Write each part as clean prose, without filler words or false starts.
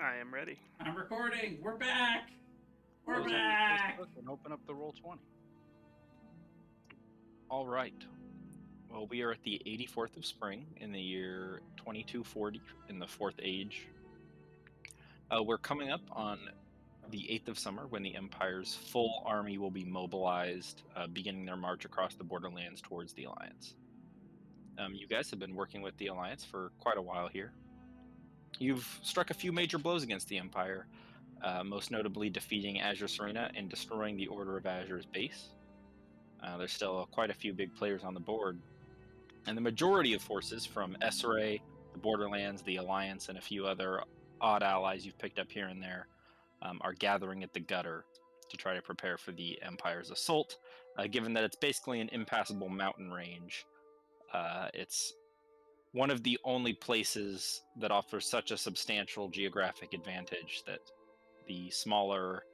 I am ready. I'm recording. We're back. We're Close back. the book and open up the roll 20. All right. Well, we are at the 84th of spring in the year 2240 in the Fourth Age. We're coming up on the 8th of summer when the Empire's full army will be mobilized, beginning their march across the borderlands towards the Alliance. You guys have been working with the Alliance for quite a while here. You've struck a few major blows against the Empire, most notably defeating Azure Serena and destroying the Order of Azure's base. There's still quite a few big players on the board, and the majority of forces from SRA, the Borderlands, the Alliance, and a few other odd allies you've picked up here and there are gathering at the gutter to try to prepare for the Empire's assault. Given that it's basically an impassable mountain range, it's one of the only places that offers such a substantial geographic advantage that the smaller,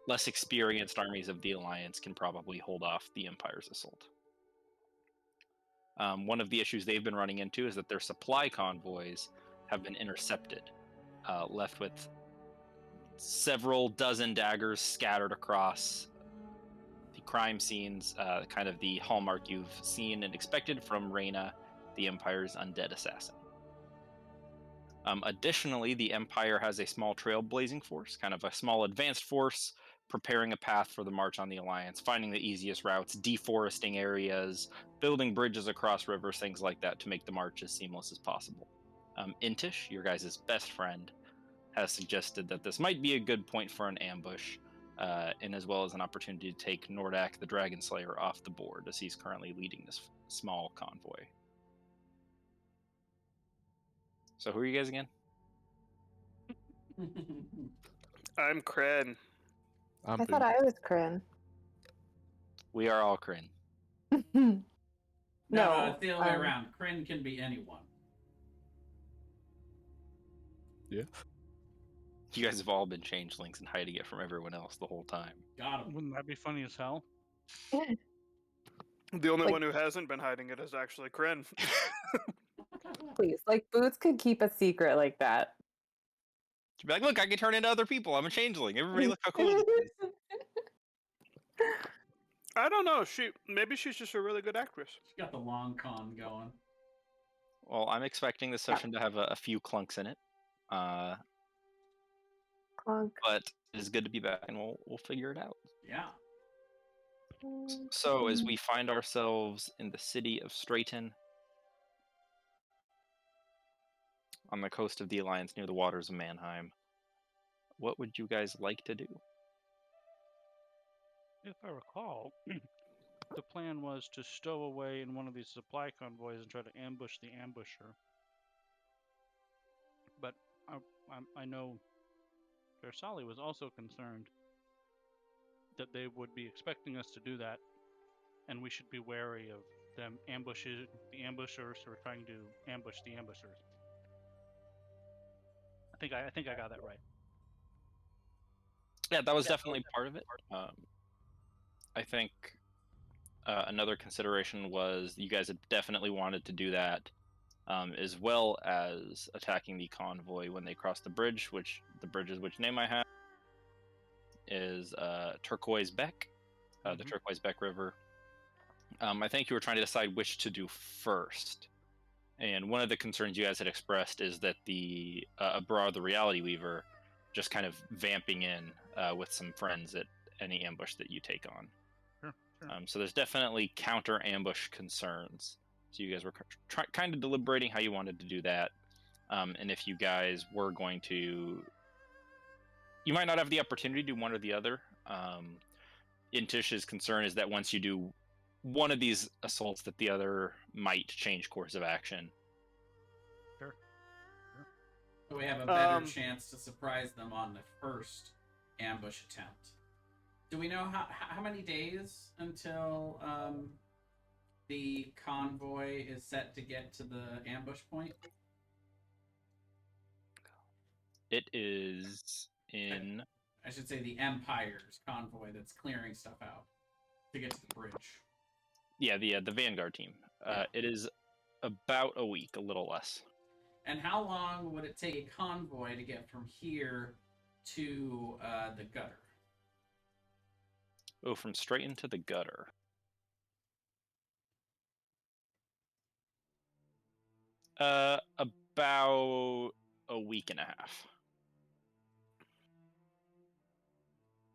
less experienced armies of the Alliance can probably hold off the Empire's assault. One of the issues they've been running into is that their supply convoys have been intercepted, left with several dozen daggers scattered across the crime scenes, kind of the hallmark you've seen and expected from Reyna, the Empire's undead assassin. Additionally, the Empire has a small trailblazing force, kind of a small advanced force, preparing a path for the march on the Alliance, finding the easiest routes, deforesting areas, building bridges across rivers, things like that to make the march as seamless as possible. Intish, your guys' best friend, has suggested that this might be a good point for an ambush, and as well as an opportunity to take Nordak the Dragon Slayer off the board, as he's currently leading this small convoy. So who are you guys again? I'm Cred. I thought I was Kryn. We are all Kryn. No, it's the other way around. Kryn can be anyone. Yeah. You guys have all been changelings and hiding it from everyone else the whole time. Got him. Wouldn't that be funny as hell? The only one who hasn't been hiding it is actually Kren. Please, like Boots could keep a secret like that. She'd be like, look, I can turn into other people. I'm a changeling. Everybody look how cool this is. I don't know. Maybe she's just a really good actress. She's got the long con going. Well, I'm expecting this session to have a few clunks in it. Clunk. But it is good to be back, and we'll figure it out. Yeah. So, as we find ourselves in the city of Strayton, on the coast of the Alliance near the waters of Mannheim, what would you guys like to do? If I recall, the plan was to stow away in one of these supply convoys and try to ambush the ambusher. But I know Versali was also concerned that they would be expecting us to do that, and we should be wary of them ambushing the ambushers or trying to ambush the ambushers. I think I got that right. Yeah, that was definitely part of it. I think another consideration was you guys had definitely wanted to do that, as well as attacking the convoy when they cross the bridge, which name I have is Turquoise Beck, the Turquoise Beck River. I think you were trying to decide which to do first. And one of the concerns you guys had expressed is that the Abrar, the Reality Weaver, just kind of vamping in with some friends at any ambush that you take on. Sure. So there's definitely counter ambush concerns. So you guys were kind of deliberating how you wanted to do that. And if you guys were going to... You might not have the opportunity to do one or the other. Intish's concern is that once you do one of these assaults, that the other might change course of action. Sure. So we have a better chance to surprise them on the first ambush attempt. Do we know how many days until the convoy is set to get to the ambush point? It is in... I should say the Empire's convoy that's clearing stuff out to get to the bridge. Yeah, the Vanguard team. It is about a week, a little less. And how long would it take a convoy to get from here to the gutter? Oh, from straight into the gutter. About a week and a half.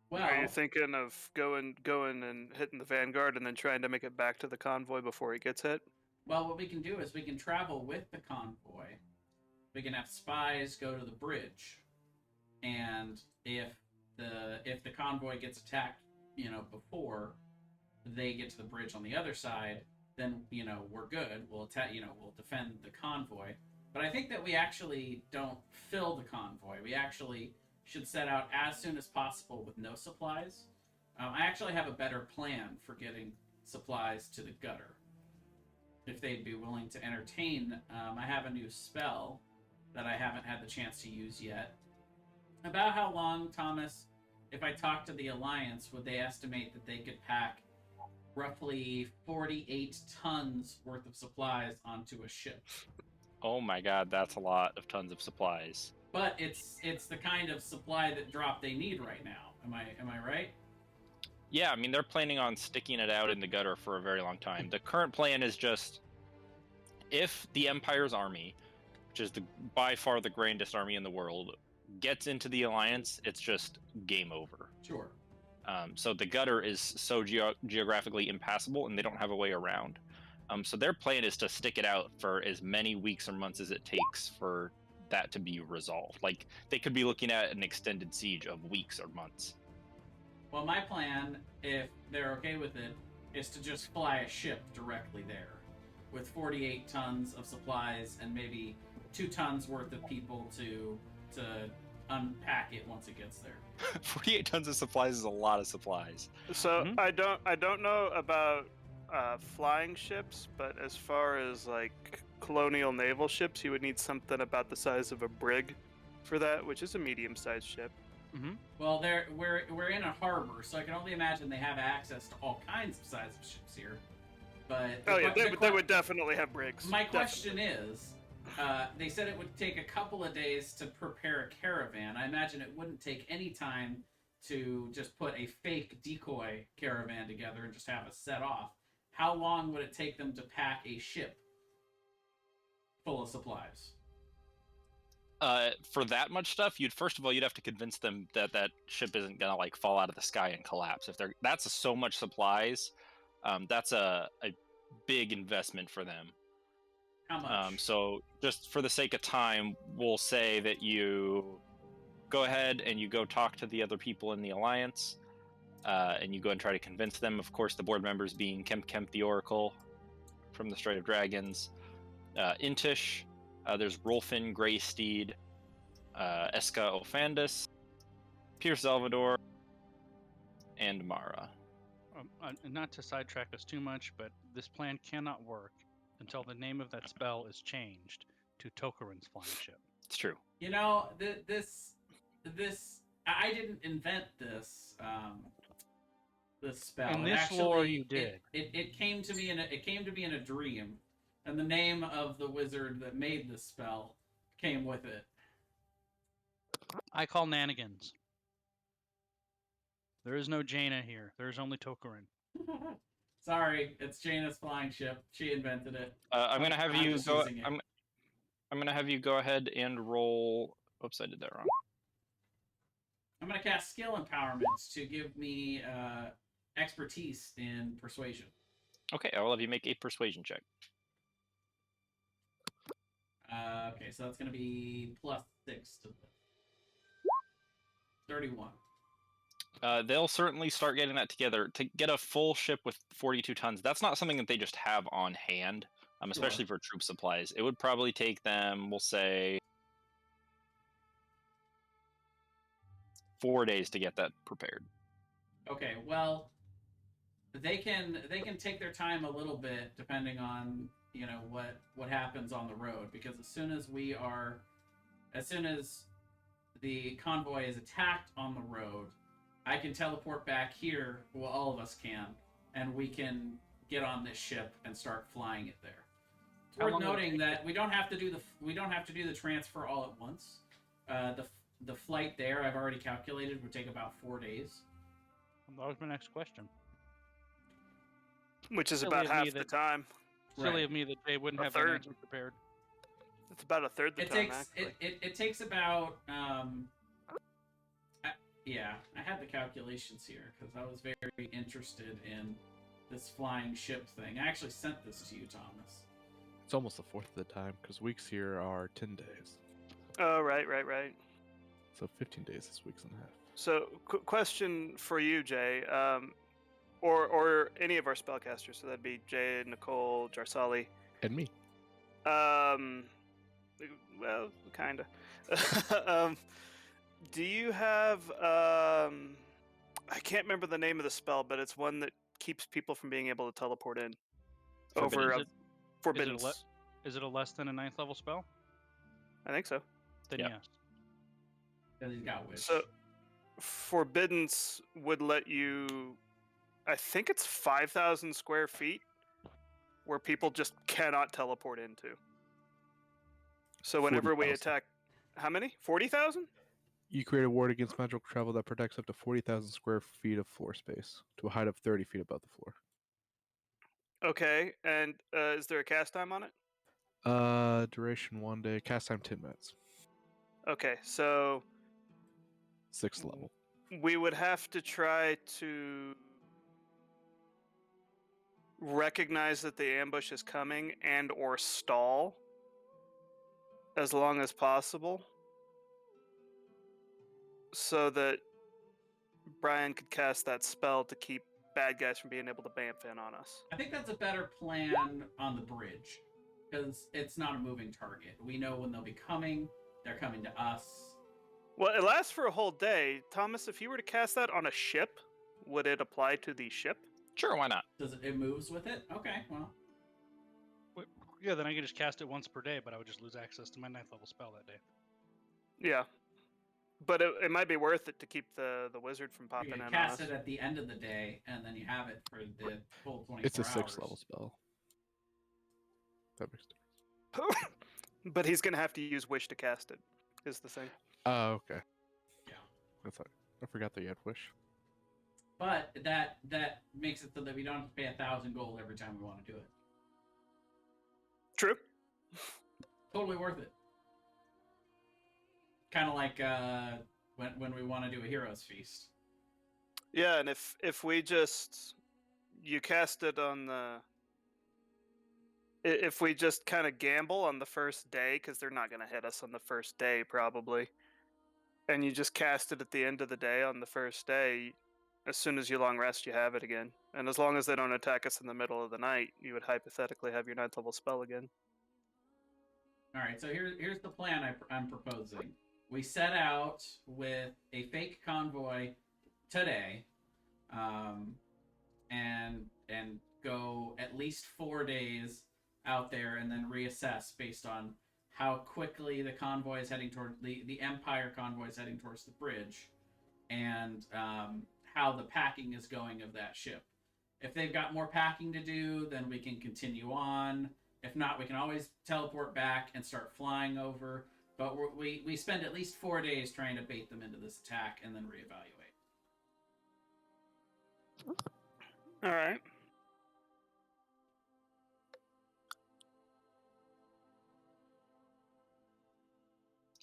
Well, Are you thinking of going and hitting the Vanguard and then trying to make it back to the convoy before he gets hit? well, what we can do is we can travel with the convoy. We can have spies go to the bridge, and if the convoy gets attacked, before they get to the bridge on the other side, then we're good. We'll attack. We'll defend the convoy. But I think that we actually don't fill the convoy. We actually should set out as soon as possible with no supplies. I actually have a better plan for getting supplies to the gutter. If they'd be willing to entertain, I have a new spell that I haven't had the chance to use yet. About how long, Thomas, if I talk to the Alliance, would they estimate that they could pack roughly 48 tons worth of supplies onto a ship? Oh my god, that's a lot of tons of supplies. But it's the kind of supply that drop they need right now. Am I right? Yeah, I mean, they're planning on sticking it out in the gutter for a very long time. The current plan is just, if the Empire's army, which is by far the grandest army in the world, gets into the Alliance, it's just game over. Sure. So the gutter is so geographically impassable, and they don't have a way around. So their plan is to stick it out for as many weeks or months as it takes for that to be resolved. Like, they could be looking at an extended siege of weeks or months. Well, my plan, if they're okay with it, is to just fly a ship directly there with 48 tons of supplies and maybe 2 tons worth of people to unpack it once it gets there. 48 tons of supplies is a lot of supplies. So I don't know about flying ships, but as far as like colonial naval ships, you would need something about the size of a brig for that, which is a medium-sized ship. Well, we're in a harbor, so I can only imagine they have access to all kinds of sizes of ships here. But They would definitely have brigs. My question is, they said it would take a couple of days to prepare a caravan. I imagine it wouldn't take any time to just put a fake decoy caravan together and just have us set off. How long would it take them to pack a ship full of supplies? For that much stuff, you'd have to convince them that that ship isn't gonna like fall out of the sky and collapse. That's so much supplies, that's a big investment for them. How much? So just for the sake of time, we'll say that you go ahead and you go talk to the other people in the Alliance, and you go and try to convince them. Of course, the board members being Kemp the Oracle from the Strait of Dragons, Intish, there's Rolfin Greysteed, Eska Ofandus, Pierce Salvador, and Mara. Not to sidetrack us too much, but this plan cannot work until the name of that spell is changed to Tokarin's flying ship. It's true. This I didn't invent this spell. In this lore, you did. It came to me in a dream, and the name of the wizard that made this spell came with it. I call Nanigans. There is no Jaina here. There is only Tokarin. Sorry, it's Jaina's flying ship. She invented it. I'm gonna have I'm you just go. using it. I'm gonna have you go ahead and roll. Oops, I did that wrong. I'm gonna cast skill empowerments to give me expertise in persuasion. Okay, I will have you make a persuasion check. Okay, so that's gonna be +6 to this. 31. They'll certainly start getting that together. To get a full ship with 42 tons, that's not something that they just have on hand, especially for troop supplies. It would probably take them, we'll say, 4 days to get that prepared. Okay, well, they can take their time a little bit depending on what happens on the road, because as soon as the convoy is attacked on the road, I can teleport back here. Well, all of us can, and we can get on this ship and start flying it there How worth long would it noting take that we don't have to do the transfer all at once. The flight there I've already calculated would take about 4 days. That was my next question. Which is Silly about of me half the that- time. Silly Right. of me that Jay wouldn't A have that third. answer prepared. It's about a third the It time, takes actually. it takes about yeah, I had the calculations here because I was very interested in this flying ship thing. I actually sent this to you, Thomas. It's almost a fourth of the time because weeks here are 10 days. Oh, right. So 15 days is weeks and a half. So, question for you, Jay, or any of our spellcasters. So that'd be Jay, Nicole, Jarsali. And me. Well, kinda. Do you have I can't remember the name of the spell, but it's one that keeps people from being able to teleport in. Forbidden. Over Is it- Forbidden. Is it a less than a 9th level spell? I think so. Then Yeah. yes. Because he's got wish. So, Forbiddance would let you. I think it's 5,000 square feet, where people just cannot teleport into. So whenever we 40,000. attack, how many? 40,000? You create a ward against magical travel that protects up to 40,000 square feet of floor space to a height of 30 feet above the floor. Okay, and is there a cast time on it? Duration 1 day. Cast time 10 minutes. Okay, so 6th level. we would have to try to recognize that the ambush is coming and or stall as long as possible so that Brian could cast that spell to keep bad guys from being able to bamf in on us. I think that's a better plan on the bridge because it's not a moving target. We know when they'll be coming. They're coming to us. Well, it lasts for a whole day. Thomas, if you were to cast that on a ship, would it apply to the ship? Sure, why not? Does it moves with it? Okay, well, Yeah, then I could just cast it once per day, but I would just lose access to my 9th level spell that day. Yeah. But it might be worth it to keep the wizard from you popping can in on cast us. it at the end of the day, and then you have it for the full 24 It's a hours. 6th level spell. That makes sense. But he's going to have to use wish to cast it, is the thing. Oh, okay. Yeah. That's right. I forgot that you had wish. But that makes it so that we don't have to pay 1,000 gold every time we want to do it. True. Totally worth it. Kind of like when we want to do a hero's feast. Yeah, and if we just you cast it on the if we just kind of gamble on the first day because they're not going to hit us on the first day probably, and you just cast it at the end of the day on the first day, as soon as you long rest you have it again, and as long as they don't attack us in the middle of the night, you would hypothetically have your 9th level spell again. All right, so here's the plan I'm proposing. We set out with a fake convoy today, and go at least 4 days out there, and then reassess based on how quickly the convoy is heading toward the Empire convoy is heading towards the bridge, and how the packing is going of that ship. If they've got more packing to do, then we can continue on. If not, we can always teleport back and start flying over. But we spend at least 4 days trying to bait them into this attack and then reevaluate. All right.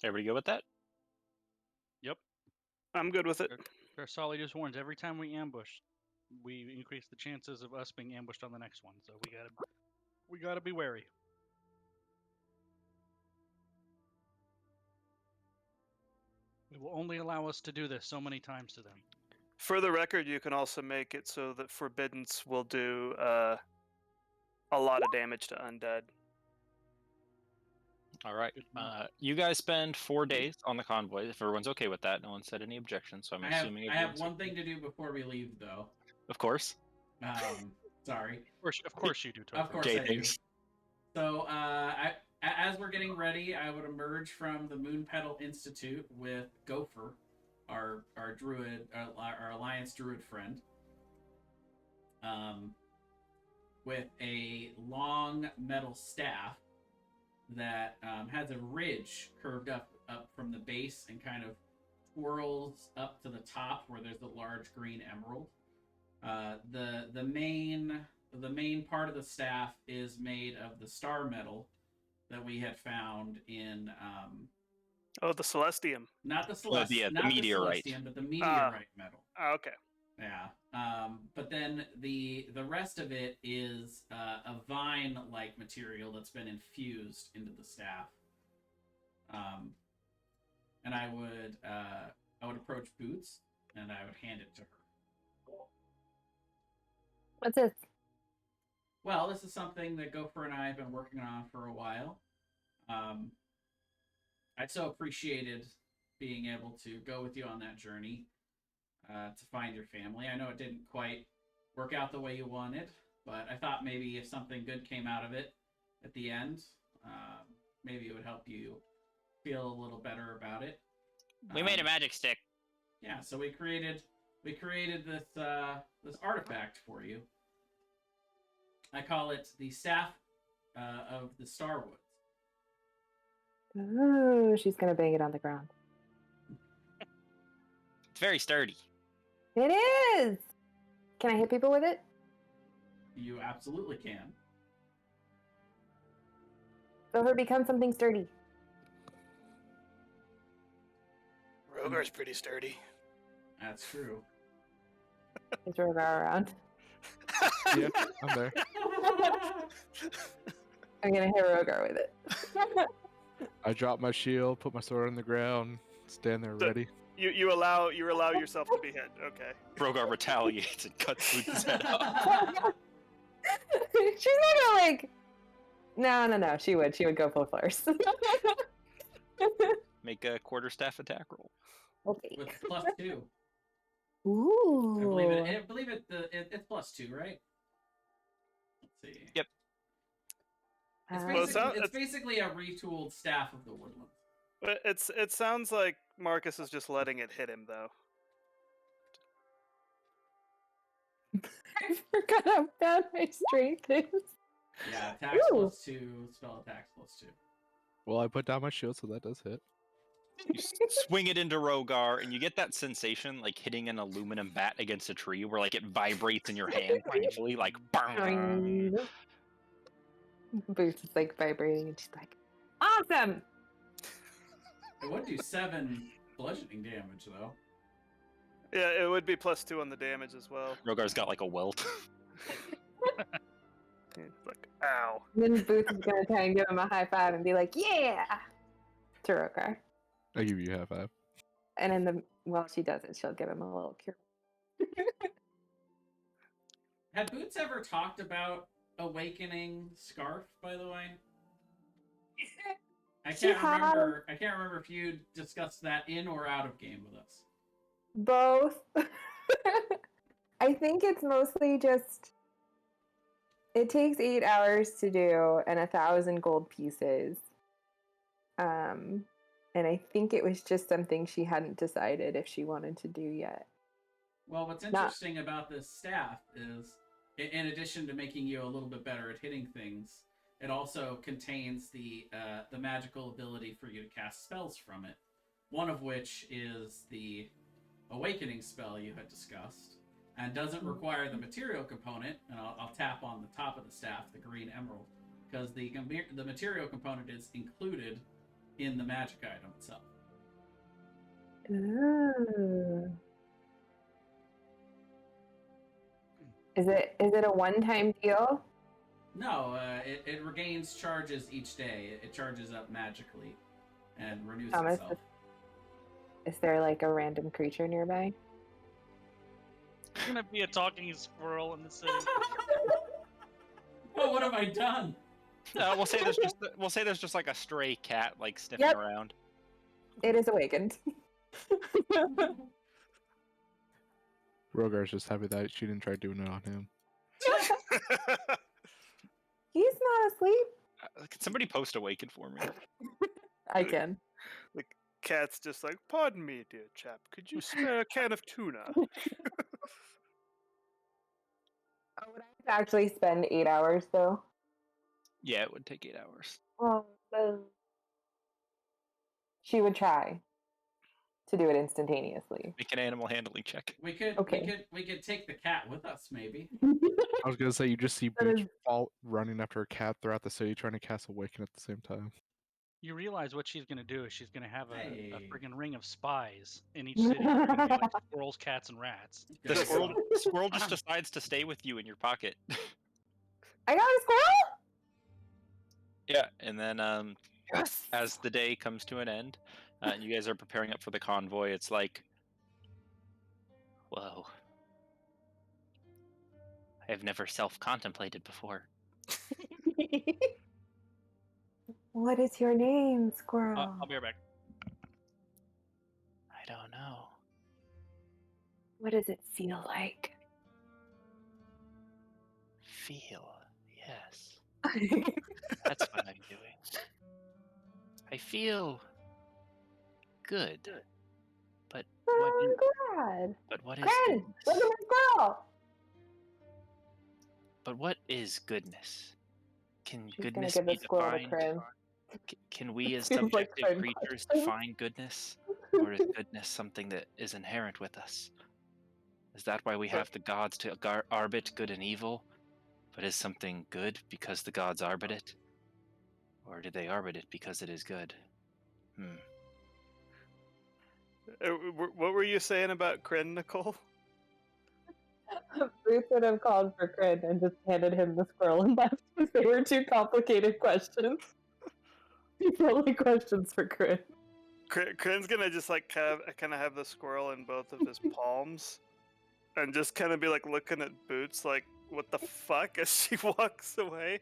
Everybody go with that? Yep. I'm good with it. Solly just warns every time we ambush, we increase the chances of us being ambushed on the next one. So we gotta be wary. It will only allow us to do this so many times to them. For the record, you can also make it so that Forbiddance will do a lot of damage to undead. All right. Good enough. You guys spend 4 days on the convoy. If everyone's okay with that, no one said any objections, so I'm I have assuming I have everyone's one thing to do before we leave, though. Of course. Sorry. Of course you do, Topher. Of course Jay I do. thinks. So, as we're getting ready, I would emerge from the Moon Petal Institute with Gopher, our druid, our alliance druid friend, with a long metal staff that has a ridge curved up from the base and kind of twirls up to the top where there's a large green emerald. The main part of the staff is made of the star metal that we had found in Oh, the Celestium. not the the not meteorite. the Celestium, but the meteorite metal. Okay. Yeah. But then the rest of it is a vine-like material that's been infused into the staff. And I would approach Boots and I would hand it to her. What's this? Well, this is something that Gopher and I have been working on for a while. I so appreciated being able to go with you on that journey to find your family. I know it didn't quite work out the way you wanted, but I thought maybe if something good came out of it at the end, maybe it would help you feel a little better about it. We made a magic stick. Yeah, so we created this this artifact for you. I call it the Staff of the Starwoods. Ooh, she's gonna bang it on the ground. It's very sturdy. It is! Can I hit people with it? You absolutely can. Over become something sturdy. Rogar's pretty sturdy. That's true. Is Rogar around? Yeah, I'm there. I'm gonna hit Rogar with it. I drop my shield, put my sword on the ground, stand there So- ready. You allow yourself to be hit. Okay. Rogar retaliates and cuts Boots' head off. She's not gonna like. No. She would go full force. Make a quarterstaff attack roll. Okay. With +2. Ooh. I believe it's +2, right? Let's see. Yep. It's basically a retooled Staff of the Woodlands. But it sounds like Marcus is just letting it hit him though. I forgot how bad my strength is. Yeah, attacks Ooh. +2, spell attacks +2. Well, I put down my shield, so that does hit. You swing it into Rogar, and you get that sensation like hitting an aluminum bat against a tree, where like it vibrates in your hand painfully, like bang. Boots is like vibrating, and she's like, "Awesome!" It would do 7 bludgeoning damage, though. Yeah, it would be +2 on the damage as well. Rogar's got like a welt. It's like, ow. And then Boots is gonna try and give him a high five and be like, "Yeah!" to Rogar. I give you a high five. And while she does it, she'll give him a little cure. Had Boots ever talked about Awakening Scarf, by the way? I can't remember if you discussed that in or out of game with us. Both. I think it's mostly just. It takes 8 hours to do and 1,000 gold pieces. And I think it was just something she hadn't decided if she wanted to do yet. Well, what's interesting about this staff is, in addition to making you a little bit better at hitting things, it also contains the magical ability for you to cast spells from it. One of which is the Awakening spell you had discussed, and doesn't require the material component. And I'll tap on the top of the staff, the green emerald, because the material component is included in the magic item itself. Ooh. Is it a one-time deal? No, it regains charges each day. It charges up magically and renews Thomas, itself. is there like a random creature nearby? There's gonna be a talking squirrel in the city. Oh, what have I done? We'll say there's just like a stray cat like sniffing Yep. around. It is awakened. Rogar's just happy that she didn't try doing it on him. He's not asleep. Can somebody post awaken for me? I can. The cat's just like, pardon me, dear chap, could you spare a can of tuna? Oh, would I actually spend 8 hours though? Yeah, it would take 8 hours. Oh, She would try to do it instantaneously. Make an animal handling check. We could take the cat with us, maybe. I was gonna say you just see That Booch is- fall running after a cat throughout the city trying to cast Awaken at the same time. You realize what she's gonna do is she's gonna have a Hey. friggin' ring of spies in each city. They're gonna be like squirrels, cats, and rats. The Good squirrel, call. squirrel just decides to stay with you in your pocket. I got a squirrel! Yeah, and then as the day comes to an end, and you guys are preparing up for the convoy, it's like, whoa. I have never self-contemplated before. What is your name, squirrel? I'll be right back. I don't know. What does it feel like? Feel, yes. That's what I'm doing. I feel good. But what Oh, is, I'm glad. but what is Grin, goodness? look at my squirrel. But what is goodness? Can She's gonna goodness give be the squirrel to defined? Crin. Can we as Seems like subjective Crin creatures question. define goodness? Or is goodness something that is inherent with us? Is that why we have the gods to arbit good and evil? But is something good because the gods arbit it? Or do they arbit it because it is good? What were you saying about Kryn, Nicole? Bruce would have called for Crin and just handed him the squirrel and left because they were too complicated questions. These are only questions for Crin. Kryn's gonna just like kind of have the squirrel in both of his palms, and just kind of be like looking at Boots like, "What the fuck?" as she walks away.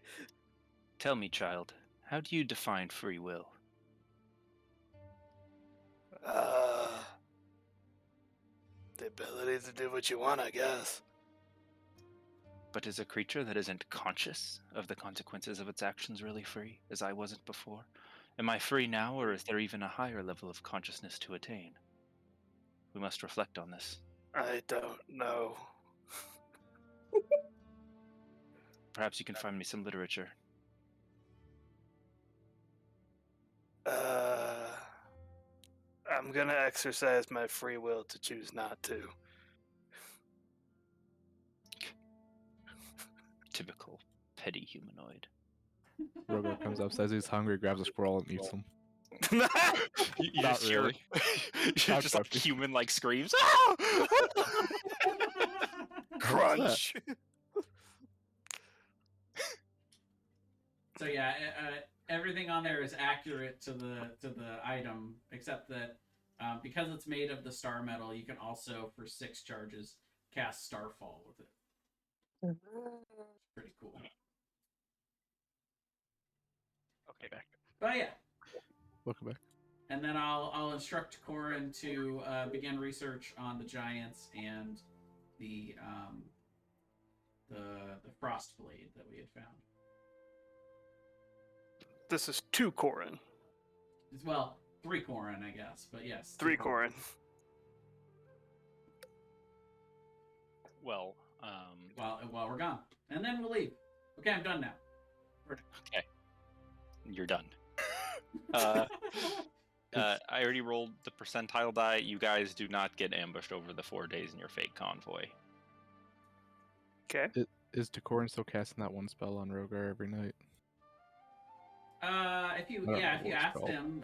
Tell me, child, how do you define free will? The ability to do what you want, I guess. But is a creature that isn't conscious of the consequences of its actions really free, as I wasn't before? Am I free now, or is there even a higher level of consciousness to attain? We must reflect on this. I don't know. Perhaps you can find me some literature. I'm gonna exercise my free will to choose not to. Typical petty humanoid. Rogo comes up, says he's hungry, grabs a squirrel and eats them. You Not just hear, really. you Not just like quite. human like screams. "Ah!" Crunch. So yeah, everything on there is accurate to the item, except that because it's made of the star metal, you can also for 6 charges cast Starfall with it. Pretty cool. Okay, back. But yeah, Welcome back. and then I'll instruct Corin to begin research on the giants and the frost blade that we had found. This is 2 Corin. Well, 3 Corin, I guess, but yes, 3 Corin. Well, While we're gone, and then we'll leave. Okay, I'm done now. okay. You're done. I already rolled the percentile die. You guys do not get ambushed over the 4 days in your fake convoy. Okay. Is Decorin still casting that one spell on Rogar every night? If you I don't know if you what asked spell. him,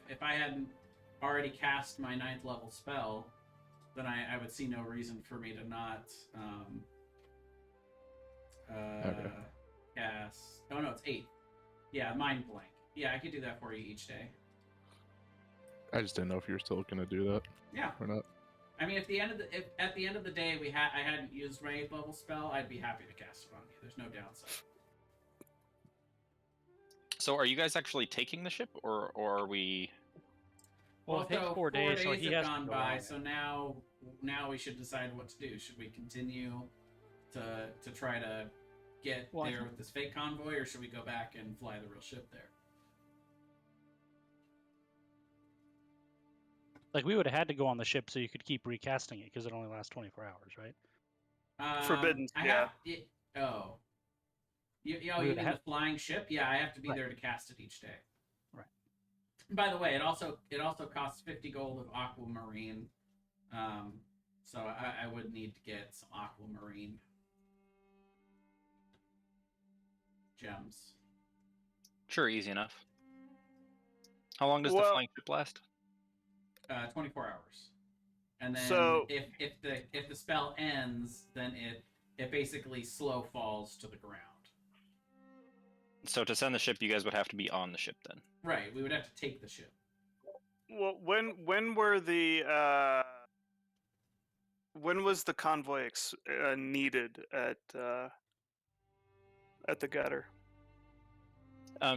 if I hadn't already cast my 9th level spell, then I would see no reason for me to not Okay. cast. Oh no, it's 8. Yeah, mind blank. Yeah, I could do that for you each day. I just didn't know if you were still gonna do that Yeah, or not. I mean, if at the end of the day I hadn't used my 8th level spell, I'd be happy to cast it on you. There's no downside. So, are you guys actually taking the ship, or are we? Well, it takes so 4 days, so he have has gone to go by. on it. So now we should decide what to do. Should we continue to try to get Well, I there think- with this fake convoy, or should we go back and fly the real ship there? Like, we would have had to go on the ship so you could keep recasting it because it only lasts 24 hours, right? Forbidden, I yeah. have it. Oh, You We would mean have- the flying ship? Yeah, I have to be Right. there to cast it each day. Right. By the way, it also costs 50 gold of aquamarine. So I would need to get some aquamarine gems. Sure, easy enough. How long does the Well- flying ship last? 24 hours. And then So- if the spell ends, then it basically slow falls to the ground. So to send the ship, you guys would have to be on the ship then. Right, we would have to take the ship. Well, when were the when was the convoy needed at the gutter?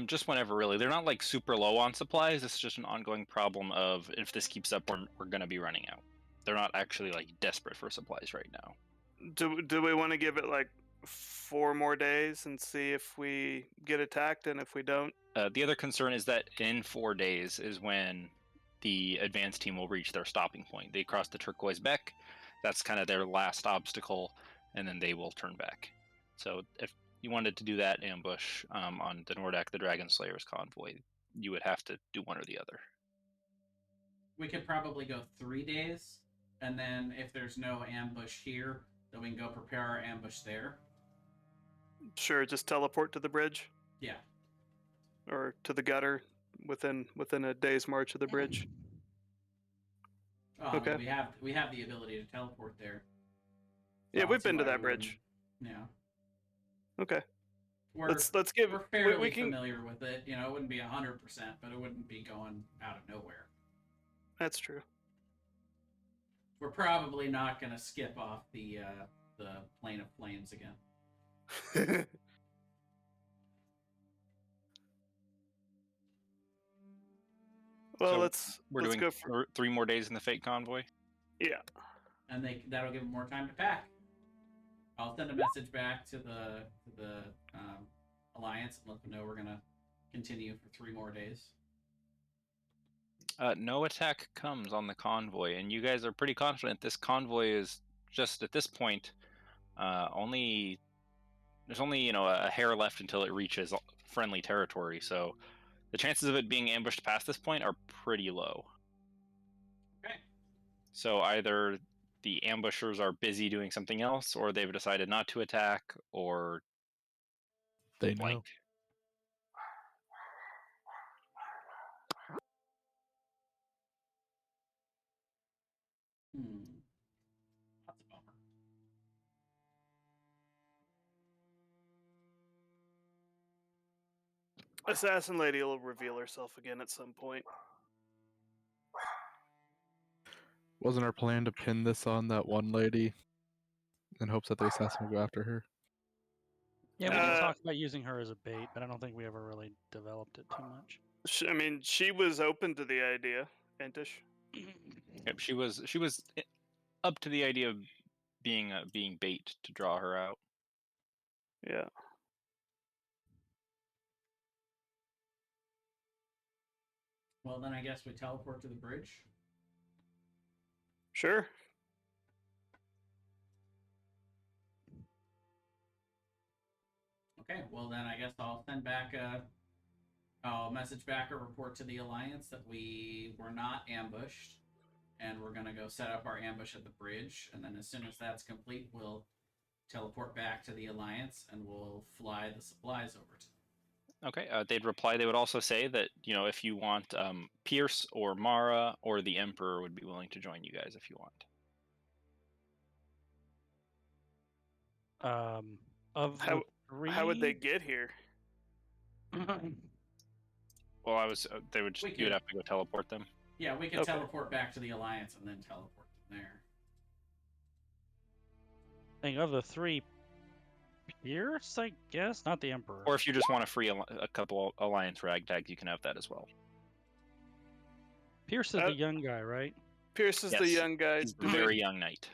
Just whenever, really. They're not like super low on supplies. It's just an ongoing problem of if this keeps up, we're going to be running out. They're not actually like desperate for supplies right now. Do we want to give it like 4 more days and see if we get attacked, and if we don't? The other concern is that in 4 days is when the advance team will reach their stopping point. They cross the Turquoise Beck. That's kind of their last obstacle, and then they will turn back. So if you wanted to do that ambush on the Nordak, the Dragon Slayer's convoy, you would have to do one or the other. We could probably go 3 days, and then if there's no ambush here, then we can go prepare our ambush there. Sure, just teleport to the bridge Yeah. or to the gutter within a day's march of the bridge. Oh, Okay. I mean, we have the ability to teleport there. Yeah, I don't we've see been to why that we bridge. wouldn't. Yeah. Okay, We're let's give. we're fairly we can. familiar with it. You know, it wouldn't be 100%, but it wouldn't be going out of nowhere. That's true. We're probably not going to skip off the plane of flames again. Well, So let's We're let's doing go for 3 more days in the Fate convoy. yeah. And that'll give them more time to pack. I'll send a message back to the Alliance and let them know we're gonna continue for 3 more days. No attack comes on the convoy, and you guys are pretty confident this convoy is just at this point only. There's only a hair left until it reaches friendly territory, so the chances of it being ambushed past this point are pretty low. Okay. So either the ambushers are busy doing something else, or they've decided not to attack, or They know. blank. That's a bummer. Assassin Lady will reveal herself again at some point. Wasn't our plan to pin this on that one lady in hopes that the assassin will go after her? Yeah, we did Uh, talk about using her as a bait, but I don't think we ever really developed it too much. I mean, she was open to the idea, Antish. Yep, she was up to the idea of being bait to draw her out. Yeah. Well, then I guess we teleport to the bridge. Sure. Okay, well then I guess I'll send back I'll message back a report to the Alliance that we were not ambushed, and we're gonna go set up our ambush at the bridge, and then as soon as that's complete, we'll teleport back to the Alliance, and we'll fly the supplies over to them. Okay, they'd reply. They would also say that if you want, Pierce or Mara or the Emperor would be willing to join you guys if you want. Of How- the 3, How would they get here? Well, they would. We You could- would have to go teleport them. Yeah, we could Okay. teleport back to the Alliance and then teleport them there. I think of the 3, Pierce, I guess, not the Emperor. Or if you just want to free a couple Alliance ragtags, you can have that as well. Pierce is Uh, the young guy, right? Pierce is the Yes, young guy. He's a very young knight.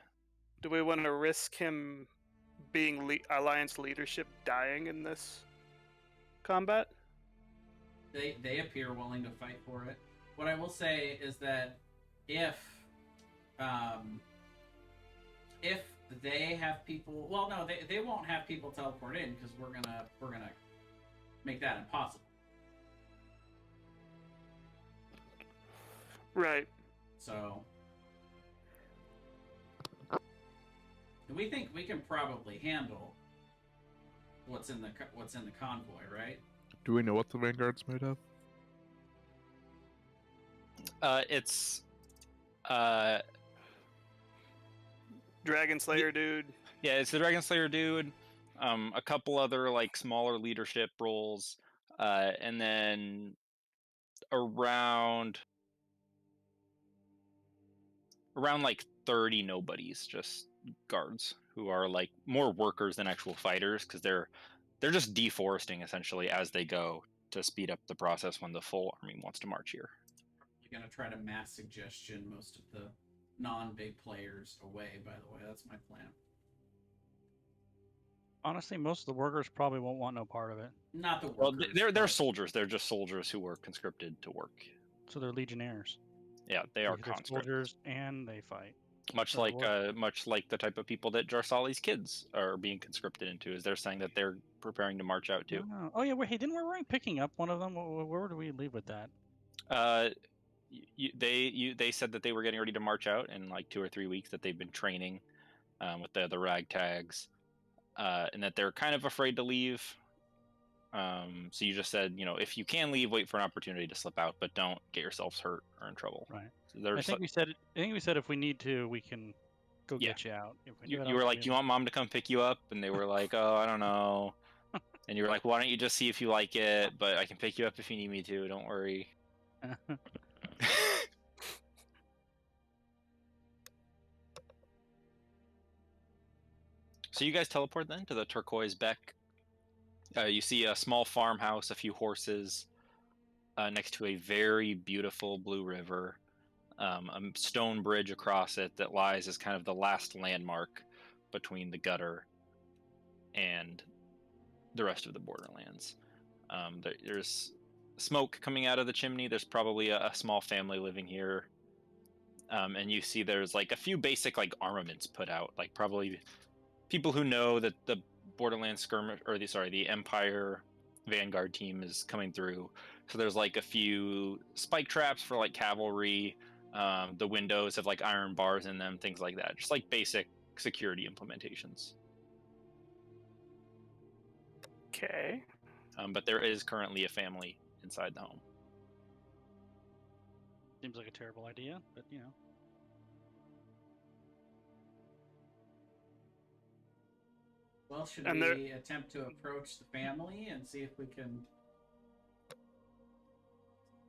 Do we want to risk him being Alliance leadership dying in this combat? They appear willing to fight for it. What I will say is that if the they have people. Well, no, they won't have people teleport in because we're gonna make that impossible. Right. So we think we can probably handle what's in the convoy, right? Do we know what the Vanguard's made of? It's Dragon Slayer dude. yeah, it's the Dragon Slayer dude, a couple other like smaller leadership roles, and then around like 30 nobodies, just guards who are like more workers than actual fighters because they're just deforesting essentially as they go to speed up the process when the full army wants to march here. You're gonna try to mass suggestion most of the non-big players away. By the way, that's my plan. Honestly, most of the workers probably won't want no part of it. Not the Well, workers. they're but soldiers. They're just soldiers who were conscripted to work. So they're legionnaires. Yeah, they are They're conscripts. soldiers and they fight. Much like the type of people that Jarsali's kids are being conscripted into, is they're saying that they're preparing to march out too. Oh yeah, wait, hey, didn't we picking up one of them? Where do we leave with that? They said that they were getting ready to march out in like 2 or 3 weeks. That they've been training with the ragtags, and that they're kind of afraid to leave. So you just said, if you can leave, wait for an opportunity to slip out, but don't get yourselves hurt or in trouble. Right. So I think we said if we need to, we can go get you out. If we you were like, do you want mom to come pick you up? And they were like, oh, I don't know. And you were like, why don't you just see if you like it? But I can pick you up if you need me to. Don't worry. So you guys teleport then to the Turquoise Beck. You see a small farmhouse, a few horses, next to a very beautiful blue river, a stone bridge across it that lies as kind of the last landmark between the gutter and the rest of the borderlands. There's smoke coming out of the chimney. There's probably a small family living here. And you see there's like a few basic like armaments put out, like probably people who know that the Borderlands skirmish, or the Empire Vanguard team is coming through. So there's like a few spike traps for like cavalry. The windows have like iron bars in them, things like that. Just like basic security implementations. Okay. But there is currently a family inside the home. Seems like a terrible idea, but Well, should And we attempt to approach the family and see if we can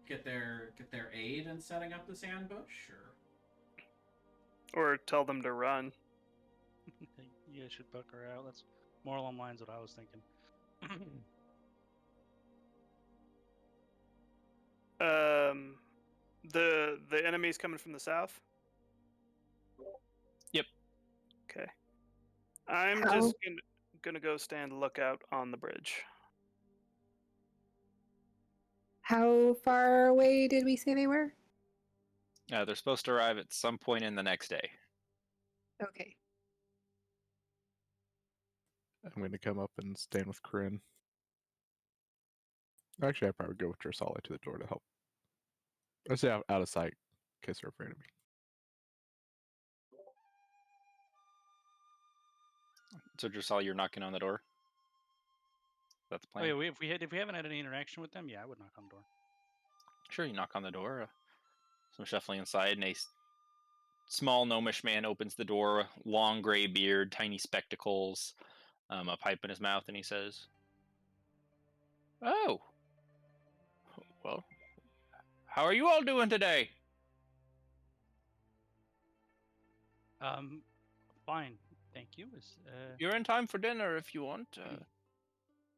get their aid in setting up this ambush, Or tell them to run. You guys should buck her out. That's more along the lines of what I was thinking. The enemy's coming from the south? Yep. Okay. I'm just gonna go stand lookout on the bridge. How far away did we say they were? They're supposed to arrive at some point in the next day. Okay. I'm going to come up and stand with Corinne. Actually, I'd probably go with Jarsali to the door to help. I say out of sight, in case they're afraid of me. So Jarsali, you're knocking on the door? That's the plan? Oh yeah, if we haven't had any interaction with them, yeah, I would knock on the door. Sure, you knock on the door. Some shuffling inside, and a small gnomish man opens the door, long gray beard, tiny spectacles, a pipe in his mouth, and he says, "Oh, well, how are you all doing today?" Fine, thank you. You're in time for dinner if you want.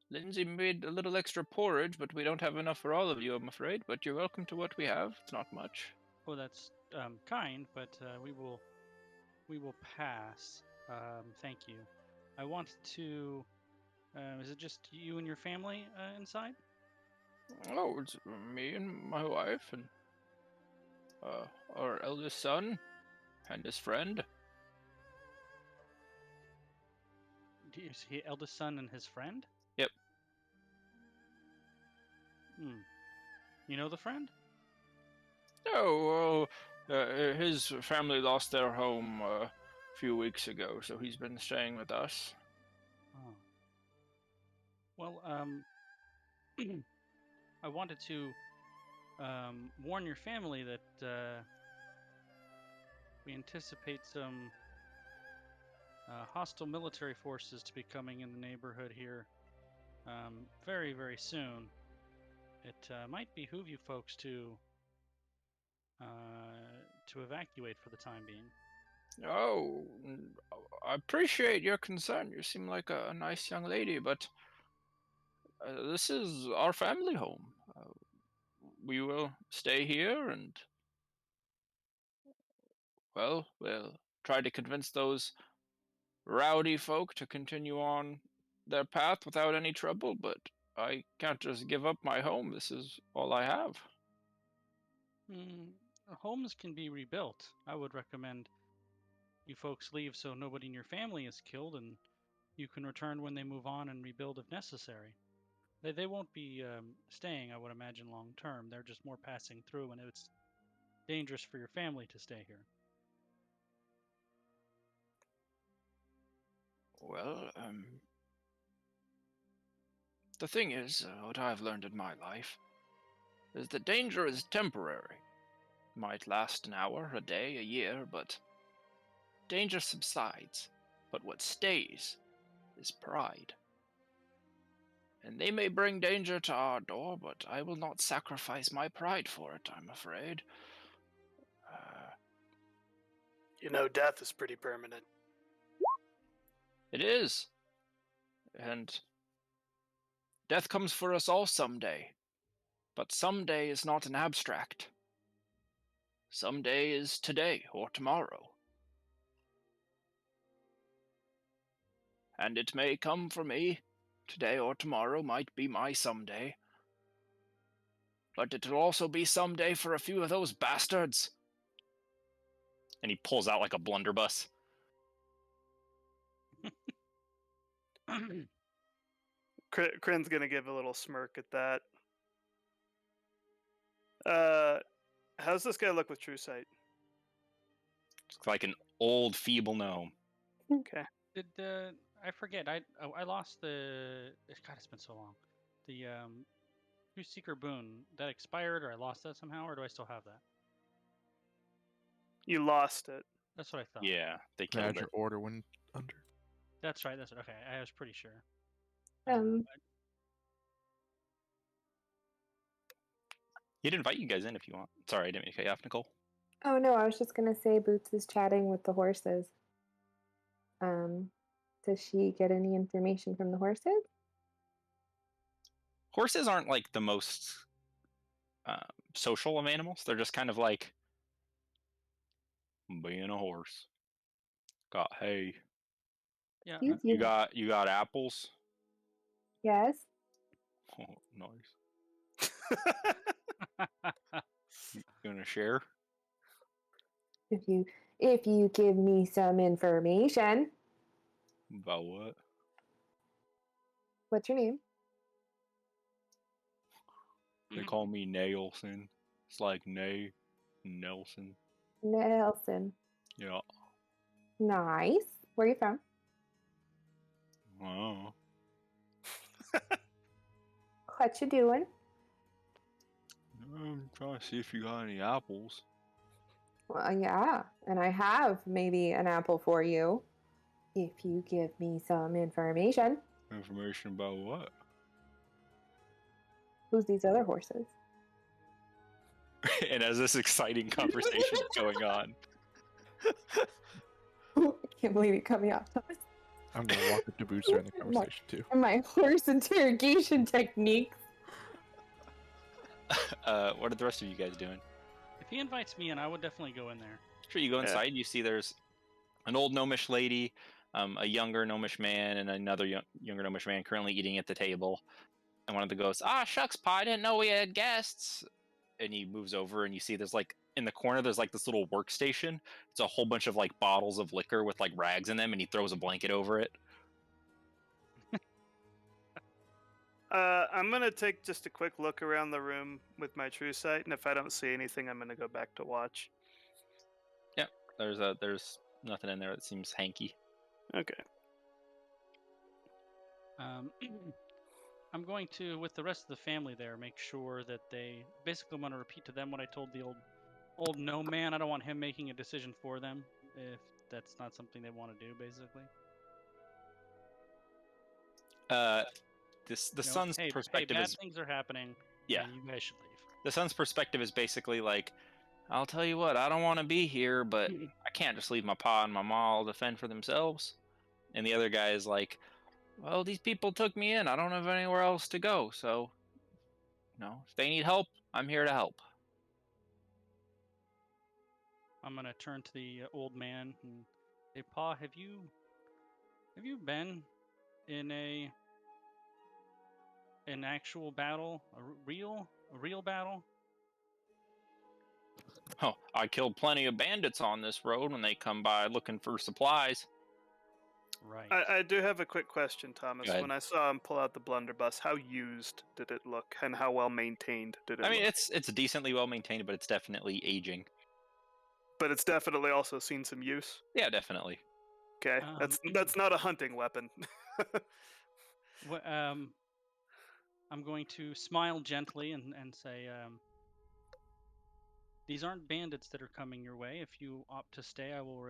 Lindsay made a little extra porridge, but we don't have enough for all of you, I'm afraid. But you're welcome to what we have. It's not much. Oh, that's kind, but we will pass. Thank you. I want to. Is it just you and your family inside? Oh, it's me and my wife and our eldest son and his friend. Is he eldest son and his friend? Yep. You know the friend? Oh, his family lost their home a few weeks ago, so he's been staying with us. Oh. Well, I wanted to warn your family that we anticipate some hostile military forces to be coming in the neighborhood here very, very soon. It might behoove you folks to evacuate for the time being. Oh, I appreciate your concern. You seem like a nice young lady, but this is our family home. We will stay here and, well, we'll try to convince those rowdy folk to continue on their path without any trouble, but I can't just give up my home. This is all I have. Homes can be rebuilt. I would recommend you folks leave so nobody in your family is killed, and you can return when they move on and rebuild if necessary. They won't be staying, I would imagine, long term. They're just more passing through, and it's dangerous for your family to stay here. Well, the thing is, what I've learned in my life is that danger is temporary. It might last an hour, a day, a year, but danger subsides. But what stays is pride. And they may bring danger to our door, but I will not sacrifice my pride for it, I'm afraid. Death is pretty permanent. It is. And death comes for us all someday. But someday is not an abstract. Someday is today or tomorrow. And it may come for me. Today or tomorrow might be my someday. But it'll also be someday for a few of those bastards. And he pulls out like a blunderbuss. Kryn's gonna give a little smirk at that. How's this guy look with true sight? It's like an old, feeble gnome. Okay. Did I forget? I lost the. God, it's been so long. The True Seeker boon that expired, or I lost that somehow, or do I still have that? You lost it. That's what I thought. Yeah, they killed Badger it. order went under. That's right. That's right. Okay, I was pretty sure. He'd invite you guys in if you want. Sorry, I didn't mean to cut you off, Nicole. Oh no, I was just gonna say Boots is chatting with the horses. Does she get any information from the horses? Horses aren't like the most social of animals. They're just kind of like being a horse. Got hay. Yeah. You got apples. Yes. Oh, nice. You gonna share? If you give me some information. About what? What's your name? They call me Nailson. It's like Nay Nelson. Nelson. Yeah. Nice. Where are you from? Oh. What you doing? I'm trying to see if you got any apples. Well, yeah, and I have maybe an apple for you. If you give me some information. Information about what? Who's these other horses? And as this exciting conversation is going on, I can't believe you cut me off, Thomas. I'm gonna walk up to Boots during the conversation too. My horse interrogation techniques. what are the rest of you guys doing? If he invites me in, I would definitely go in there. Sure, you go inside. You see there's an old gnomish lady, a younger gnomish man, and another younger gnomish man currently eating at the table. And one of them goes, "Ah, shucks, Pa, I didn't know we had guests." And he moves over, and you see there's like in the corner there's like this little workstation. It's a whole bunch of like bottles of liquor with like rags in them, and he throws a blanket over it. I'm gonna take just a quick look around the room with my true sight, and if I don't see anything, I'm gonna go back to watch. Yep. There's nothing in there that seems hanky. Okay. I'm going to, with the rest of the family there, make sure that they basically I'm going to repeat to them what I told the old gnome man. I don't want him making a decision for them if that's not something they want to do, basically. The son's perspective bad is things are happening. Yeah. And you guys should leave. The son's perspective is basically like, I'll tell you what, I don't want to be here, but I can't just leave my pa and my ma all to fend for themselves. And the other guy is like, well, these people took me in. I don't have anywhere else to go, so if they need help, I'm here to help. I'm gonna turn to the old man and say, Pa, have you been in an actual battle, a real battle? Oh, I killed plenty of bandits on this road when they come by looking for supplies. Right. I do have a quick question, Thomas. Go ahead. When I saw him pull out the blunderbuss, how used did it look, and how well maintained did it I mean, look? it's decently well maintained, but it's definitely aging. But it's definitely also seen some use. Yeah, definitely. Okay, that's not a hunting weapon. I'm going to smile gently and say, these aren't bandits that are coming your way. If you opt to stay, I will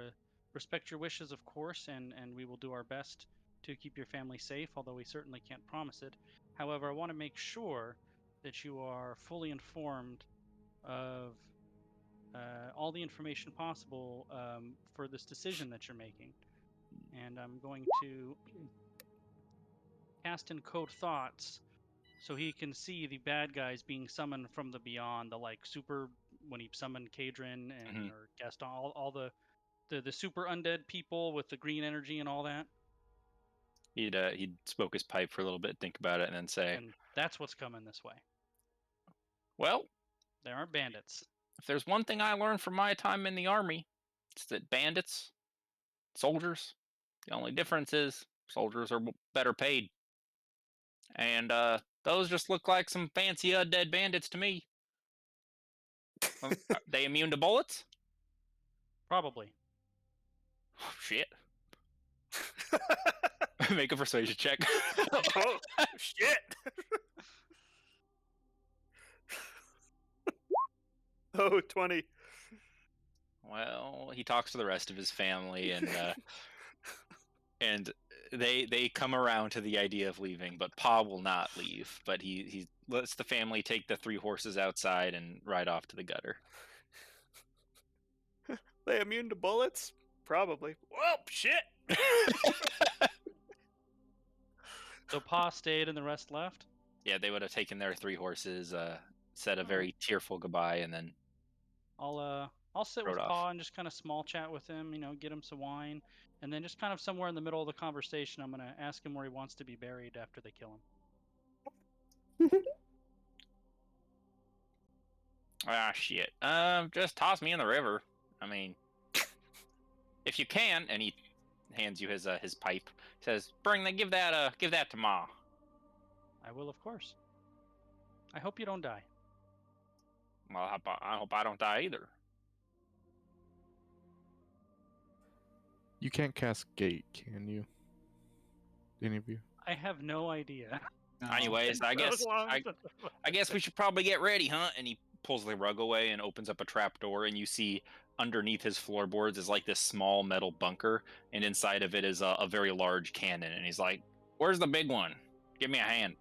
respect your wishes, of course, and we will do our best to keep your family safe, although we certainly can't promise it. However, I want to make sure that you are fully informed of all the information possible for this decision that you're making. And I'm going to cast in code thoughts so he can see the bad guys being summoned from the beyond, the like super when he summoned Kadrin and or Gaston, all the super undead people with the green energy and all that. He'd smoke his pipe for a little bit, think about it, and then say, and that's what's coming this way. Well, there aren't bandits. If there's one thing I learned from my time in the army, it's that bandits, soldiers, the only difference is soldiers are better paid. And those just look like some fancy undead bandits to me. Are they immune to bullets? Probably. Oh, shit. Make a persuasion check. Oh, shit! Oh, 20. Well, he talks to the rest of his family, and and they come around to the idea of leaving, but Pa will not leave. But he lets the family take the 3 horses outside and ride off to the gutter. They immune to bullets? Probably. Well, shit! So Pa stayed and the rest left? Yeah, they would have taken their 3 horses, said a very tearful goodbye, and then I'll sit with Pa and just kind of small chat with him, get him some wine, and then just kind of somewhere in the middle of the conversation, I'm gonna ask him where he wants to be buried after they kill him. Ah, shit. Just toss me in the river. I mean, if you can. And he hands you his pipe. He says, give that to Ma. I will, of course. I hope you don't die. Well, I hope I don't die either. You can't cast Gate, can you? Any of you? I have no idea. No. Anyways, I guess we should probably get ready, huh? And he pulls the rug away and opens up a trap door, and you see underneath his floorboards is like this small metal bunker, and inside of it is a very large cannon. And he's like, "Where's the big one? Give me a hand."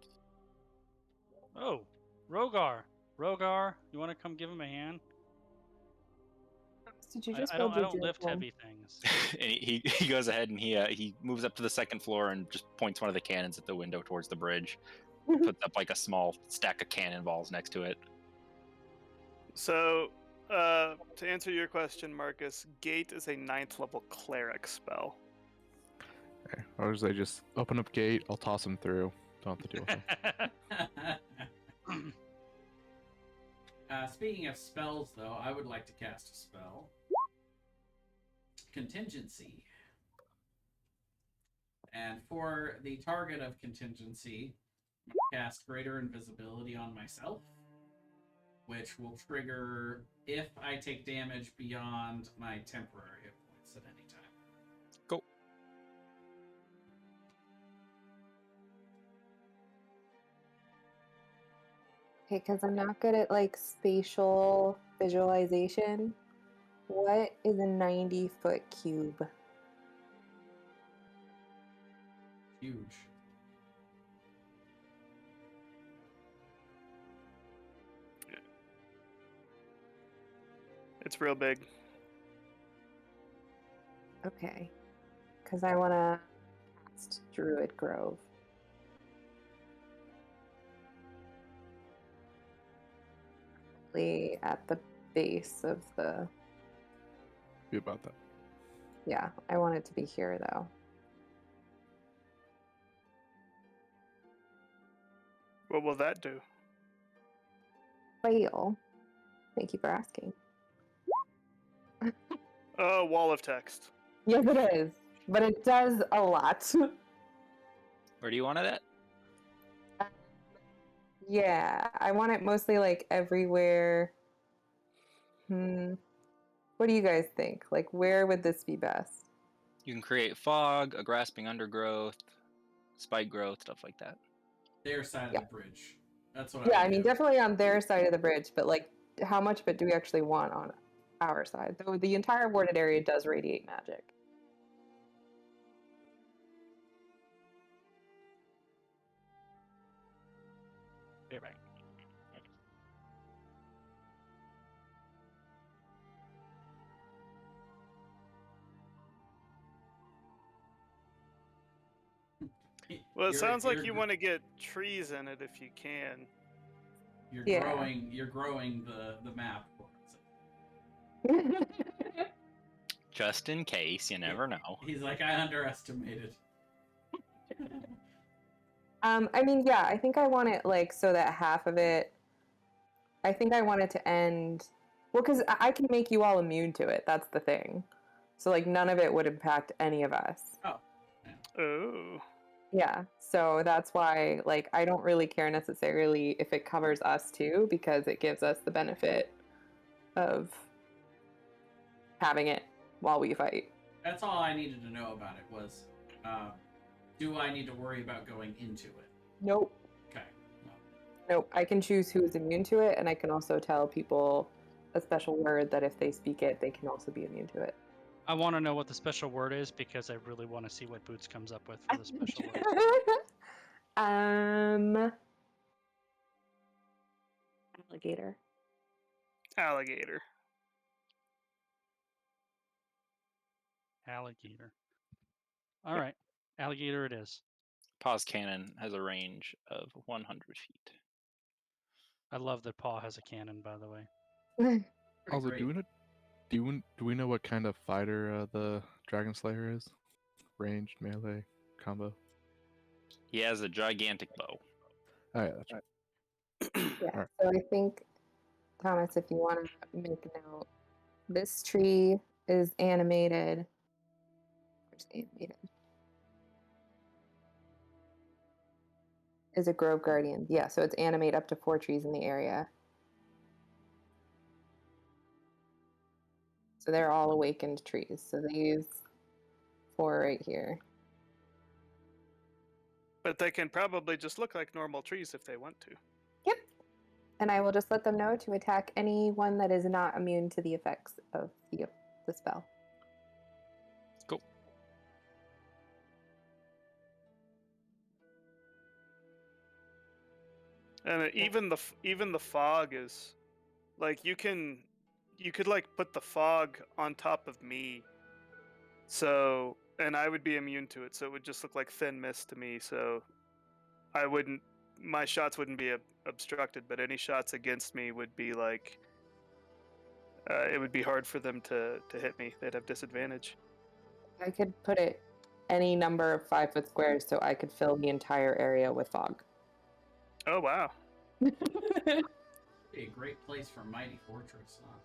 Oh, Rogar, you want to come give him a hand? Did you just I don't lift heavy things. And he goes ahead and he moves up to the second floor and just points one of the cannons at the window towards the bridge. Puts up like a small stack of cannonballs next to it. So, to answer your question, Marcus, Gate is a 9th level cleric spell. Okay. Or as they just open up Gate, I'll toss him through. Don't have to deal with him. Speaking of spells, though, I would like to cast a spell. Contingency. And for the target of contingency, cast Greater Invisibility on myself, which will trigger if I take damage beyond my temporary hit points at any time. Go. Okay, because I'm not good at like spatial visualization. What is a 90-foot cube? Huge. It's real big. Okay, because I want to cast Druid Grove. Probably at the base of the. Be about that. Yeah, I want it to be here though. What will that do? Fail. Thank you for asking. Wall of text. Yes, it is, but it does a lot. Where do you want it at? Yeah, I want it mostly like everywhere. What do you guys think? Like, where would this be best? You can create fog, a grasping undergrowth, spike growth, stuff like that. Their side Yeah. of the bridge. That's what Yeah, I I mean, do. definitely on their side of the bridge, but like, how much of it do we actually want on our side? Though the entire warded area does radiate magic. Be right. Well, it You're- sounds like you're you gr- want to get trees in it if you can. You're Yeah. growing. You're growing the map. Just in case, you never know. He's like, I underestimated. I mean, yeah, I think I want it like so that half of it. I think I want it to end. Well, because I can make you all immune to it. That's the thing. So like, none of it would impact any of us. Oh. Yeah, so that's why, like, I don't really care necessarily if it covers us too, because it gives us the benefit of having it while we fight. That's all I needed to know about it was, do I need to worry about going into it? Nope. Okay. Nope. I can choose who is immune to it, and I can also tell people a special word that if they speak it, they can also be immune to it. I want to know what the special word is because I really want to see what Boots comes up with for the special word. Alligator. Alligator. Alligator. All right, alligator it is. Pause cannon has a range of 100 feet. I love that Paw has a cannon, by the way. Pretty Also, great. do we know what kind of fighter the Dragon Slayer is? Ranged, melee, combo. He has a gigantic bow. Oh yeah, that's right. Yeah. Alright. So I think, Thomas, if you want to make a note, this tree is animated. Where's animated? Is a Grove Guardian. Yeah, so it's animate up to 4 trees in the area. So they're all awakened trees. So these 4 right here. But they can probably just look like normal trees if they want to. Yep. And I will just let them know to attack anyone that is not immune to the effects of the spell. Cool. And even the fog is like you could like put the fog on top of me. So, and I would be immune to it, so it would just look like thin mist to me, so my shots wouldn't be obstructed, but any shots against me would be like it would be hard for them to hit me. They'd have disadvantage. I could put it any number of 5-foot squares so I could fill the entire area with fog. Oh wow. Be a great place for Mighty Fortress, huh?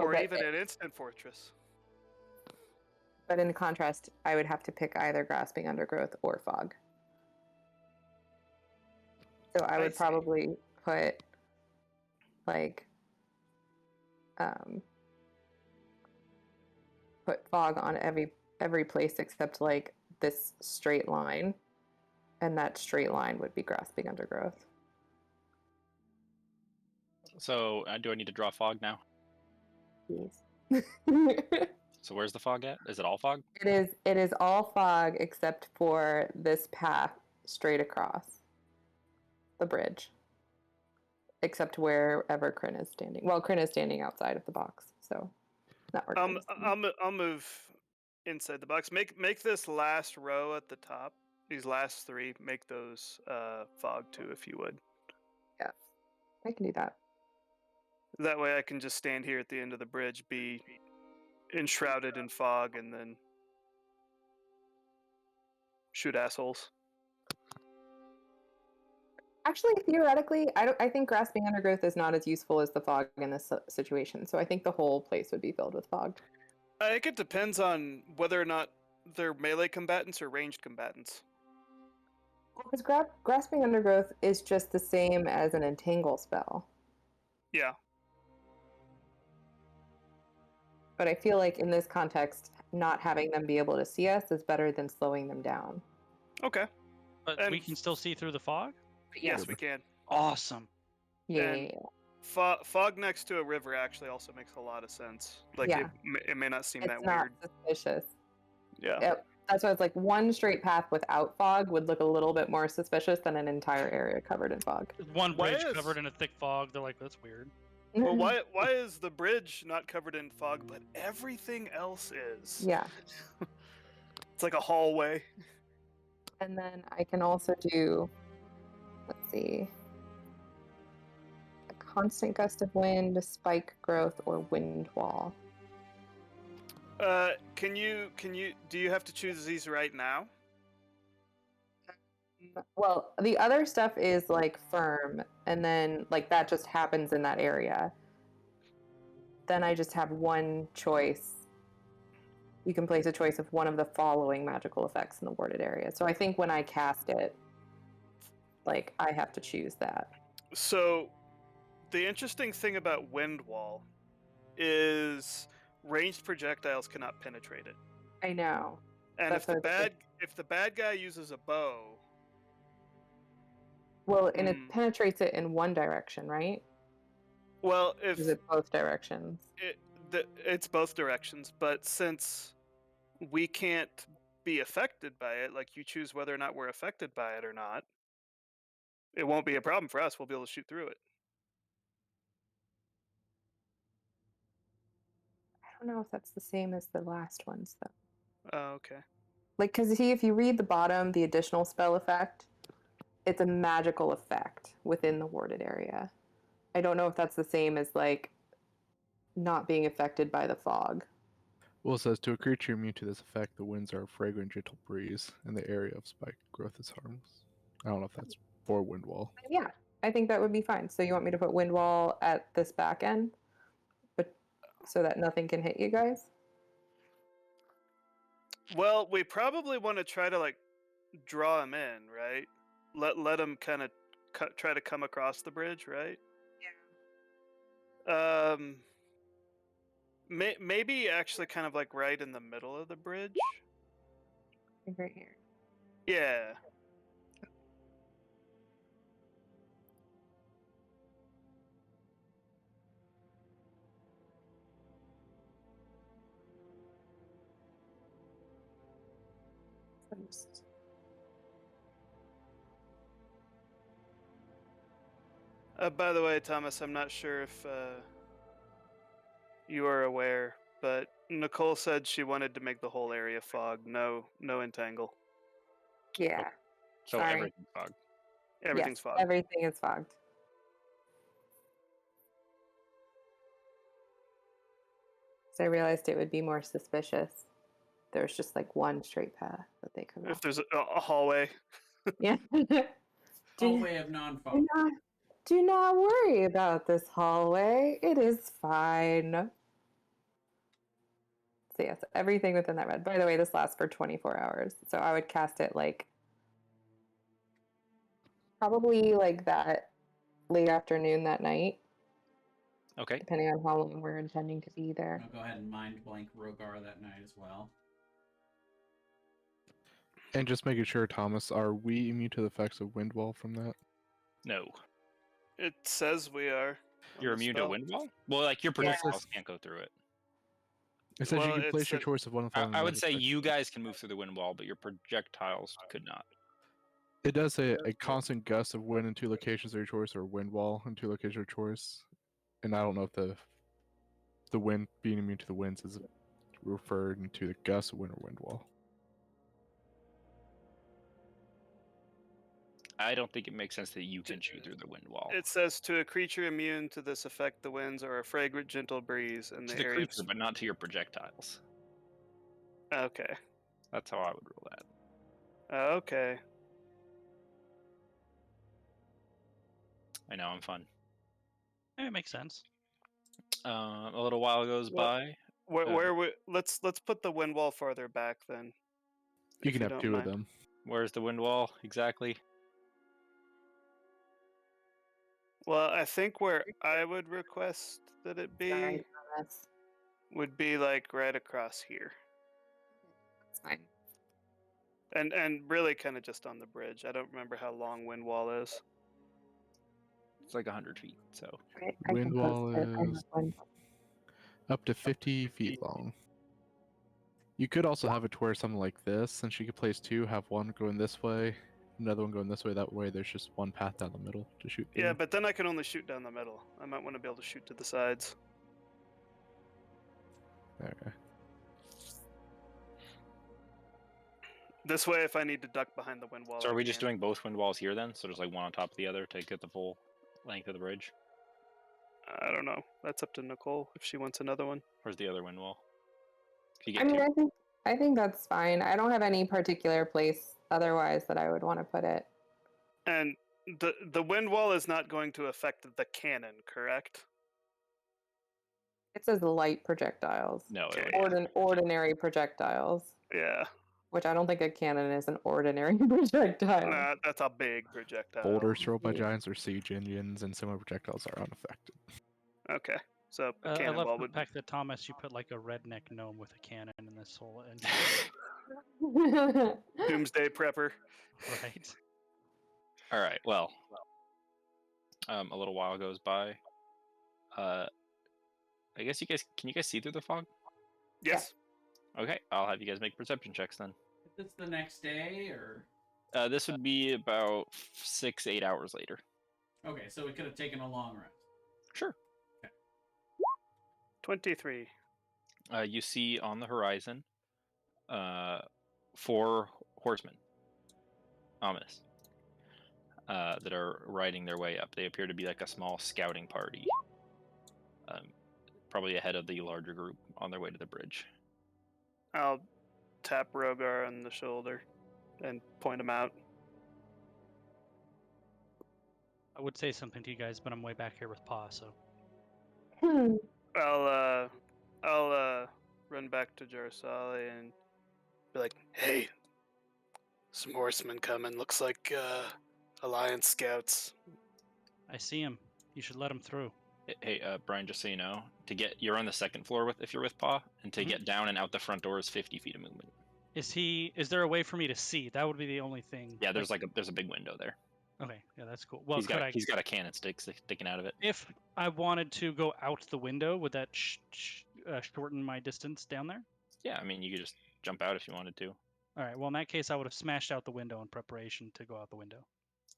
Or but even an instant fortress. But in contrast, I would have to pick either grasping undergrowth or fog. So I would probably put like put fog on every place except like this straight line, and that straight line would be grasping undergrowth. So, do I need to draw fog now? Yes. So where's the fog at? Is it all fog? It is all fog except for this path straight across the bridge. Except wherever Kryn is standing. Well, Kryn is standing outside of the box, so not where Kryn is standing. I'll move inside the box. Make this last row at the top. These last three, make those fog too, if you would. Yeah, I can do that. That way I can just stand here at the end of the bridge, be enshrouded in fog, and then shoot assholes. Actually, theoretically, I think grasping undergrowth is not as useful as the fog in this situation. So I think the whole place would be filled with fog. I think it depends on whether or not they're melee combatants or ranged combatants. Because grasping undergrowth is just the same as an entangle spell. Yeah. But I feel like in this context, not having them be able to see us is better than slowing them down. Okay. But And we can still see through the fog? yes, we can. Awesome. Yeah. Fog next to a river actually also makes a lot of sense. Like Yeah. it may not seem It's that not weird. suspicious. Yeah. Yep. That's why it's like one straight path without fog would look a little bit more suspicious than an entire area covered in fog. One Why bridge is- covered in a thick fog. They're like, that's weird. Well, why is the bridge not covered in fog, but everything else is? Yeah. It's like a hallway. And then I can also do, let's see, a constant gust of wind, spike growth, or wind wall. Can you do you have to choose these right now? Well, the other stuff is like firm, and then like that just happens in that area. Then I just have one choice. You can place a choice of one of the following magical effects in the warded area. So I think when I cast it, like I have to choose that. So, the interesting thing about wind wall is ranged projectiles cannot penetrate it. I know. And That's what I was if the bad guy uses a bow, Well, and it penetrates it in one direction, right? well, if Is it both directions? it's both directions, but since we can't be affected by it, like you choose whether or not we're affected by it or not, it won't be a problem for us. We'll be able to shoot through it. I don't know if that's the same as the last ones, though. Oh, okay. Like, because if you read the bottom, the additional spell effect, it's a magical effect within the warded area. I don't know if that's the same as, like, not being affected by the fog. Well, it says to a creature immune to this effect, the winds are a fragrant, gentle breeze, and the area of spike growth is harmless. I don't know if that's for wind wall. Yeah, I think that would be fine. So you want me to put wind wall at this back end, but so that nothing can hit you guys? Well, we probably want to try to like draw him in, right? Let him kind of try to come across the bridge, right? Yeah. Maybe actually kind of like right in the middle of the bridge. Right here. Yeah. By the way, Thomas, I'm not sure if you are aware, but Nicole said she wanted to make the whole area fog. No entangle. Yeah. So Sorry. everything's fog. Everything's Yes, fogged. everything is fogged. So I realized it would be more suspicious. There's just like one straight path that they could If walk. there's a hallway. Yeah. Hallway of non-fog. Do not worry about this hallway. It is fine. So yes, everything within that red. By the way, this lasts for 24 hours. So I would cast it like probably like that late afternoon that night, Okay. depending on how long we're intending to be there. I'll go ahead and mind blank Rogar that night as well. And just making sure, Thomas, are we immune to the effects of wind wall from that? No. It says we are. on You're the immune to spell. wind wall? Well, like your Yeah. projectiles can't go through it. It says Well, you can it place your said- choice of one of the following. I would weather say effects. you guys can move through the wind wall, but your projectiles could not. It does say a constant gust of wind in 2 locations of your choice, or wind wall in 2 locations of your choice. And I don't know if the wind being immune to the winds is referring to the gust of wind or wind wall. I don't think it makes sense that you can shoot through the wind wall. It says to a creature immune to this effect, the winds or a fragrant, gentle breeze in To the the area. creature, but not to your projectiles. Okay. That's how I would rule that. Okay. I know, I'm fun. It makes sense. A little while goes Well- by. Where we let's put the wind wall farther back then. You if can have don't 2 mind. of them. Where's the wind wall exactly? Well, I think where I would request that it be Sorry, Thomas. would be like right across here. It's fine. And really kind of just on the bridge. I don't remember how long wind wall is. It's like 100 feet, so. I Wind can wall post it. I have is one. up to 50 feet long. You could also have it to where something like this, since you could place 2, have one going this way, another one going this way. That way, there's just one path down the middle to shoot through. Yeah, but then I can only shoot down the middle. I might want to be able to shoot to the sides. Okay. This way, if I need to duck behind the wind wall. So I are we just can. doing both wind walls here then? So there's like one on top of the other to get the full length of the bridge? I don't know. That's up to Nicole if she wants another one. Where's the other wind wall? If you I get mean, two. I think that's fine. I don't have any particular place otherwise that I would want to put it. And the wind wall is not going to affect the cannon, correct? It says light projectiles. No, it Okay. would. Ordinary projectiles, Yeah. which I don't think a cannon is an ordinary projectile. Nah, that's a big projectile. Boulders thrown by Yeah. giants or siege engines and similar projectiles are unaffected. Okay. So a I cannonball love the would. fact that Thomas, you put like a redneck gnome with a cannon in this whole engine, Doomsday prepper. right? All right. Well, a little while goes by. I guess can you guys see through the fog? Yes. Okay, I'll have you guys make perception checks then. If it's the next day, or This would be about 6-8 hours later. okay, so we could have taken a long rest. Sure. 23. You see on the horizon 4 horsemen, ominous, that are riding their way up. They appear to be like a small scouting party, probably ahead of the larger group on their way to the bridge. I'll tap Rogar on the shoulder and point him out. I would say something to you guys, but I'm way back here with Pa, so I'll run back to Jarsali and be like, "Hey, some horsemen coming. Looks like Alliance scouts." I see him. You should let him through. Hey, Brian, just so you know, you're on the second floor if you're with Pa, and to get down and out the front door is 50 feet of movement. Is there a way for me to see? That would be the only thing. Yeah, there's there's a big window there. Okay, yeah, that's cool. Well, He's got a cannon sticking out of it. if I wanted to go out the window, would that shorten my distance down there? Yeah, I mean, you could just jump out if you wanted to. All right. Well, in that case, I would have smashed out the window in preparation to go out the window.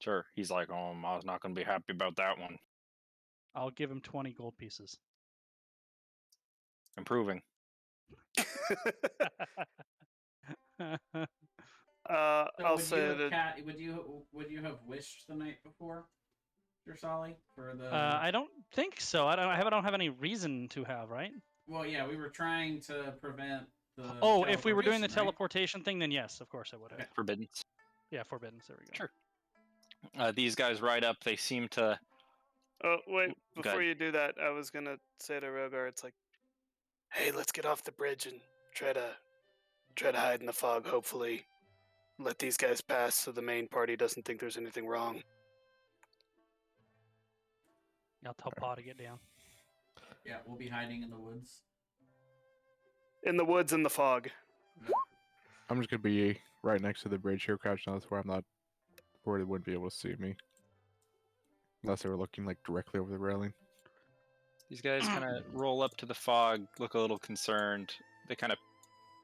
Sure. He's like, I was not going to be happy about that one. I'll give him 20 gold pieces. Improving. So I'll would say you have that. would you have wished the night before, Jarsali, for the? I don't think so. I don't have any reason to have, right? Well, yeah, we were trying to prevent the. Oh, if we were doing the teleportation, teleportation thing, then yes, of course I would have. Okay. Forbidden. Yeah, forbidden. There we go. Sure. These guys ride up. They seem to. Oh wait, Go before ahead. you do that, I was gonna say to Rogar, it's like, "Hey, let's get off the bridge and Try to hide in the fog, hopefully. Let these guys pass so the main party doesn't think there's anything wrong. I'll tell Pa to get down. Yeah, we'll be hiding in the woods. In the woods in the fog. I'm just gonna be right next to the bridge here, crouching out where I'm not, where they wouldn't be able to see me, unless they were looking like directly over the railing. These guys kind of roll up to the fog, look a little concerned. They kind of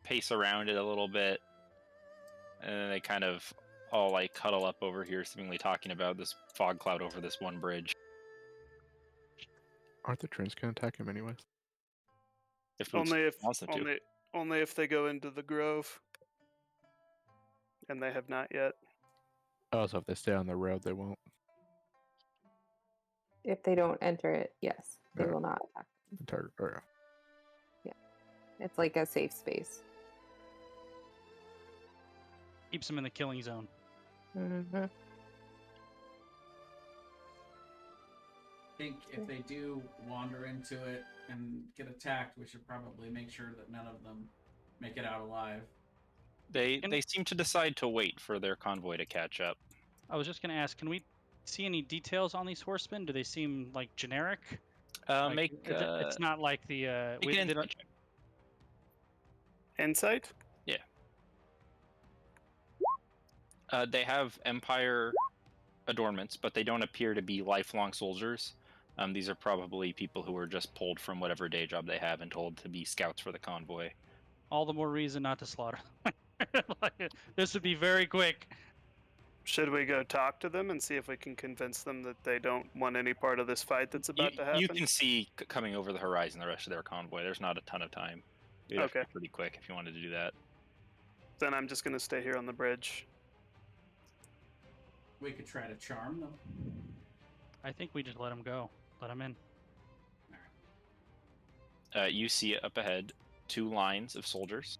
pace around it a little bit, and then they kind of all like cuddle up over here, seemingly talking about this fog cloud over this one bridge. Aren't the Trins gonna attack him anyways? If Boots wants them to. Only if they go into the grove. And they have not yet. Oh, so if they stay on the road, they won't. If they don't enter it, yes, they Yeah. will not attack. Yeah. It's like a safe space. Keeps them in the killing zone. Mm-hmm. I think if they do wander into it and get attacked, we should probably make sure that none of them make it out alive. They seem to decide to wait for their convoy to catch up. I was just going to ask, can we see any details on these horsemen? Do they seem like generic? It's not like the Insight? Yeah. They have Empire adornments, but they don't appear to be lifelong soldiers. These are probably people who were just pulled from whatever day job they have and told to be scouts for the convoy. all the more reason not to slaughter them. This would be very quick. Should we go talk to them and see if we can convince them that they don't want any part of this fight that's about to happen? You can see coming over the horizon the rest of their convoy. There's not a ton of time. You'd have to be pretty quick if you wanted to do that. Then I'm just going to stay here on the bridge. We could try to charm them. I think we just let them go. Let them in. You see up ahead 2 lines of soldiers.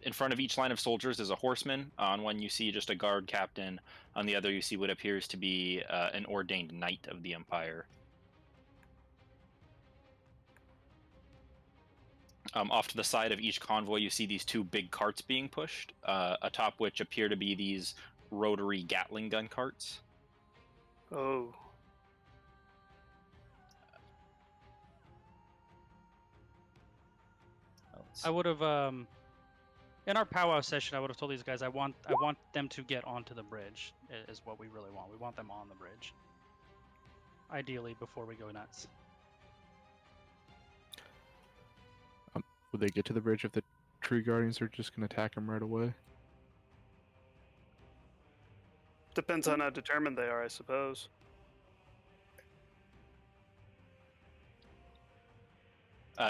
In front of each line of soldiers is a horseman. On one you see just a guard captain. On the other you see what appears to be an ordained knight of the Empire. Off to the side of each convoy you see these 2 big carts being pushed, atop which appear to be these rotary Gatling gun carts. Oh. I would have, in our powwow session, I would have told these guys I want them to get onto the bridge. Is what we really want. We want them on the bridge. Ideally, before we go nuts. Would they get to the bridge if the tree guardians are just gonna attack them right away? Depends on how determined they are, I suppose.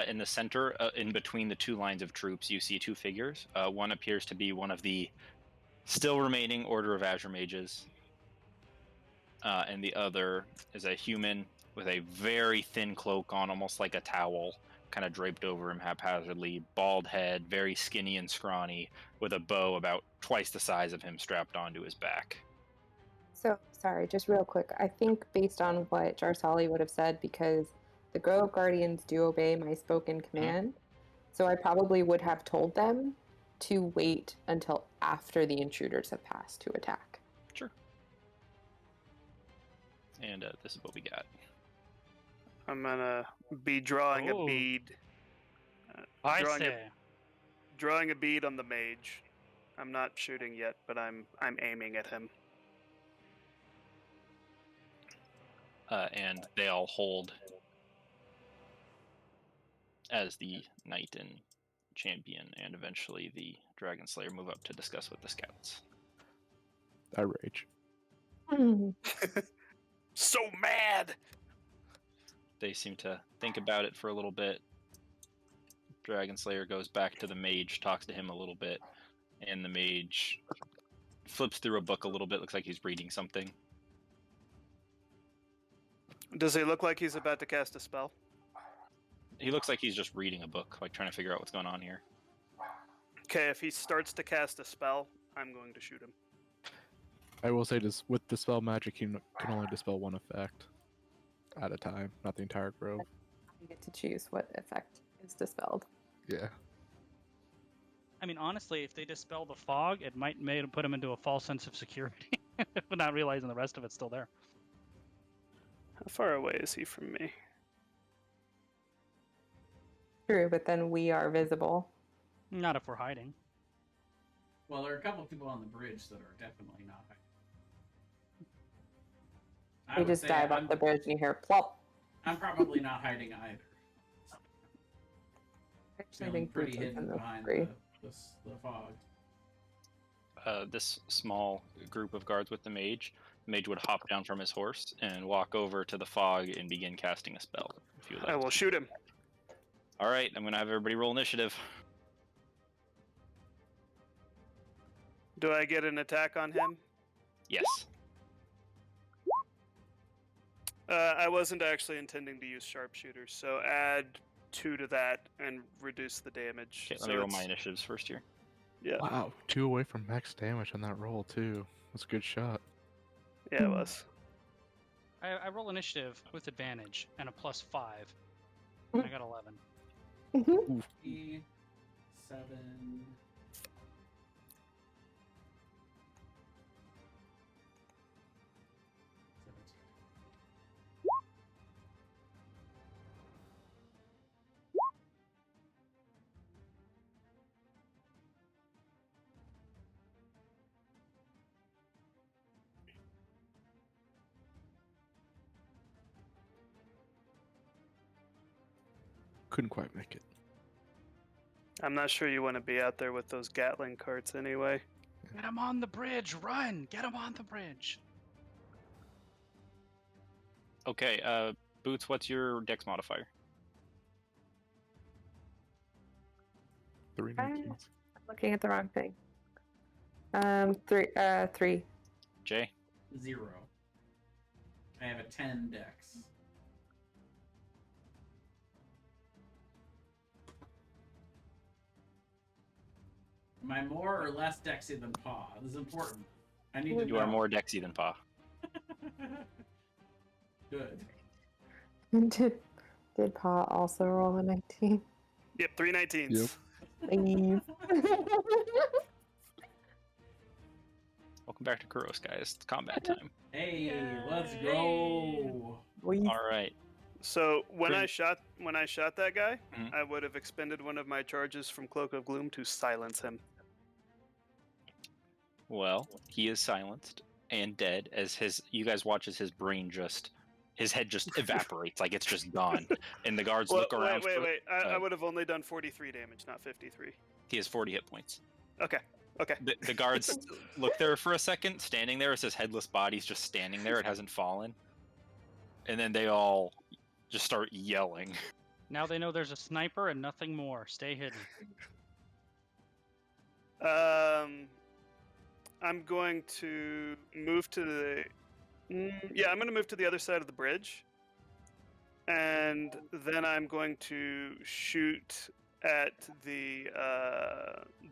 In the center, in between the 2 lines of troops, you see 2 figures. One appears to be one of the still remaining Order of Azure Mages, and the other is a human with a very thin cloak on, almost like a towel, kind of draped over him haphazardly, bald head, very skinny and scrawny, with a bow about twice the size of him strapped onto his back. So, sorry, just real quick. I think based on what Jarsali would have said, because the Grove Guardians do obey my spoken command, so I probably would have told them to wait until after the intruders have passed to attack. Sure. And this is what we got. I'm gonna be drawing a bead. Drawing a bead on the mage. I'm not shooting yet, but I'm aiming at him. And they all hold as the knight and champion, and eventually the Dragon Slayer move up to discuss with the scouts. I rage. So mad! They seem to think about it for a little bit. Dragon Slayer goes back to the mage, talks to him a little bit, and the mage flips through a book a little bit, looks like he's reading something. Does he look like he's about to cast a spell? He looks like he's just reading a book, like trying to figure out what's going on here. Okay, if he starts to cast a spell, I'm going to shoot him. I will say this, with Dispel Magic, he can only dispel one effect. at a time, not the entire grove. You get to choose what effect is dispelled. Yeah. I mean, honestly, if they dispel the fog, it might put him into a false sense of security, but not realizing the rest of it's still there. How far away is he from me? True, but then we are visible. Not if we're hiding. Well, there are a couple of people on the bridge that are definitely not hiding. We just dive off the bridge and you hear plop. I'm probably not hiding either. I actually Feeling think pretty Boots is hidden in the behind tree. the fog. This small group of guards with the mage would hop down from his horse and walk over to the fog and begin casting a spell. If you would I like. will shoot him. All right, I'm gonna have everybody roll initiative. Do I get an attack on him? Yes. I wasn't actually intending to use sharpshooter, so add 2 to that and reduce the damage. Okay, let So me roll it's- my initiatives first here. Yeah, Wow, 2 away from max damage on that roll too. That's a good shot. yeah, it was. I roll initiative with advantage and a +5. And I got 11. 3, 7. 17. Couldn't quite make it. I'm not sure you want to be out there with those Gatling carts anyway. Get him on the bridge! Run! Get him on the bridge! Okay, Boots, what's your dex modifier? 3 Ah. 19s. Looking at the wrong thing. 3. Jay? 0. I have a 10 dex. Am I more or less dexy than Paw? This is important. I need to You know. are more dexy than Pa. Good. Did Pa also roll a 19? Yep, 3 19s. Yep. Please. Welcome back to Khuros, guys. It's combat time. Hey, let's go. Please. All right. So when I Crit- shot that guy, Mhm. I would have expended one of my charges from Cloak of Gloom to silence him. Well, he is silenced and dead as you guys watch as his head just evaporates, like it's just gone. And the guards look around. Wait. I uh, would have only done 43 damage, not 53. He has 40 hit points. Okay. The guards look there for a second, standing there as his headless body's just standing there. It hasn't fallen. And then they all just start yelling. Now they know there's a sniper and nothing more. Stay hidden. I'm going to move to the. I'm going to move to the other side of the bridge, and then I'm going to shoot at the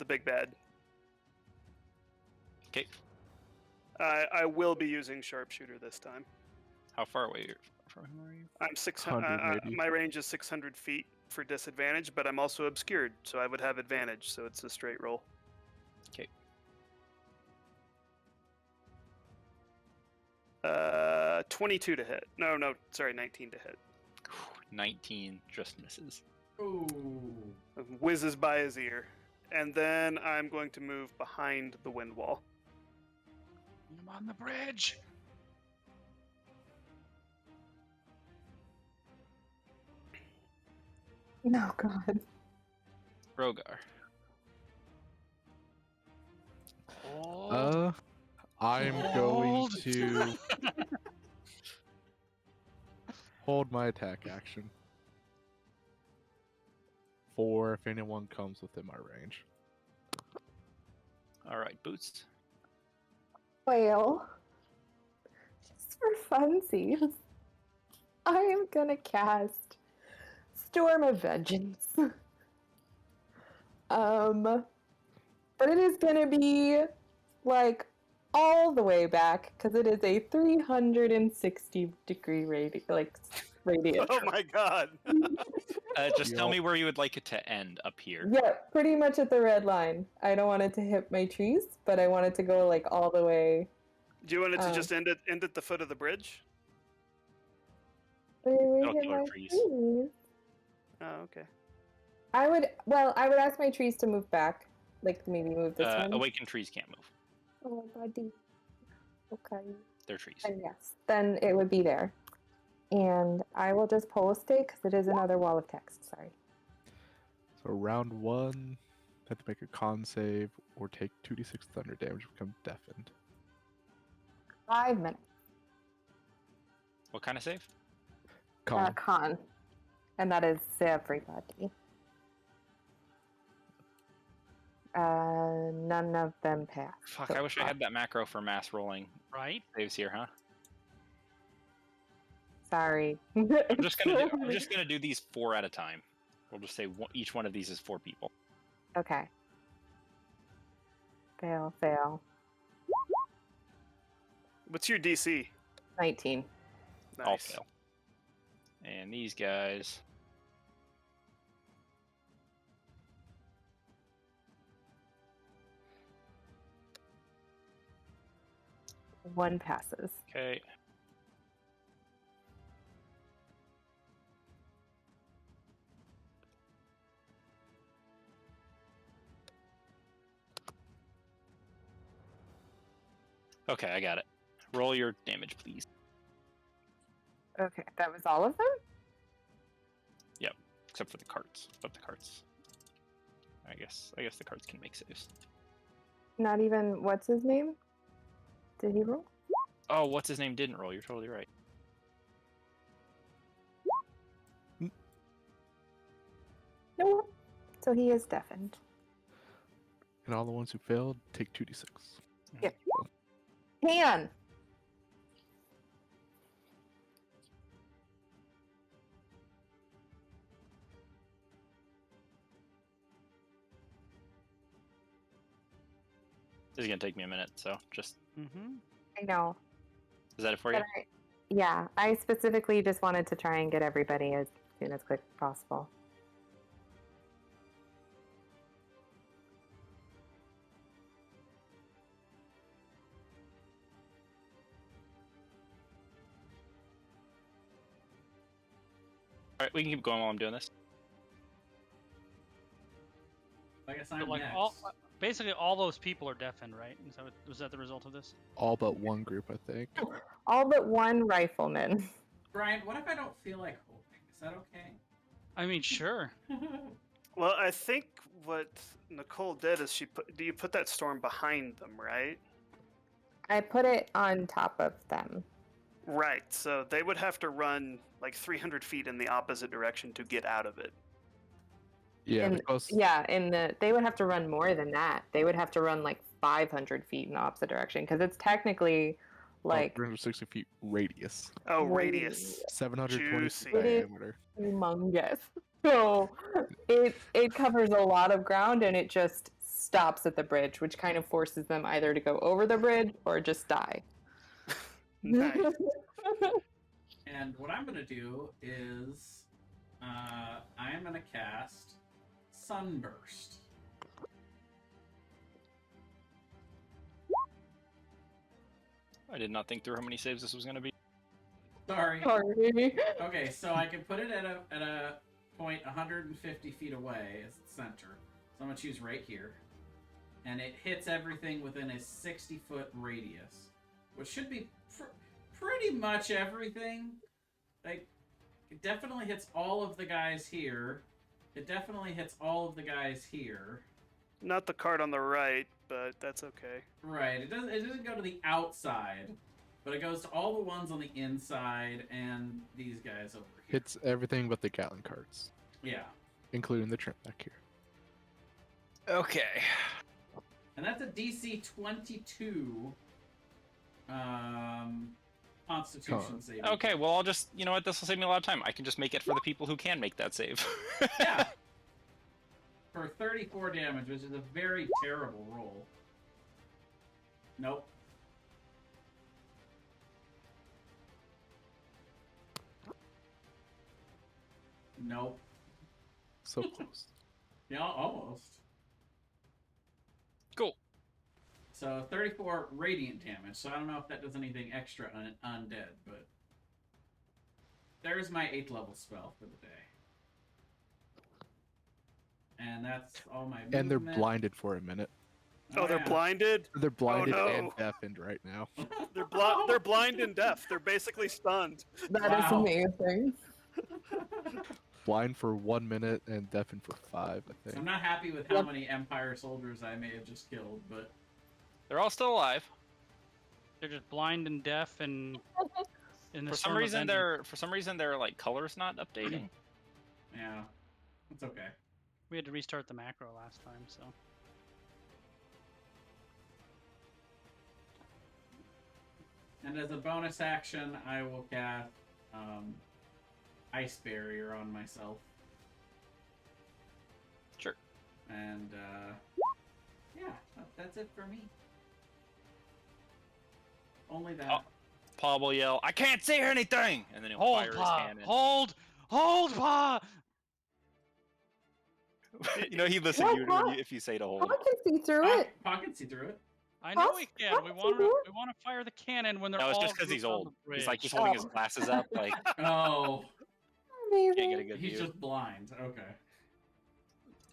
big bad. Okay. I will be using sharpshooter this time. How far away from him are you? I'm 600. 100 maybe. My range is 600 feet for disadvantage, but I'm also obscured, so I would have advantage. So it's a straight roll. Okay. 22 to hit. No, sorry, 19 to hit. 19 just misses. Ooh. Whizzes by his ear, and then I'm going to move behind the wind wall. I'm on the bridge! No, God. Rogar. I'm going to hold my attack action for if anyone comes within my range. All right, Boots. Well, just for funsies, I am gonna cast Storm of Vengeance. But it is gonna be like all the way back because it is a 360-degree radius. Oh my god. Just tell me where you would like it to end up here. Yeah, pretty much at the red line. I don't want it to hit my trees, but I want it to go like all the way. Do you want it to just end at the foot of the bridge? It'll kill our trees. Oh, okay. I would ask my trees to move back, like maybe move this one. Awakened trees can't move. Oh, buddy. Okay. They're trees. And yes, then it would be there. And I will just post it because it is another wall of text. Sorry. So round 1, have to make a con save or take 2d6 thunder damage, become deafened. 5 minutes. What kind of save? Con. Con. And that is everybody. None of them pass. Fuck, so I wish I far. had that macro for mass rolling Right? saves here, huh? Sorry. I'm just gonna do these 4 at a time. We'll just say each one of these is 4 people. Okay. Fail, fail. What's your DC? 19. Nice. All fail. And these guys. One passes. Okay. Okay, I got it. Roll your damage, please. Okay, that was all of them? Except for the carts. But the carts. I guess the carts can make saves. Not even, what's his name? Did he roll? Oh, what's his name didn't roll. You're totally right. No. So he is deafened. And all the ones who failed, take 2d6. Yep. Han! This is gonna take me a minute, so just Mm-hmm. I know. is that it for you? Yeah, I specifically just wanted to try and get everybody as soon as quick as possible. All right, we can keep going while I'm doing this. I guess But I'm like next. basically all those people are deafened, right? Was that the result of this? All but one group, I think. All but one rifleman. Brian, what if I don't feel like holding? Is that okay? I mean, sure. Well, I think what Nicole did is do you put that storm behind them, right? I put it on top of them. Right. So they would have to run like 300 feet in the opposite direction to get out of it. Yeah, And- because Yeah, they would have to run more than that. They would have to run like 500 feet in the opposite direction because it's technically like 360 feet radius, Oh, Radius. radius. 720 Juicy. feet It is- diameter. humongous. So it covers a lot of ground and it just stops at the bridge, which kind of forces them either to go over the bridge or just die. Nice. And what I'm gonna do is, I am gonna cast Sunburst. I did not think through how many saves this was gonna be. Sorry. Sorry. Okay, so I can put it at a point 150 feet away as its center. So I'm gonna choose right here, and it hits everything within a 60-foot radius, which should be pretty much everything. Like, it definitely hits all of the guys here. It definitely hits all of the guys here. Not the card on the right, but that's okay. Right. It doesn't go to the outside, but it goes to all the ones on the inside and these guys over here. Hits everything but the Gatlin carts, Yeah. including the trim back here. Okay. And that's a DC 22 Constitution Con. saving. Okay, well, I'll just, you know what, this will save me a lot of time. I can just make it for the people who can make that save. Yeah. For 34 damage, which is a very terrible roll. Nope. Nope. So close. Yeah, almost. Cool. So 34 radiant damage. So I don't know if that does anything extra undead, but there's my 8th level spell for the day. And that's all my movement. And they're blinded for a minute. Oh, they're yeah. blinded? They're blinded no. and deafened right now. They're blind and deaf. They're basically stunned. That is Wow. amazing. Blind for 1 minute and deafened for 5, I think. I'm not happy with how many Empire soldiers I may have just killed, but They're all still alive. They're just blind and deaf and. In the For some reason, their like color's not updating. yeah, it's okay. We had to restart the macro last time, so. And as a bonus action, I will cast Ice Barrier on myself. Sure. And yeah, that's it for me. Only that. Oh. Paul will yell, "I can't see anything!" And then he'll Hold, fire his Pa! cannon. Hold, Pa! You know, he'd listen Well, to you Pa- if you say to I hold. can see through it. I can see through it. I know Pa- we can. Pa We can want do to. it. We want to fire the cannon when they're No, it's all just because he's grouped on old. the He's like bridge. just holding his Oh. glasses up, like Oh, can't get a Amazing. good he's view. just blind. Okay.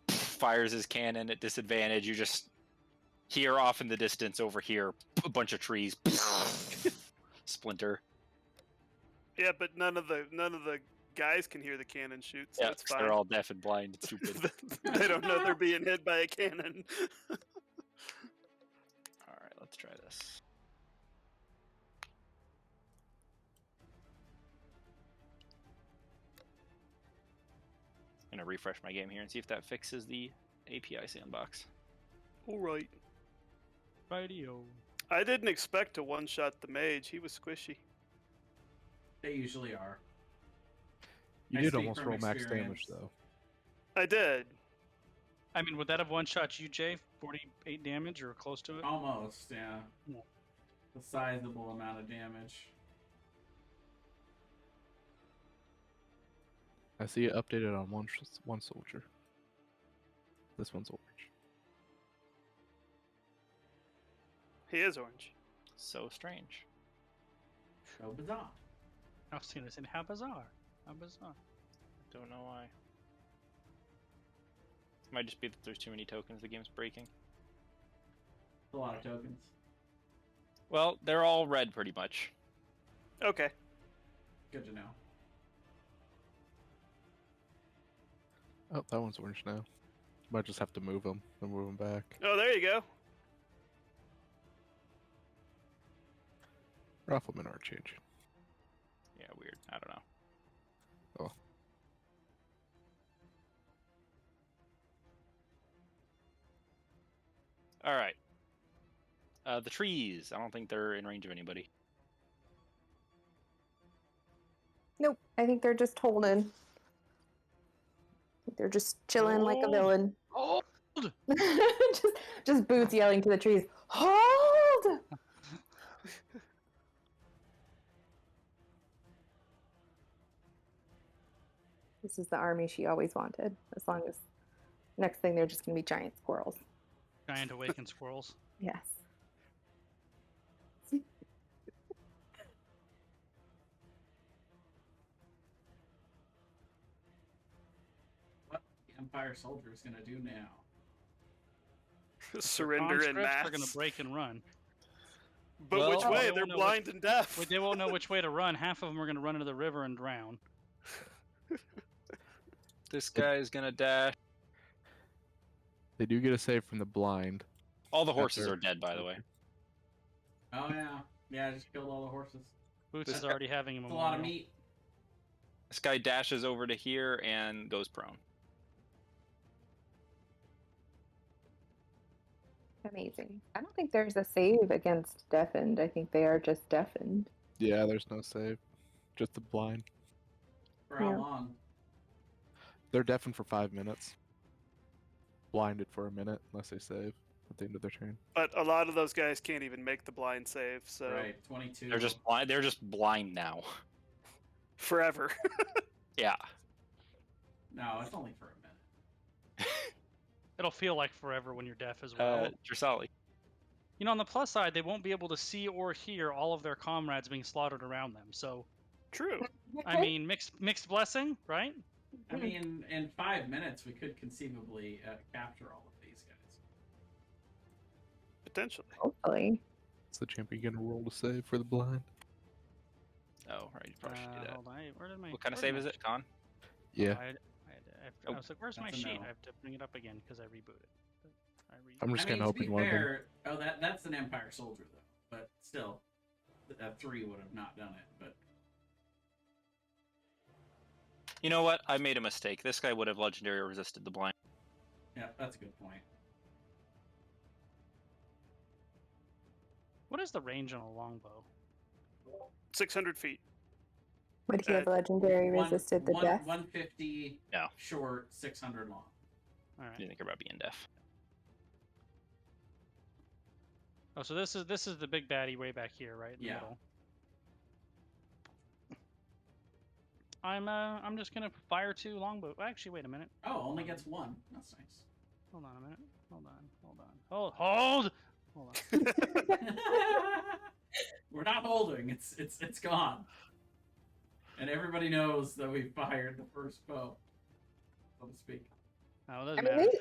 Fires his cannon at disadvantage. You just hear off in the distance over here a bunch of trees. Splinter. Yeah, but none of the guys can hear the cannon shoot, so Yeah, it's 'cause fine. they're all deaf and blind and stupid. They don't know they're being hit by a cannon. Alright, let's try this. I'm gonna refresh my game here and see if that fixes the API sandbox. All right. Radio. I didn't expect to one-shot the mage. He was squishy. They usually are. You I did speak almost from roll max experience. damage, though. I did. I mean, would that have one shot you, Jay? 48 damage or close to it? Almost, yeah. Yeah. A sizable amount of damage. I see it updated on one soldier. This one's orange. He is orange. So strange. So bizarre. I was gonna say, how bizarre. How bizarre. Don't know why. Might just be that there's too many tokens, the game's breaking. A lot of tokens. Well, they're all red pretty much. Okay. Good to know. Oh, that one's orange now. Might just have to move them and move them back. Oh, there you go. Rafflemen aren't changing. Yeah, weird. I don't know. Oh. Alright. The trees. I don't think they're in range of anybody. Nope. I think they're just holding. They're just chilling like a Oh. villain. Hold! just Boots yelling to the trees, hold! This is the army she always wanted. As long as next thing they're just gonna be giant squirrels. Giant awakened squirrels. Yes. What the Empire soldier is gonna do now? Surrender in Conscripts mass. are gonna break and run. But Well- which Oh, way? they They're won't know blind and deaf. They won't know which way to run. Half of them are gonna run into the river and drown. This guy's gonna dash. They do get a save from the blind. All the horses After- are dead, by the way. Oh yeah. Yeah, I just killed all the horses. Boots This is guy- already having a It's a lot of memorial. meat. This guy dashes over to here and goes prone. Amazing. I don't think there's a save against deafened. I think they are just deafened. Yeah, there's no save. Just the blind. For how Yeah. long? They're deafened for 5 minutes. Blinded for a minute, unless they save at the end of their turn. But a lot of those guys can't even make the blind save, so Right, 22. They're just blind. They're just blind now. forever. Yeah. No, it's only for a minute. It'll feel like forever when you're deaf as well. Drasali. You know, on the plus side, they won't be able to see or hear all of their comrades being slaughtered around them. So, True. I mean, mixed blessing, right? I mean, in 5 minutes, we could conceivably capture all of these guys. Potentially. Hopefully. Is the champion gonna roll to save for the blind? Oh, right. You probably should do that. Hold on. Where did my? What kind of where did save my is it, Con? Yeah. I was like, "Where's my That's a sheet?" no. I have to bring it up again because I rebooted. I'm just I mean, kind of to be hoping one of them. fair, that's an Empire soldier though, but still, a 3 would have not done it. But You know what? I made a mistake. This guy would have legendary resisted the blind. yeah, that's a good point. What is the range on a longbow? 600 feet. Would he have legendary resisted the death? 150 No. short, 600 long. All right. Didn't think about being deaf. Oh, so this is the big baddie way back here, right in the Yeah. middle. I'm just gonna fire 2 longbow. Actually, wait a minute. Oh, only gets 1. That's nice. Hold on a minute. Hold on. We're not holding. It's gone. And everybody knows that we fired the first bow, so to speak. No, it doesn't I mean, matter. they-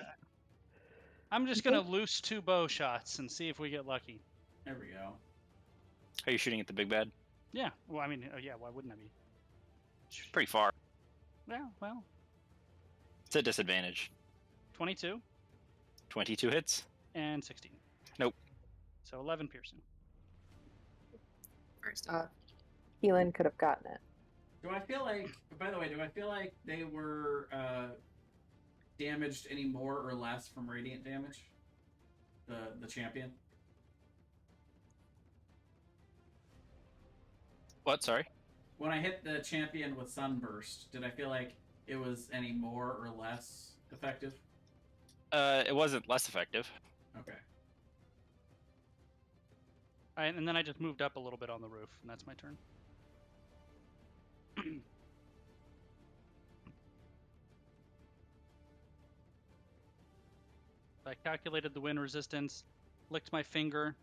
I'm just gonna loose 2 bow shots and see if we get lucky. There we go. Are you shooting at the big bad? Yeah. Well, I mean, yeah. Why wouldn't I be? Pretty far. Yeah. Well, It's a disadvantage. 22 22 hits. and 16. Nope. So 11 piercing. First off, Keelan could have gotten it. Do I feel like, by the way, they were damaged any more or less from radiant damage? The champion? What? Sorry? When I hit the champion with Sunburst, did I feel like it was any more or less effective? It wasn't less effective. Okay. All right, and then I just moved up a little bit on the roof, and that's my turn. I calculated the wind resistance, licked my finger,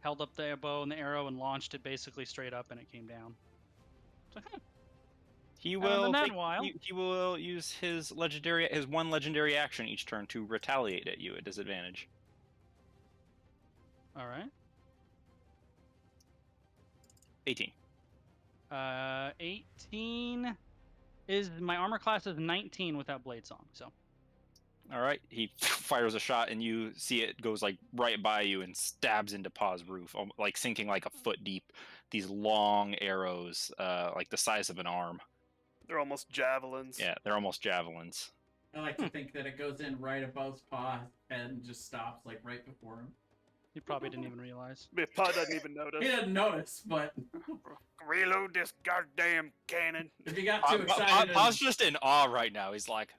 held up the bow and the arrow, and launched it basically straight up, and it came down. So, He Haven't will. done that in a while. He will use his one legendary action each turn to retaliate at you at disadvantage. all right. 18. 18 is my armor class is 19 without blade song. So All right. He fires a shot, and you see it goes like right by you and stabs into Paw's roof, like sinking like a foot deep. These long arrows, like the size of an arm. They're almost javelins. Yeah, they're almost javelins. I like to think that it goes in right above Paw's head and just stops like right before him. you probably didn't even realize. If Pod doesn't even notice. He didn't notice, but Reload this goddamn cannon. if he got too excited, Paw's just in awe right now. He's like,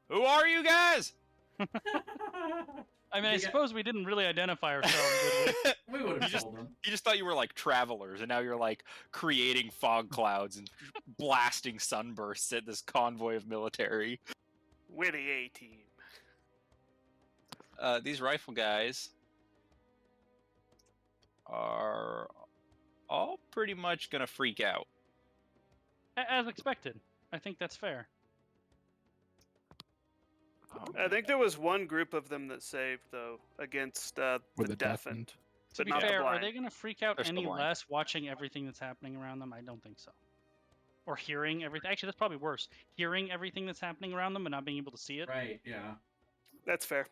"Who are you guys?" I mean, I You got- suppose we didn't really identify ourselves. Did we? we would You have just- told him. You just thought you were like travelers, and now you're like creating fog clouds and blasting sunbursts at this convoy of military. Witty A-team. These rifle guys are all pretty much gonna freak out. As expected. I think that's fair. I think there was one group of them that saved, though, against the With the deafened. deafened. To But be not the fair, are blind. they going to freak out They're still any blind. less watching everything that's happening around them? I don't think so. Or hearing everything. Actually, that's probably worse. Hearing everything that's happening around them but not being able to see it. Right? Yeah. That's fair.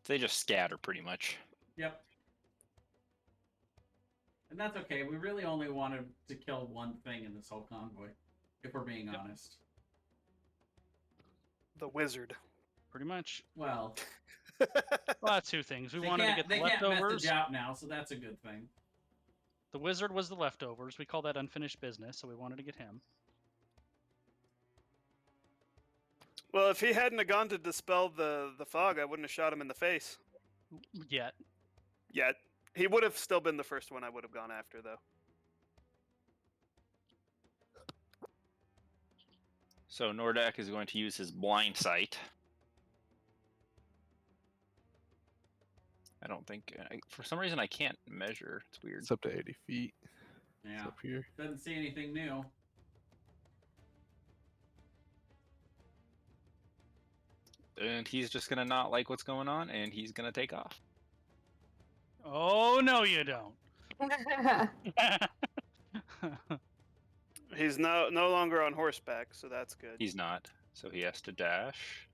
They just scatter pretty much. Yep. And that's okay. We really only wanted to kill one thing in this whole convoy, if we're being honest. The wizard. Pretty much. Well, Well, 2 things. We they wanted to can't, get the they can't leftovers. message out now, so that's a good thing. The wizard was the leftovers. We call that unfinished business, so we wanted to get him. Well, if he hadn't have gone to dispel the fog, I wouldn't have shot him in the face. Yet. Yet. He would have still been the first one I would have gone after, though. So Nordak is going to use his blind sight. I don't think... for some reason, I can't measure. It's weird. It's up to 80 feet. It's Yeah. up here. Doesn't see anything new. And he's just going to not like what's going on, and he's going to take off. Oh no, you don't. He's no longer on horseback, so that's good. He's not. So he has to dash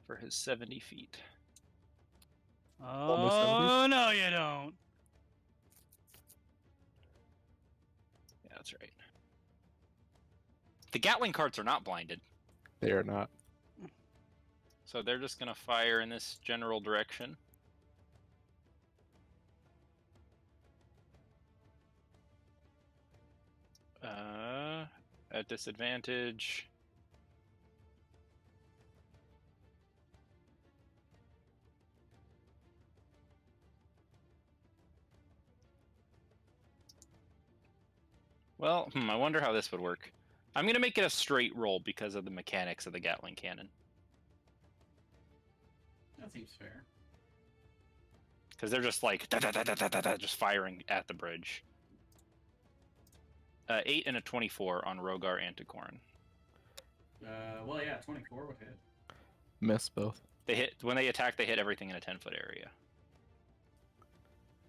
for his 70 feet. Almost 70? Oh no, you don't. Yeah, that's right. The Gatling carts are not blinded. They are not. So they're just going to fire in this general direction. At disadvantage. Well, I wonder how this would work. I'm going to make it a straight roll because of the mechanics of the Gatling cannon. That seems fair. Because they're just like, just firing at the bridge. 8 and a 24 on Rogar and Tikorin. Well, yeah, 24 would hit. Miss both. They hit when they attack. They hit everything in a 10-foot area.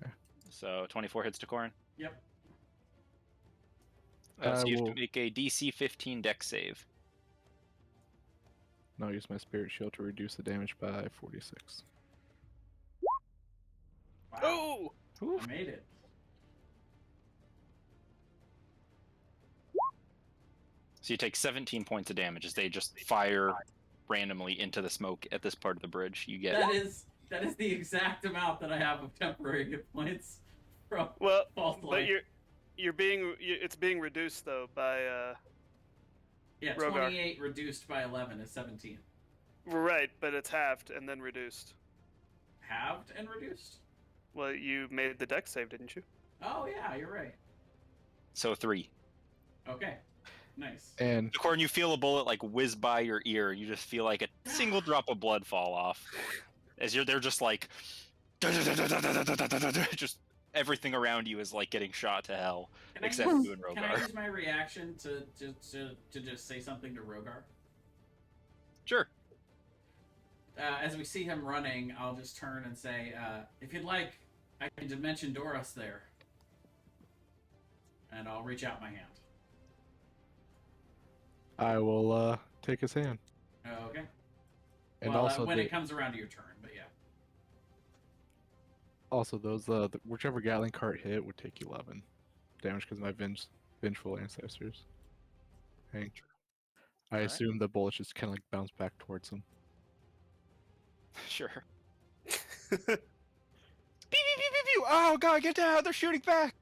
Okay. So 24 hits Tikorin. Yep. So you have to make a DC 15 Dex save. Now use my spirit shield to reduce the damage by 46. Wow. Oh! I made it. So you take 17 points of damage as they just fire randomly into the smoke at this part of the bridge. You get That is the exact amount that I have of temporary hit points from Well, false but light. it's being reduced though by Yeah, Rogar. 28 reduced by 11 is 17. right, but it's halved and then reduced. Halved and reduced? Well, you made the deck save, didn't you? Oh, yeah, you're right. so 3. Okay. Nice. And Tikorin, you feel a bullet like whiz by your ear. You just feel like a single drop of blood fall off as they're just like just everything around you is like getting shot to hell except you and Can I Rogar. use my reaction to just say something to Rogar? Sure. As we see him running, I'll just turn and say, if you'd like, I can Dimension Door us there. And I'll reach out my hand. I will take his hand. Okay. And well, also when it comes around to your turn, but yeah. Also, those whichever Gatling cart hit would take 11 damage because of my vengeful ancestors. Hey, I Alright. assume the bullets just kind of like bounce back towards him. Sure. Pew, pew, pew, pew, pew. Oh god, get down! They're shooting back.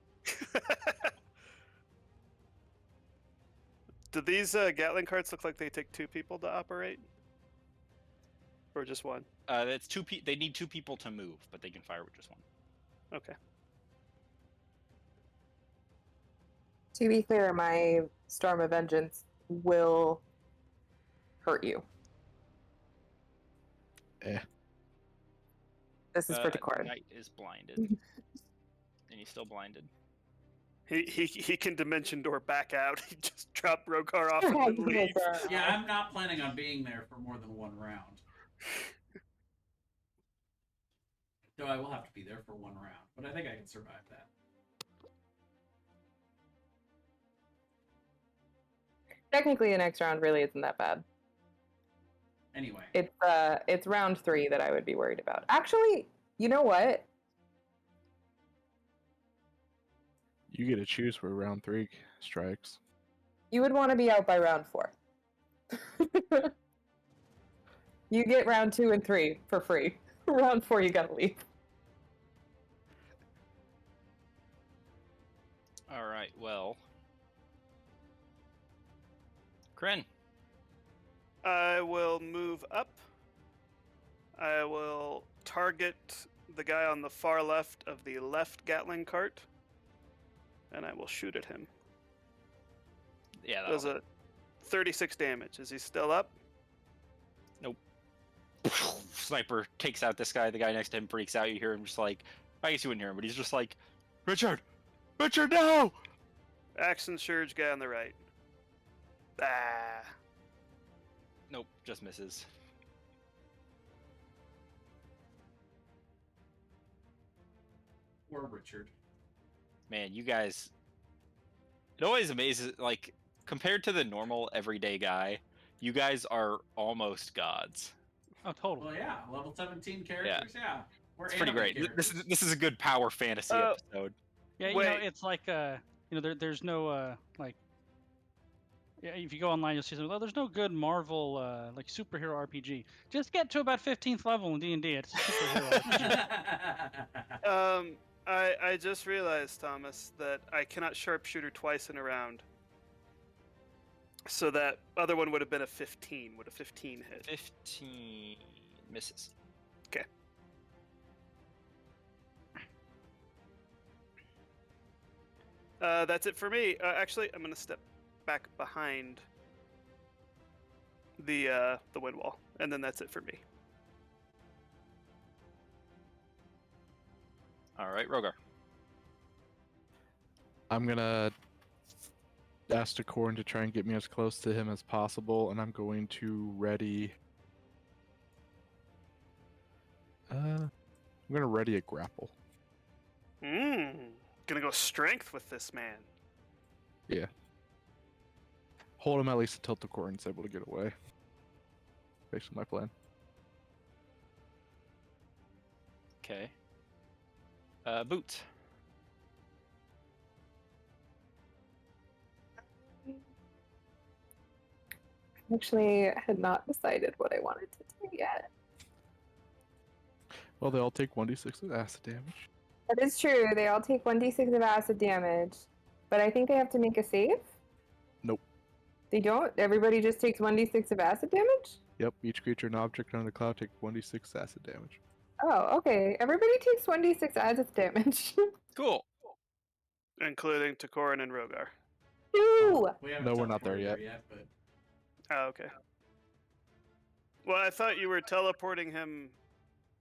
Do these Gatling carts look like they take 2 people to operate? Or just 1? That's they need 2 people to move, but they can fire with just 1. Okay. To be fair, my Storm of Vengeance will hurt you. Eh. This is for Tikorin. Knight is blinded. And he's still blinded. He can Dimension Door back out. He just drop Rogar off and then leave. Yeah, I'm not planning on being there for more than 1 round. Though I will have to be there for 1 round, but I think I can survive that. Technically, the next round really isn't that bad. Anyway. It's round 3 that I would be worried about. Actually, you know what? You get to choose where round 3 strikes. You would want to be out by round 4. You get round 2 and 3 for free. Round 4, you gotta leave. Alright, well. Kren. I will move up. I will target the guy on the far left of the left Gatling cart, and I will shoot at him. Yeah, that Does a 36 damage. Is he still up? Nope. Sniper takes out this guy. The guy next to him freaks out. You hear him just like, I guess you wouldn't hear him, but he's just like, Richard, no! Action surge guy on the right. Ah. Nope, just misses. Or Richard. Man, you guys. It always amazes, like, compared to the normal everyday guy, you guys are almost gods. Oh, totally. Well, yeah, level 17 characters, yeah. We're It's pretty great. characters. This is a good power fantasy episode. Yeah, you know, it's like there's no like. Yeah, if you go online, you'll see something. Oh, there's no good Marvel like superhero RPG. Just get to about 15th level in D&D. It's a superhero RPG. I just realized, Thomas, that I cannot sharpshooter twice in a round. So that other one would have been a 15. Would a 15 hit? 15 misses. Okay. That's it for me. Actually, I'm gonna step back behind the wind wall, and then that's it for me. All right, Rogar. I'm gonna ask Decorin to try and get me as close to him as possible, and I'm going to ready. I'm gonna ready a grapple. Gonna go strength with this man. Yeah. Hold him at least until Decorin's able to get away. Based on my plan. Okay. Boots. Actually, I had not decided what I wanted to do yet. Well, they all take 1d6 of acid damage. That is true. They all take 1d6 of acid damage, but I think they have to make a save. Nope. They don't? Everybody just takes 1d6 of acid damage? Yep, each creature and object under the cloud take 1d6 acid damage. Oh, okay. Everybody takes 1d6 acid damage. Cool. Including Decorin and Rogar. Ew! No, we're not there yet. But... Oh, okay. Well, I thought you were teleporting him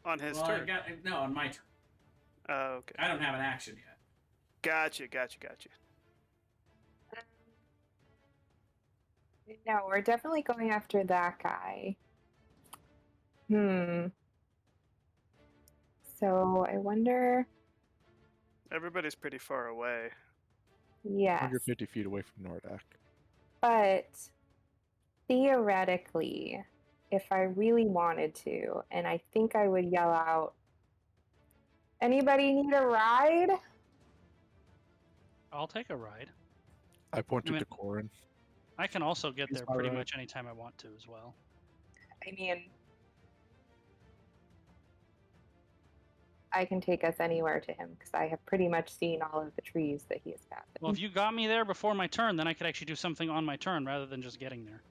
on his turn. No, on my turn. Oh, okay. I don't have an action yet. Gotcha. No, we're definitely going after that guy. So, I wonder... Everybody's pretty far away. Yes. 150 feet away from Nordak. But theoretically, if I really wanted to, and I think I would yell out, anybody need a ride? I'll take a ride. I point to Decorin. I can also get He's there pretty alright. much anytime I want to as well. I mean, I can take us anywhere to him because I have pretty much seen all of the trees that he has passed. Well, if you got me there before my turn, then I could actually do something on my turn rather than just getting there.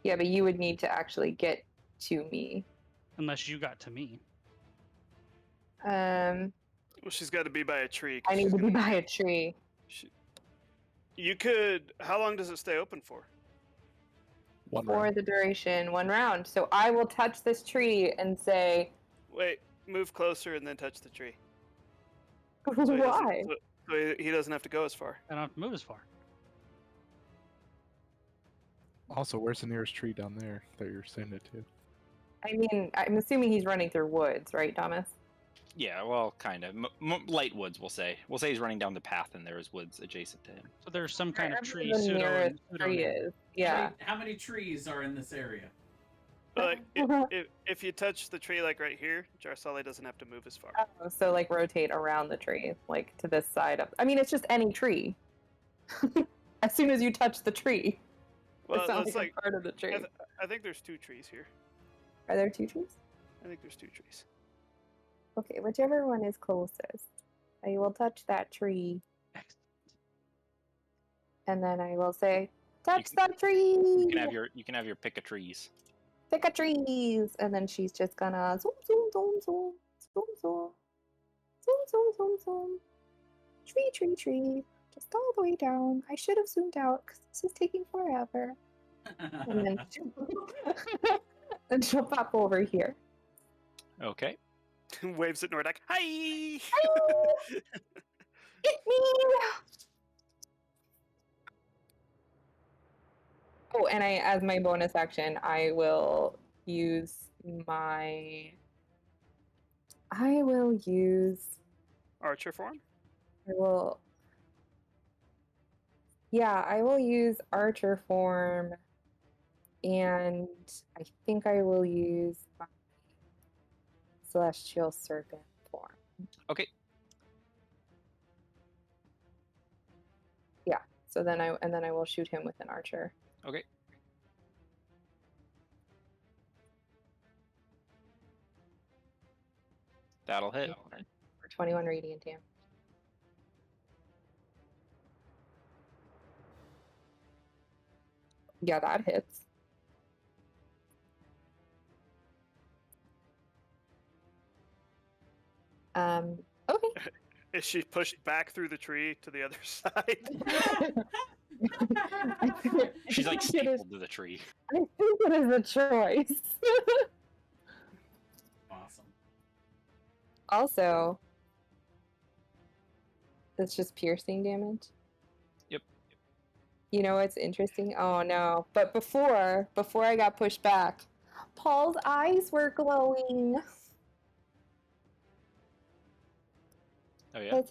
Yeah, but you would need to actually get to me. Unless you got to me. Well, she's got to be by a tree. I need to be by a tree. You could... How long does it stay open for? For the duration, 1 round. So I will touch this tree and say... Wait, move closer and then touch the tree. Why? So he doesn't have to go as far. I don't have to move as far. Also, where's the nearest tree down there that you're sending it to? I mean, I'm assuming he's running through woods, right, Thomas? Yeah, well, kind of. Light woods, we'll say. We'll say he's running down the path and there is woods adjacent to him. So there's some kind of tree. The nearest tree is. Yeah. How many trees are in this area? Like, if you touch the tree, like right here, Jarsali doesn't have to move as far. Oh, so like rotate around the tree, like to this side of. I mean, it's just any tree. As soon as you touch the tree, Well, it's not it's like a part of the tree. I think there's 2 trees here. Are there 2 trees? I think there's 2 trees. Okay, whichever one is closest. I will touch that tree. And then I will say, touch that tree! You can have your pick of trees. Pick a trees! And then she's just gonna zoom, zoom, zoom, zoom, zoom, zoom. Zoom. Tree. Just all the way down. I should have zoomed out because this is taking forever. And then and she'll pop over here. Okay. Waves at Nordak. Hi! Hit me! Oh, and as my bonus action, I will use Archer form? I will use Archer form, and I think I will use my Celestial Serpent form. Okay. Yeah. So then I will shoot him with an archer. Okay. That'll hit. For 21 radiant damage. Yeah, that hits. Okay. Is she pushed back through the tree to the other side? She's like stapled to the tree. I think it is a choice. Awesome. Also, it's just piercing damage. Yep. You know what's interesting? Oh no. But before I got pushed back, Paul's eyes were glowing. Oh yeah.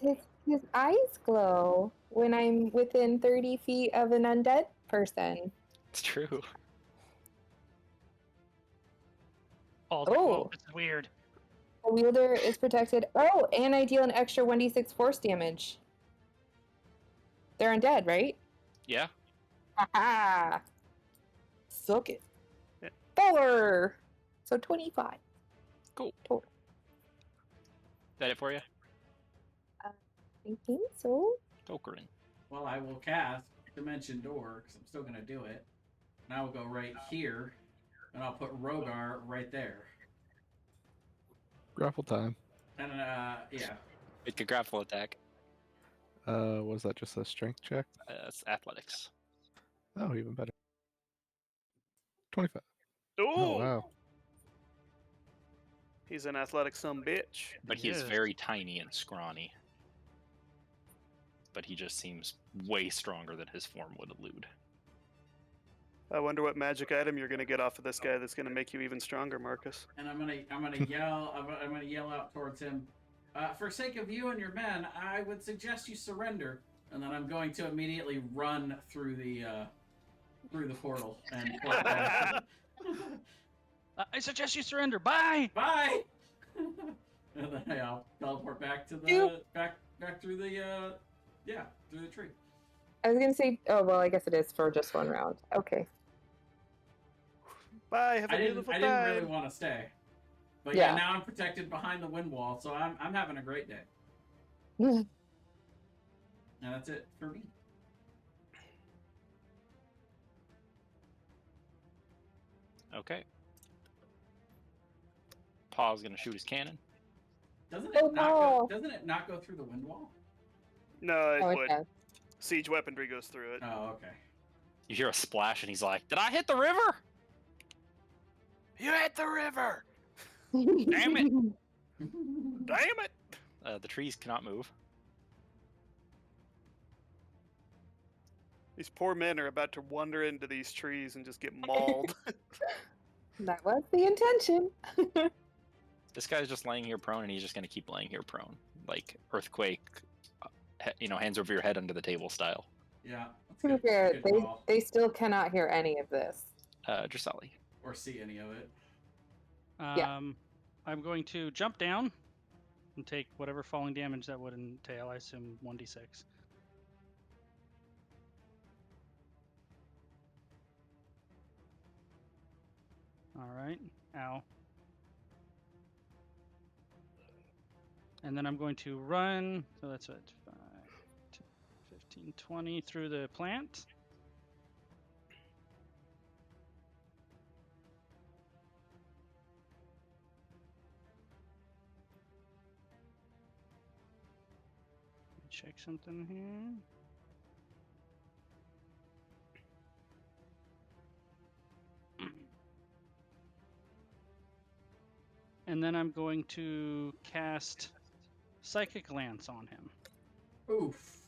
His eyes glow when I'm within 30 feet of an undead person. It's true. Oh, it's weird. The wielder is protected. Oh, and I deal an extra 1d6 force damage. They're undead, right? Yeah. Haha! Suck it. Yeah. 4! So 25. Cool. Total. That it for you? I think so. Ocarin. Well, I will cast Dimension Door, because I'm still going to do it. And I will go right here, and I'll put Rogar right there. Grapple time. And, yeah. Make a grapple attack. Was that just a strength check? It's athletics. Oh, even better. 25. Ooh! Oh, wow. He's an athletic son bitch. But he is very tiny and scrawny. But he just seems way stronger than his form would allude. I wonder what magic item you're gonna get off of this guy that's gonna make you even stronger, Marcus. And I'm gonna yell out towards him. For sake of you and your men, I would suggest you surrender. And then I'm going to immediately run through the portal and port back. I suggest you surrender. Bye. Bye. And then I'll teleport back to the back through the through the tree. I was gonna say, oh well, I guess it is for just one round. Okay. Bye. Have a I beautiful didn't time. really want to stay, but Yeah. now I'm protected behind the wind wall, so I'm having a great day. Mm. And that's it for me. Okay. Paul's gonna shoot his cannon. Doesn't Oh, it not no. Doesn't it not go through the wind wall? No, it Oh, would. okay. Siege weaponry goes through it. Oh, okay. You hear a splash, and he's like, "Did I hit the river?" You hit the river! Damn it! Damn it! The trees cannot move. These poor men are about to wander into these trees and just get mauled. That was the intention. This guy's just laying here prone, and he's just gonna keep laying here prone, like earthquake. Hands over your head under the table style. Yeah. To That's be fair, good call. they still cannot hear any of this. Drasali. Or see any of it. Yeah. I'm going to jump down and take whatever falling damage that would entail. I assume 1d6. All right. Ow. And then I'm going to run. So that's what? 5, 15, 20 through the plant. check something here. And then I'm going to cast Psychic Lance on him. Oof.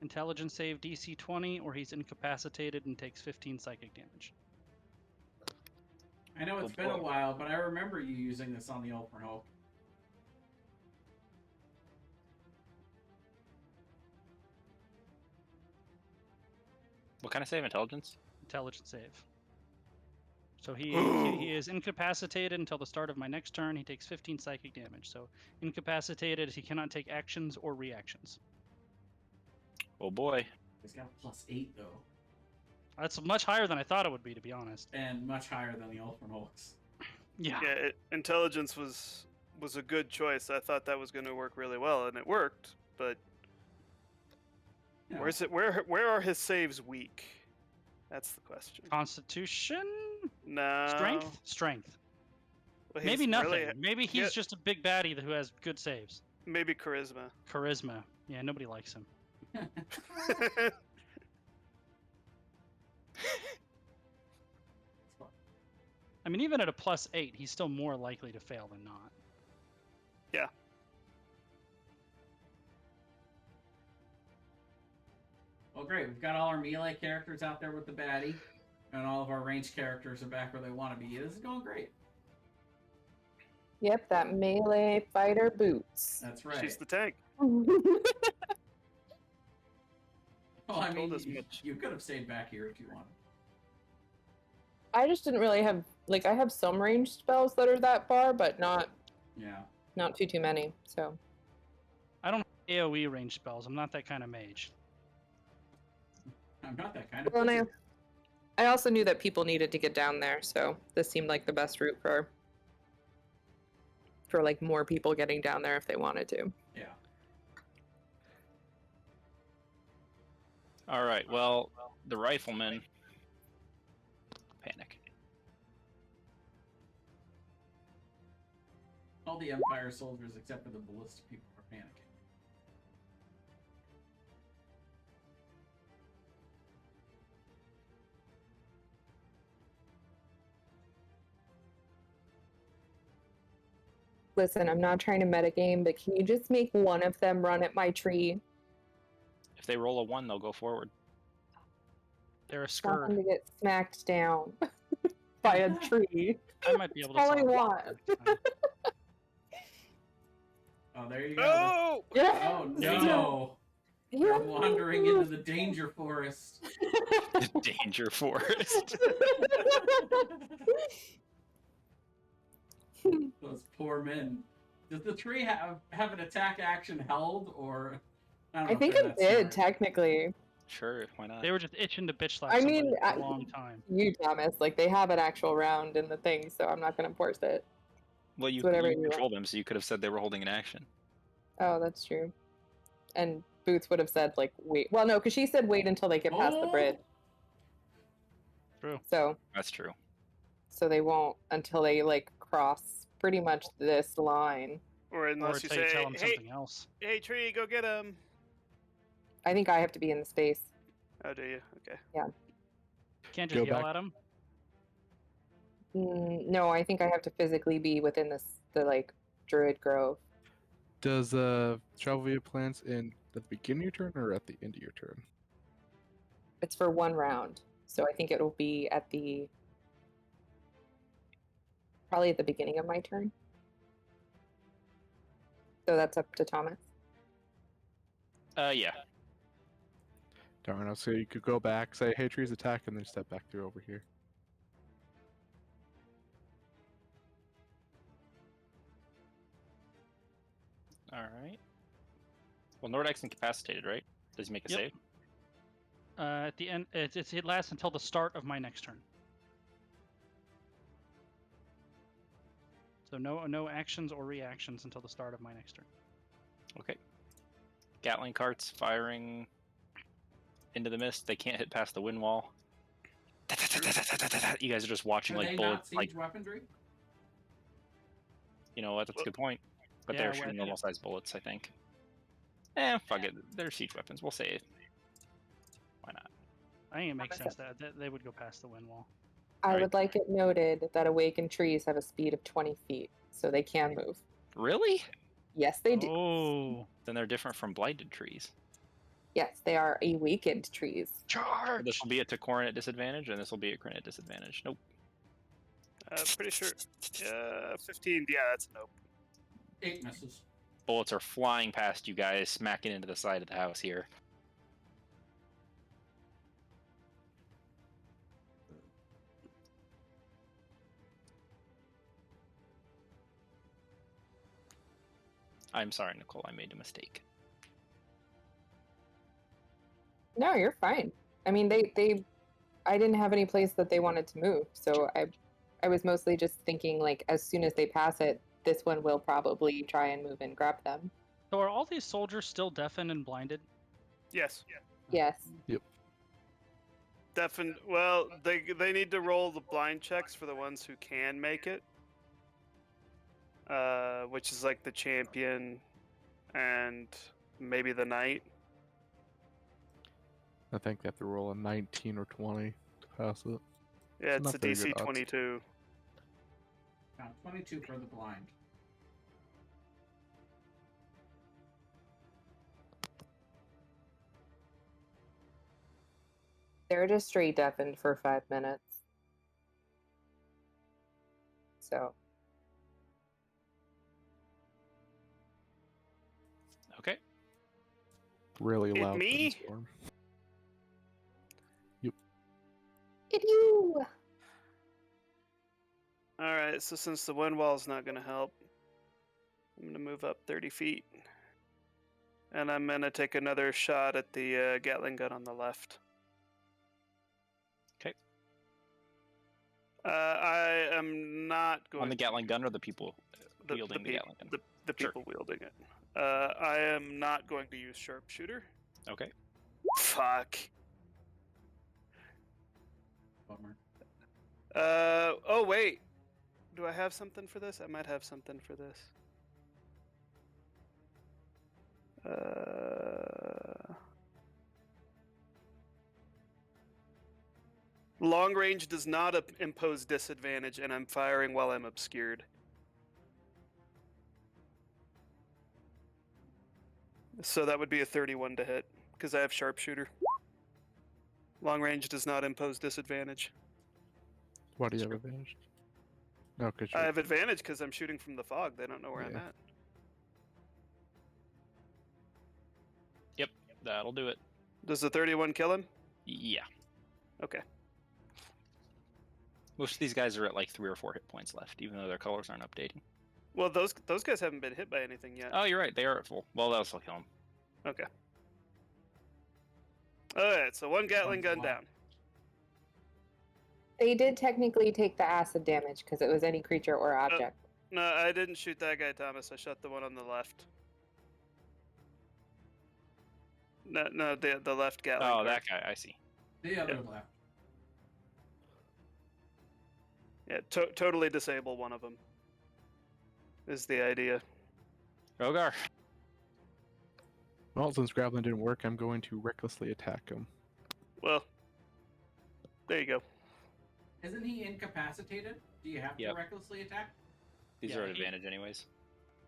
Intelligence save DC 20, or he's incapacitated and takes 15 psychic damage. I know it's been a while, but I remember you using this on the Ultimate Hulk. What kind of save? Intelligence? Intelligence save. So he is incapacitated until the start of my next turn. He takes 15 psychic damage. So incapacitated, he cannot take actions or reactions. Oh boy. He's got a +8 though, That's much higher than I thought it would be, to be honest. and much higher than the Ultimate Hulk's. Yeah. Yeah, intelligence was a good choice. I thought that was going to work really well, and it worked. But You know, where's it? Where are his saves weak? That's the question. Constitution? No. Strength. Well, Maybe he's nothing. really- Maybe he's just a big baddie who has good saves. Maybe charisma. Charisma. Yeah, nobody likes him. I mean, even at a +8, he's still more likely to fail than not. Yeah. Well, great. We've got all our melee characters out there with the baddie, and all of our ranged characters are back where they want to be. This is going great. Yep, that melee fighter boots. That's right. She's the tank. Well, I mean, told us much. you could have stayed back here if you wanted. I just didn't really have like I have some ranged spells that are that far, but not Yeah. too many. So I don't have AoE range spells. I'm not that kind of mage. I'm not that kind of well, and person. I also knew that people needed to get down there, so this seemed like the best route for like more people getting down there if they wanted to. Yeah. All right. Well, the riflemen panic. All the Empire soldiers except for the ballistic people are panicking. Listen, I'm not trying to metagame, but can you just make one of them run at my tree? If they roll a 1, they'll go forward. They're a I want them scourge. to get smacked down by a tree. I might be able to That's all I solve it want. next time. Oh, there you go. No! Yeah. Oh no! You're wandering into the danger forest. The danger forest. Those poor men. Does the tree have an attack action held, or don't I know think if it they're that did smart. technically. Sure, why not? They were just itching to bitch slap I somebody mean, for a long time. You, Thomas, like they have an actual round in the thing, so I'm not gonna force it. Well, you whatever you control them, so you could have said they were holding an action. Oh, that's true. And Boots would have said like wait. Well, no, because she said wait until they get past the bridge. True. So That's true. they won't until they like cross pretty much this line. Or Or unless you until you say, tell them hey, something else. hey, tree, go get him. I think I have to be in the space. Oh, do you? Okay. Can't Go just yell back. at them. No, I think I have to physically be within the like Druid Grove. Does travel via plants in at the beginning of your turn or at the end of your turn? It's for one round, so I think it'll be at probably at the beginning of my turn. So that's up to Thomas. Yeah. Darn, I'll say you could go back, say, hey, trees attack, and then step back through over here. All right. Well, Nordic's incapacitated, right? Does he make a Yep. save? At the end, it lasts until the start of my next turn. So no actions or reactions until the start of my next turn. Okay. Gatling carts firing into the mist. They can't hit past the wind wall. You guys are just watching Are like they bullets. not Like, siege weaponry? you know what? That's a good point. But Yeah, they're well, I shooting think normal sized bullets, I think. Fuck it. They're siege weapons. We'll say it. Why not? I think it makes That sense makes that they would go past the wind wall. I Right. would like it noted that awakened trees have a speed of 20 feet, so they can move. Really? Yes, they do. Oh, Then they're different from blinded trees. Yes, they are awakened trees. So this will be a to coordinate disadvantage, and this will be a coordinate disadvantage. Nope. Pretty sure. 15. Yeah, that's a nope. 8 misses. Bullets are flying past you guys, smacking into the side of the house here. I'm sorry, Nicole. I made a mistake. No, you're fine. I mean, I didn't have any place that they wanted to move, so I was mostly just thinking like as soon as they pass it, this one will probably try and move and grab them. so are all these soldiers still deafened and blinded? Yes. Yes. Well, they need to roll the blind checks for the ones who can make it. Which is like the champion and maybe the knight. I think they have to roll a 19 or 20 to pass it. Yeah, it's Not a very DC good odds. 22. 22 for the blind. They're just straight deafened for 5 minutes. So Okay. Really It loud me? thunderstorm. it you. All right, so since the wind wall's not going to help, I'm going to move up 30 feet. And I'm going to take another shot at the Gatling gun on the left. Okay. I am not going On the Gatling gun or the people the, wielding the pe- Gatling gun? the Sure. people wielding it. I am not going to use sharpshooter. Okay. Fuck. Bummer. Oh wait. Do I have something for this? I might have something for this. Long range does not impose disadvantage, and I'm firing while I'm obscured. So that would be a 31 to hit, because I have sharpshooter. Long range does not impose disadvantage. Why do you have advantage? No, because I have advantage because I'm shooting from the fog. They don't know where I'm Yeah. at. Yep, that'll do it. Does the 31 kill him? Yeah. Okay. Most of these guys are at like 3 or 4 hit points left, even though their colors aren't updating. Well, those guys haven't been hit by anything yet. Oh, you're right. They are at full. Well, that'll still kill them. Okay. Alright, so one Gatling One's gun alive. down. They did technically take the acid damage because it was any creature or object. No, I didn't shoot that guy, Thomas. I shot the one on the left. No, the left Gatling. Oh, gun. that guy. I see. The other left. Yeah, totally disable one of them. Is the idea. Rogar. Well, since grappling didn't work, I'm going to recklessly attack him. Well, there you go. Isn't he incapacitated? Do you have to Yep. recklessly attack? These Yeah, are at he- advantage anyways.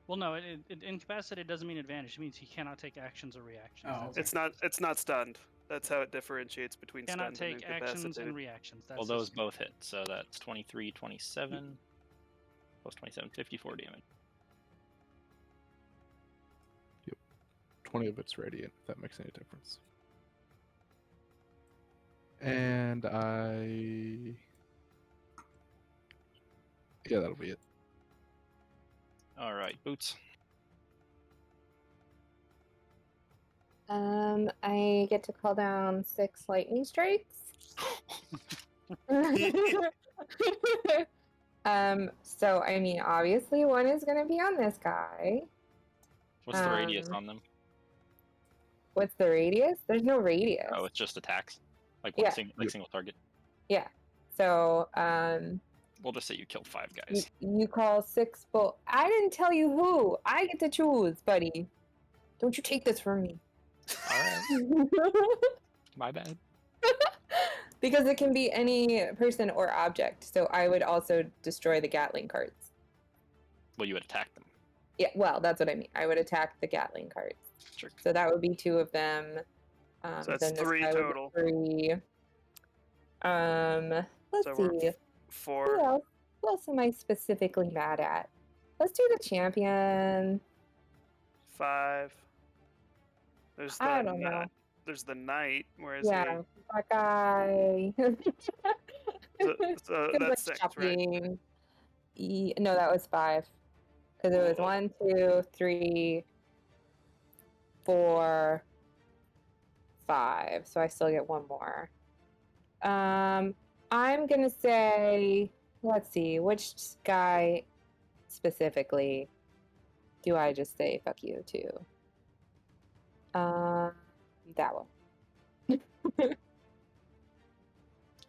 Well, no, incapacitated doesn't mean advantage. It means he cannot take actions or reactions. Oh, That's okay. it. It's not stunned. That's how it differentiates between Cannot stunned and take actions incapacitated. and reactions. That's Well, those just- both hit, so that's 23, 27, plus 27, 54 damage. 20 of it's radiant, if that makes any difference. And yeah, that'll be it. All right, Boots. I get to call down 6 lightning strikes. So I mean, obviously one is gonna be on this guy. What's the radius Um, on them? What's the radius? There's no radius. Oh, it's just attacks. Like Yeah. single target. Yeah. So We'll just say you killed 5 guys. You call 6 bull. I didn't tell you who. I get to choose, buddy. Don't you take this from me. All right. My bad. Because it can be any person or object. So I would also destroy the Gatling carts. Well, you would attack them. Yeah, well, that's what I mean. I would attack the Gatling carts. Sure. So that would be 2 of them. So that's then this 3 guy would be total. 3. Let's So see. we're Who 4. else? Who else am I specifically mad at? Let's do the champion. 5. There's the I don't know. There's the knight. Where is Yeah, that guy. So Good that's luck 6, right? shopping. No, that was 5. Because it was Cool. 1, 2, 3, 4, 5. So I still get 1 more. I'm gonna say, let's see, which guy specifically do I just say fuck you to? That one.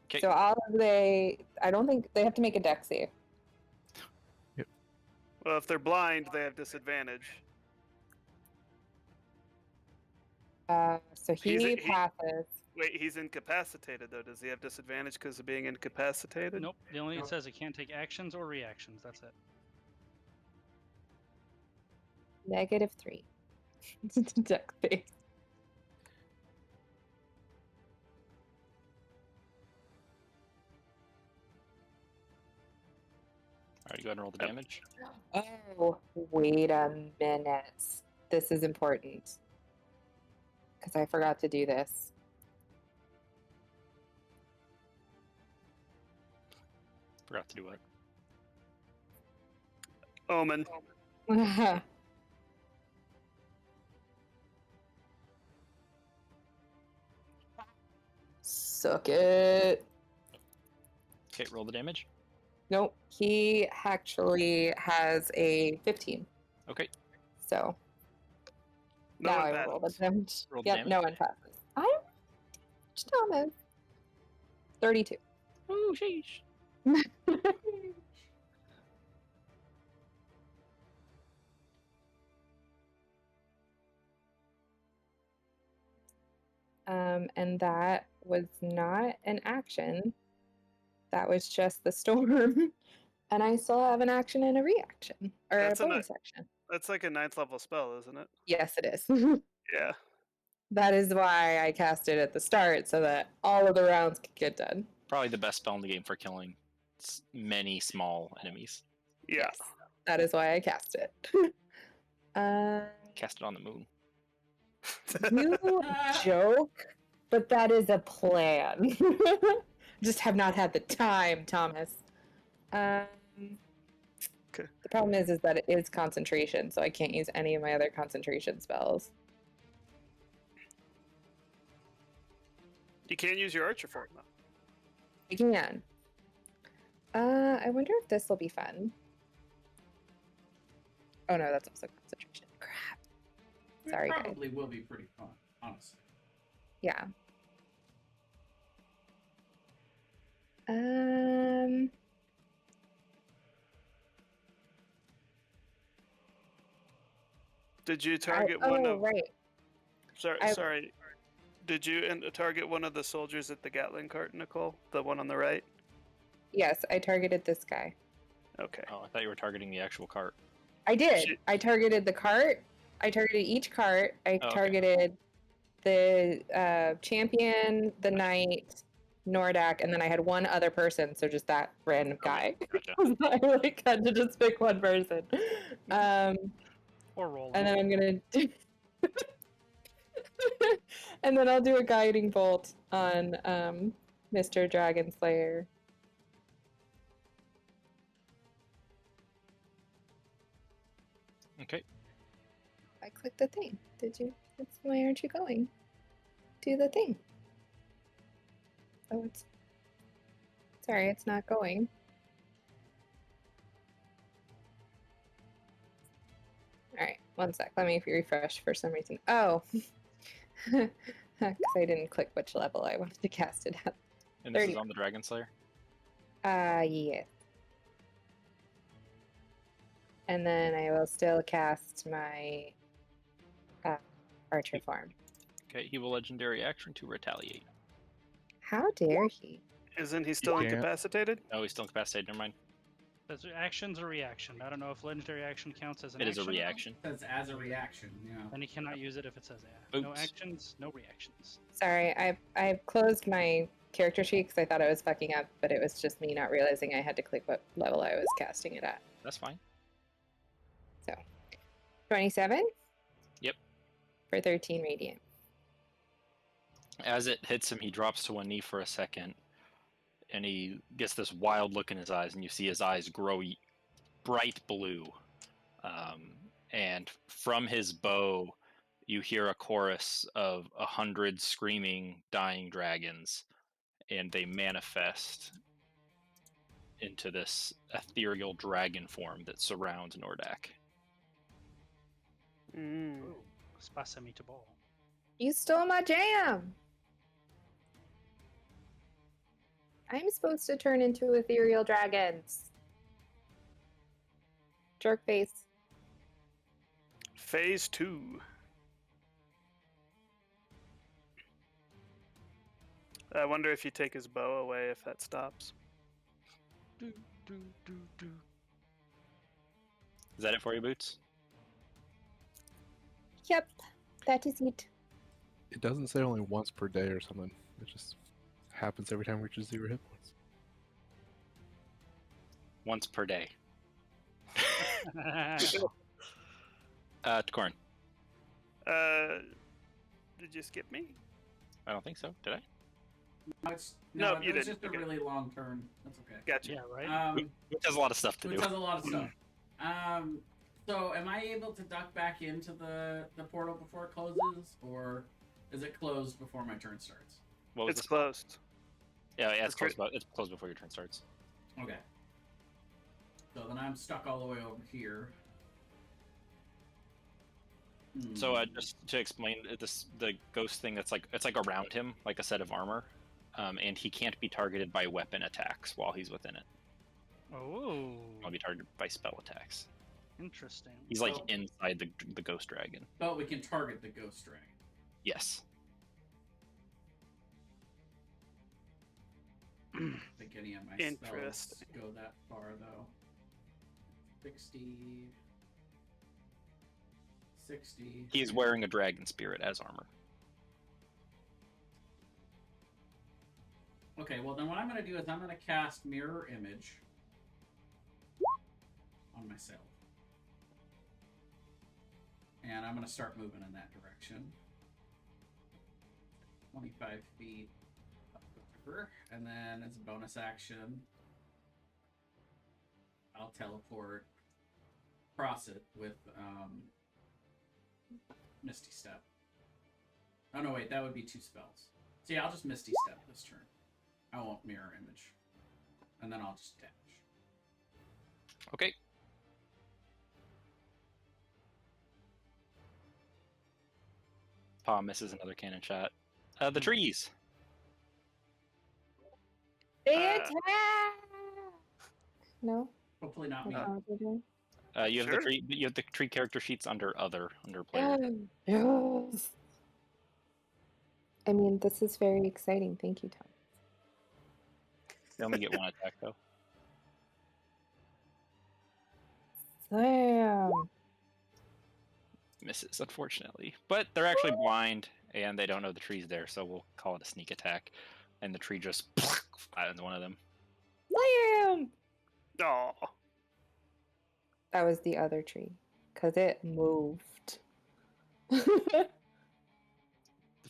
Okay. So I don't think they have to make a dex save. Well, if they're blind, they have disadvantage. So he He- passes. Wait, he's incapacitated though. Does he have disadvantage because of being incapacitated? Nope. The only Nope. it says it can't take actions or reactions. That's it. -3. Dex save. All right, go ahead and roll the damage. Oh, wait a minute. This is important. Because I forgot to do this. Forgot to do it. Omen. Suck it. Okay, roll the damage. Nope. He actually has a 15. Okay. So No now one I passes. roll the damage. Roll the Yep, damage. no one passes. I'm Thomas. 32. Oh, sheesh. And that was not an action. That was just the storm. And I still have an action and a reaction. Or That's a a bonus action. That's like a 9th level spell, isn't it? Yes, it is. Yeah. That is why I cast it at the start, so that all of the rounds could get done. Probably the best spell in the game for killing many small enemies. Yeah. Yes, that is why I cast it. Cast it on the moon. You joke, but that is a plan. Just have not had the time, Thomas. Okay. The problem is that it is concentration, so I can't use any of my other concentration spells. You can't use your archer form though. I can. I wonder if this will be fun. Oh no, that's also concentration. Crap. Sorry, It guys. probably will be pretty fun, honestly. Yeah. Did you target one of? right. Sorry. Did you target one of the soldiers at the Gatling cart, Nicole? The one on the right? Yes, I targeted this guy. Okay. Oh, I thought you were targeting the actual cart. I did. Shit. I targeted the cart. I targeted each cart. I Oh, okay. targeted the champion, the knight, Nordak, and then I had one other person, so just that random guy. Gotcha. I like had to just pick one person. Or roll. And then I'm gonna do and then I'll do a guiding bolt on Mr. Dragon Slayer. Okay. I clicked the thing. Did you? Why aren't you going? Do the thing. Oh, it's. Sorry, it's not going. All right, one sec. Let me refresh for some reason. Oh, because I didn't click which level I wanted to cast it at. And this is 30. on the Dragon Slayer? Yes. And then I will still cast my archer form. Okay, he will legendary action to retaliate. How dare he? Isn't he still can't. incapacitated? Oh, he's still incapacitated. Never mind. That's action's a reaction. I don't know if legendary action counts as an It action. is a reaction. Says as a reaction, yeah. And he cannot use it if it says that. No Oops. actions, no reactions. Sorry, I've closed my character sheet because I thought I was fucking up, but it was just me not realizing I had to click what level I was casting it at. That's fine. 27? Yep. For 13 radiant. As it hits him, he drops to one knee for a second, and he gets this wild look in his eyes, and you see his eyes grow bright blue. And from his bow, you hear a chorus of 100 screaming, dying dragons, and they manifest into this ethereal dragon form that surrounds Nordak. Mm. Spasa to ball. You stole my jam! I'm supposed to turn into ethereal dragons. Jerk face. Phase 2. I wonder if you take his bow away, if that stops. Do, do, do, do. Is that it for you, Boots? Yep, that is it. It doesn't say only once per day or something. It just happens every time we reaches 0 hit points. Once per day. Corn. Did you skip me? I don't think so. Did I? No, you it's didn't. just Okay. a really long turn. That's okay. Gotcha. Yeah, right? Which has a lot of stuff to Which do. has a lot of stuff. So am I able to duck back into the portal before it closes, or is it closed before my turn starts? What was It's this? closed. Yeah, it's Okay. closed. It's closed before your turn starts. Okay. So then I'm stuck all the way over here. So just to explain the ghost thing, it's like around him, like a set of armor, and he can't be targeted by weapon attacks while he's within it. Oh, He'll be targeted by spell attacks. interesting. He's like Oh. inside the ghost dragon. But we can target the ghost dragon. Yes. I don't think any of my spells Interesting. go that far though. 60. He's wearing a dragon spirit as armor. Okay, well then what I'm going to do is I'm going to cast Mirror Image on myself. And I'm going to start moving in that direction. 25 feet up the river. And then as a bonus action, I'll teleport across it with Misty Step. Oh no, wait, that would be 2 spells. So yeah, I'll just Misty Step this turn. I won't Mirror Image. And then I'll just dash. Okay. Paw misses another cannon shot. The trees. They attack! No? Hopefully not me. That's not what they're doing? You have Sure. the tree character sheets under player. Yes. I mean, this is very exciting. Thank you, Tom. They only get 1 attack though. Damn. Misses, unfortunately. But they're actually blind and they don't know the tree's there, so we'll call it a sneak attack. And the tree just flattens one of them. Damn. Aw. That was the other tree, because it moved. If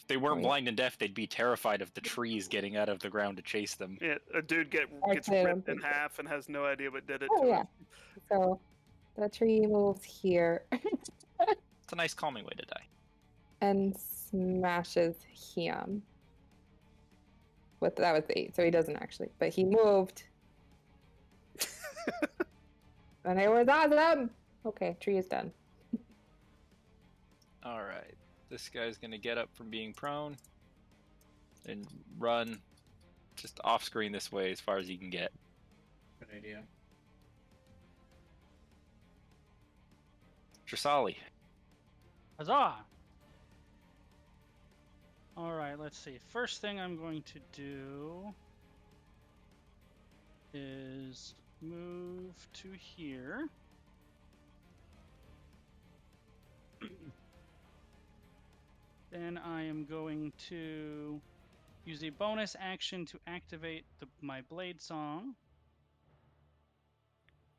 they weren't Wait. blind and deaf, they'd be terrified of the trees getting out of the ground to chase them. Yeah, a dude gets Actually, I don't ripped in think so. half and has no idea what did it Oh, to yeah. him. So the tree moves here It's a nice calming way to die. and smashes him. That was 8, so he doesn't actually. But he moved. And it was awesome. Okay, tree is done. Alright. This guy's gonna get up from being prone and run just off screen this way as far as he can get. Good idea. Trisali. Huzzah! Alright, let's see. First thing I'm going to do is move to here. Then I am going to use a bonus action to activate my blade song.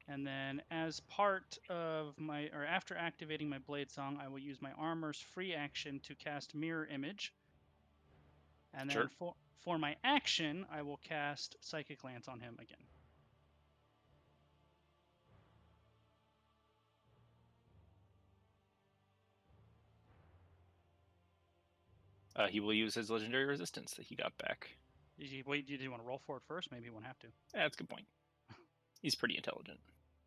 And then as part of my, or after activating my blade song, I will use my armor's free action to cast mirror image. And then for my action, I will cast Psychic Lance on him again. He will use his legendary resistance that he got back. Did you want to roll for it first? Maybe you won't have to. Yeah, that's a good point. He's pretty intelligent.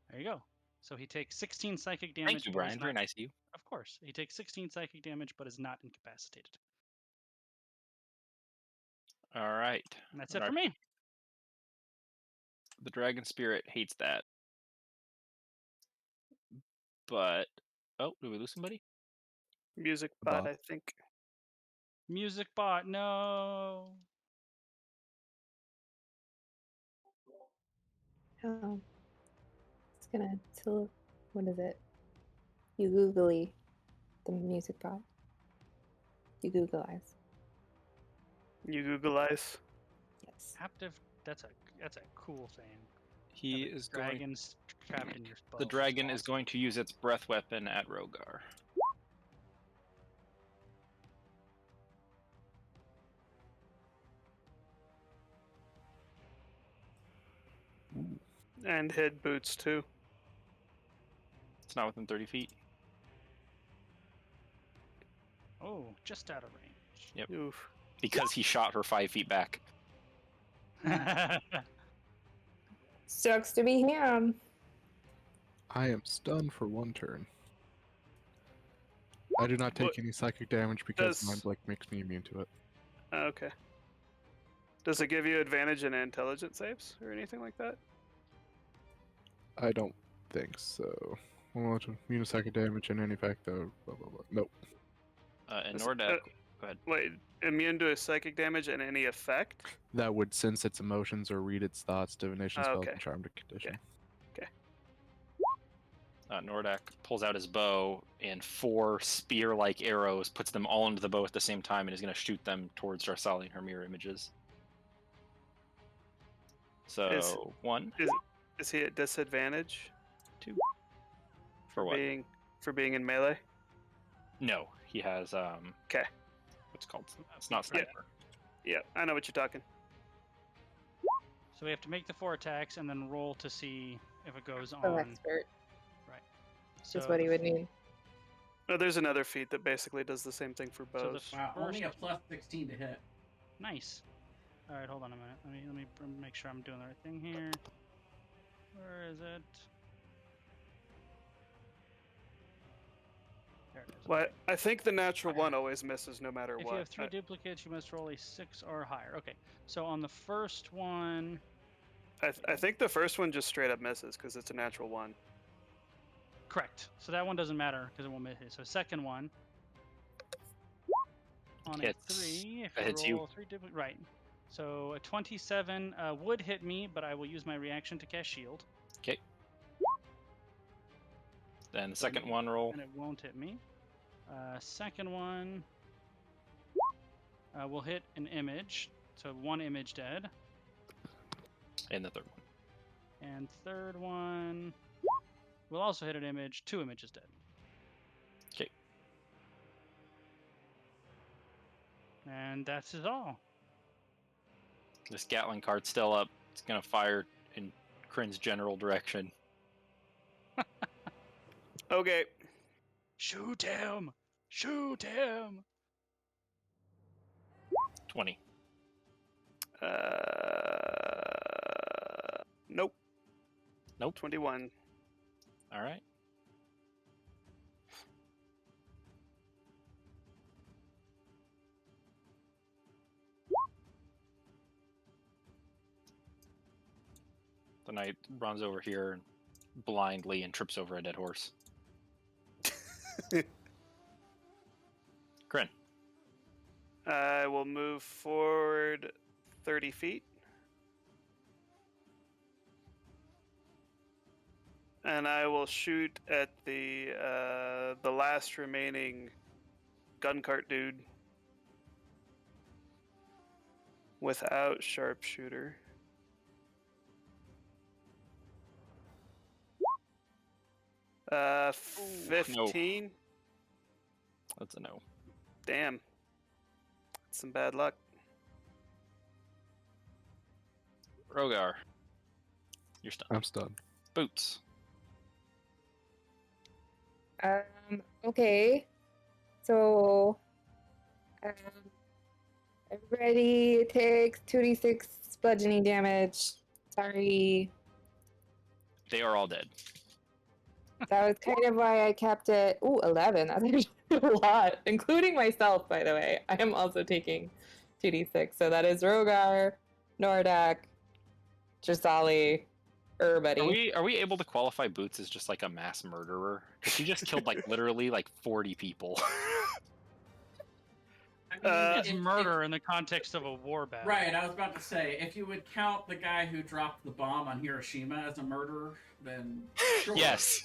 There you go. So he takes 16 psychic damage. Thank you, Brian. Very nice of you. Of course. He takes 16 psychic damage, but is not incapacitated. All right. And that's it for me. The dragon spirit hates that. But oh, did we lose somebody? Music bot, I think. Music bot, no. Oh. It's gonna tell. What is it? You googly the music bot. You Google eyes. You Google eyes. Yes. Captive. That's a cool thing. He is dragons trapped in your spell. The dragon is going to use its breath weapon at Rogar. And hit boots too. It's not within 30 feet. Oh, just out of range. Yep. Oof. Because he shot her 5 feet back. Sucks to be him. I am stunned for 1 turn. I do not take any psychic damage because Mind Blink makes me immune to it. Okay. Does it give you advantage in intelligence saves or anything like that? I don't think so. Well, immune to psychic damage and any effect though. Blah blah blah. Nope. And Nordak, go ahead. Wait, immune to a psychic damage and any effect? That would sense its emotions or read its thoughts, divination spells, okay. and charmed condition. Okay. Nordak pulls out his bow and 4 spear-like arrows, puts them all into the bow at the same time, and is going to shoot them towards Jarsali and her mirror images. So 1. Is he at disadvantage? 2. For what? For being in melee? No, he has Okay. What's it called? It's not sniper. Yeah, I know what you're talking. So we have to make the 4 attacks and then roll to see if it goes Oh, on. expert. Right. So That's what he would need. No, there's another feat that basically does the same thing for So bows. Wow, only a plus 16 to hit. Nice. All right, hold on a minute. Let me make sure I'm doing the right thing here. Where is it? There it is. Well, I think the natural one always misses no matter If what. you have 3 duplicates, you must roll a 6 or higher. Okay, so on the first one... I think the first one just straight up misses because it's a natural 1. Correct. So that one doesn't matter because it won't miss it. So second one... On Hits. a 3, if That hits roll you. 3 right. So a 27 would hit me, but I will use my reaction to cast shield. Okay. Then the second one roll. And it won't hit me. Second one will hit an image, so 1 image dead. And the third one. And third one will also hit an image, 2 images dead. Okay. And that's it all. This Gatling card's still up. It's gonna fire in Kryn's general direction. Okay. Shoot him! Shoot him! 20. Nope. Nope. 21. All right. The knight runs over here blindly and trips over a dead horse. Grin. I will move forward 30 feet. And I will shoot at the last remaining gun cart dude without sharpshooter. No. 15. That's a no. Damn. That's some bad luck. Rogar. You're stunned. I'm stunned. Boots. Okay. So, everybody takes 2d6 bludgeoning damage. Sorry. They are all dead. That was kind of why I kept it. Ooh, 11. That's actually a lot, including myself, by the way. I am also taking 2d6. So that is Rogar, Nordak, Drasali, everybody. Are we able to qualify Boots as just like a mass murderer? Because he just killed like literally like 40 people. I mean, It's murder in the context of a war battle. Right, I was about to say, if you would count the guy who dropped the bomb on Hiroshima as a murderer, then sure. Yes.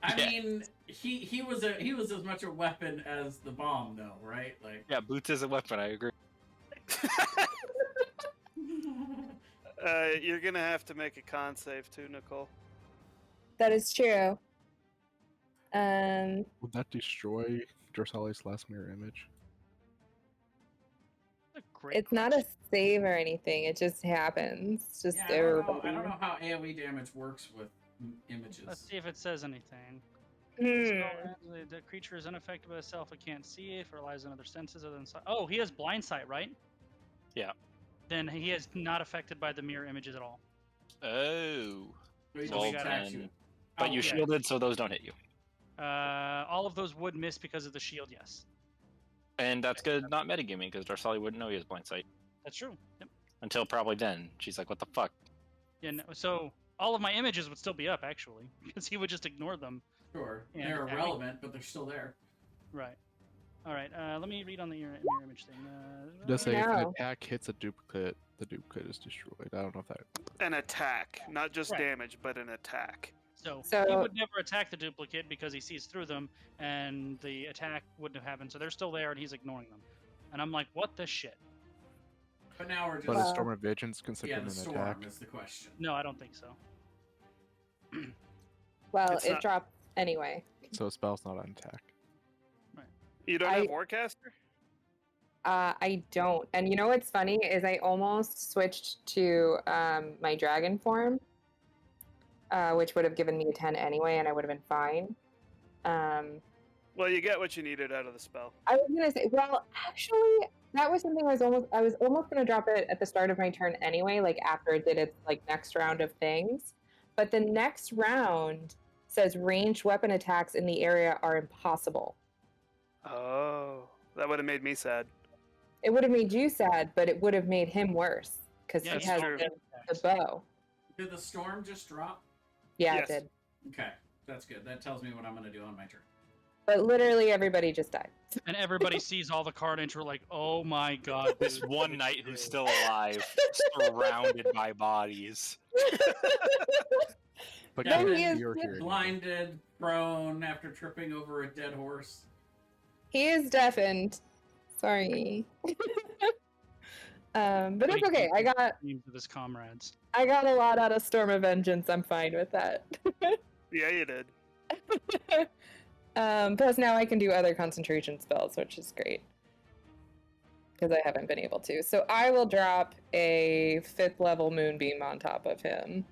I Yeah. mean, he was as much a weapon as the bomb, though, right? Like, Yeah, Boots is a weapon. I agree. You're gonna have to make a con save too, Nicole. That is true. Would that destroy Drasali's last mirror image? That's a great It's not a question. save or anything. It just happens. It's just yeah, I don't know everybody. how AoE damage works with images. Let's see if it says anything. Hmm. So, the creature is unaffected by itself. It can't see if it relies on other senses other than sight. Oh, he has blind sight, right? Yeah. Then he is not affected by the mirror images at all. Oh. He Well, just then- attacks you. But Oh, you yeah. shielded, so those don't hit you. All of those would miss because of the shield, yes. And that's good, not metagaming, because Drasali wouldn't know he has blind sight. That's true. Yep. Until probably then. She's like, what the fuck? Yeah, no, so all of my images would still be up, actually, because he would just ignore them. Sure, Yeah, they're attack. irrelevant, but they're still there. Right. All right, let me read on the mirror image thing. It does say if an No. attack hits a duplicate, the duplicate is destroyed. I don't know if that. An attack, not just Right. damage, but an attack. So he So- would never attack the duplicate because he sees through them, and the attack wouldn't have happened. So they're still there, and he's ignoring them. And I'm like, what the shit? But now we're just But is Well- Storm of Vengeance yeah, considered the an storm attack? is the question. No, I don't think so. Well, It's it not- dropped anyway. So a spell's not an attack. You don't I- have Warcaster? I don't. And you know what's funny is I almost switched to my dragon form, which would have given me a 10 anyway, and I would have been fine. Well, you get what you needed out of the spell. I was gonna say, well, actually, that was something I was almost gonna drop it at the start of my turn anyway, like after it did its like next round of things. But the next round says ranged weapon attacks in the area are impossible. Oh, that would have made me sad. It would have made you sad, but it would have made him worse because Yeah, he that's has true. the bow. Did the storm just drop? Yeah, Yes. it did. Okay, that's good. That tells me what I'm going to do on my turn. But literally everybody just died. And everybody sees all the carnage. We're like, oh my god, This dude. one knight who's still alive, surrounded by bodies. But Yeah, you're- then he is you're hearing it. Blinded, prone after tripping over a dead horse. He is deafened. Sorry. But it's okay. I got Names of his comrades. a lot out of Storm of Vengeance. I'm fine with that. Yeah, you did. Plus now I can do other concentration spells, which is great. Because I haven't been able to. So I will drop a 5th level Moonbeam on top of him.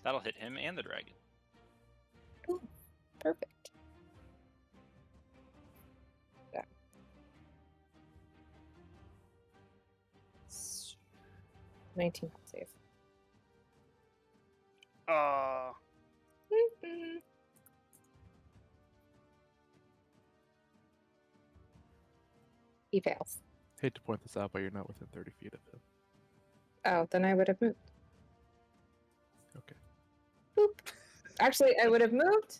That'll hit him and the dragon. Perfect. Yeah. 19 save. He fails. Hate to point this out, but you're not within 30 feet of him. Oh, then I would have moved. Okay. boop. Actually, I would have moved,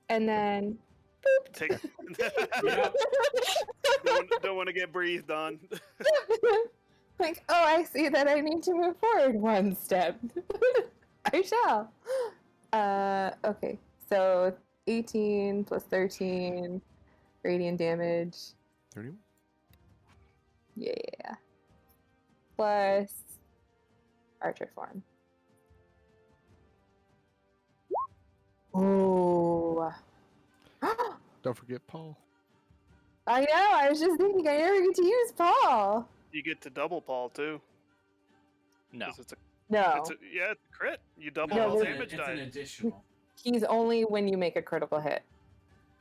and then boop. Take. Yep. don't want to get breathed on. Like, oh, I see that I need to move forward one step. I shall. Okay. So 18 plus 13 radiant damage. 31? Yeah. Plus archer form. Oh. Don't forget Paul. I know. I was just thinking I never get to use Paul. You get to double Paul too. No. 'Cause it's a No. it's a crit. You double No, all it's damage it's an die. additional. He's only when you make a critical hit.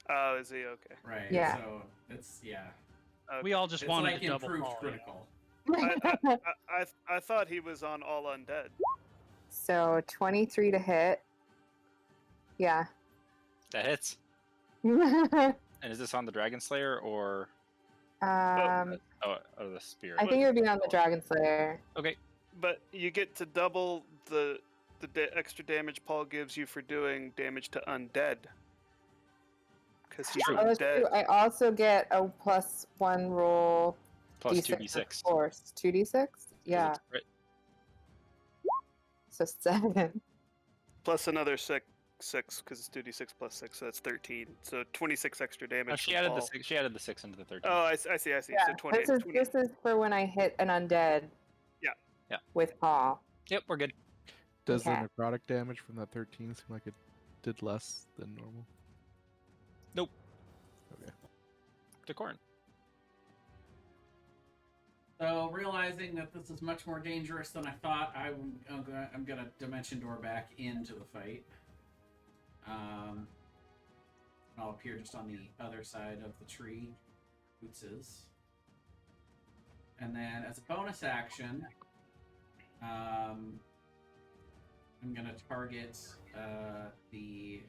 Oh, is he okay? Right. Yeah. So it's Okay. We all just It's wanted like to double improved Paul. critical. I thought he was on all undead. So 23 to hit. Yeah. That hits. And is this on the Dragon Slayer or um, the Spirit? I think it would be on the Dragon Slayer. Okay. But you get to double the extra damage Paul gives you for doing damage to undead. Because he's Oh, that's undead. true. I also get a +1 roll. Plus D6 2d6. of course. 2d6? Yeah. So 7. Plus another 6 because it's 2d6 plus 6, so that's 13. So 26 extra damage. Oh, she from added Paul. the 6. She added the 6 into the 13. Oh, I see. Yeah. So 20. This is for when I hit an undead. Yeah. Yeah. With Paul. Yep, we're good. Does Okay. the necrotic damage from that 13 seem like it did less than normal? Nope. Okay. Decorn. So realizing that this is much more dangerous than I thought, I'm gonna dimension door back into the fight. I'll appear just on the other side of the tree. Boots is. And then as a bonus action, I'm gonna target the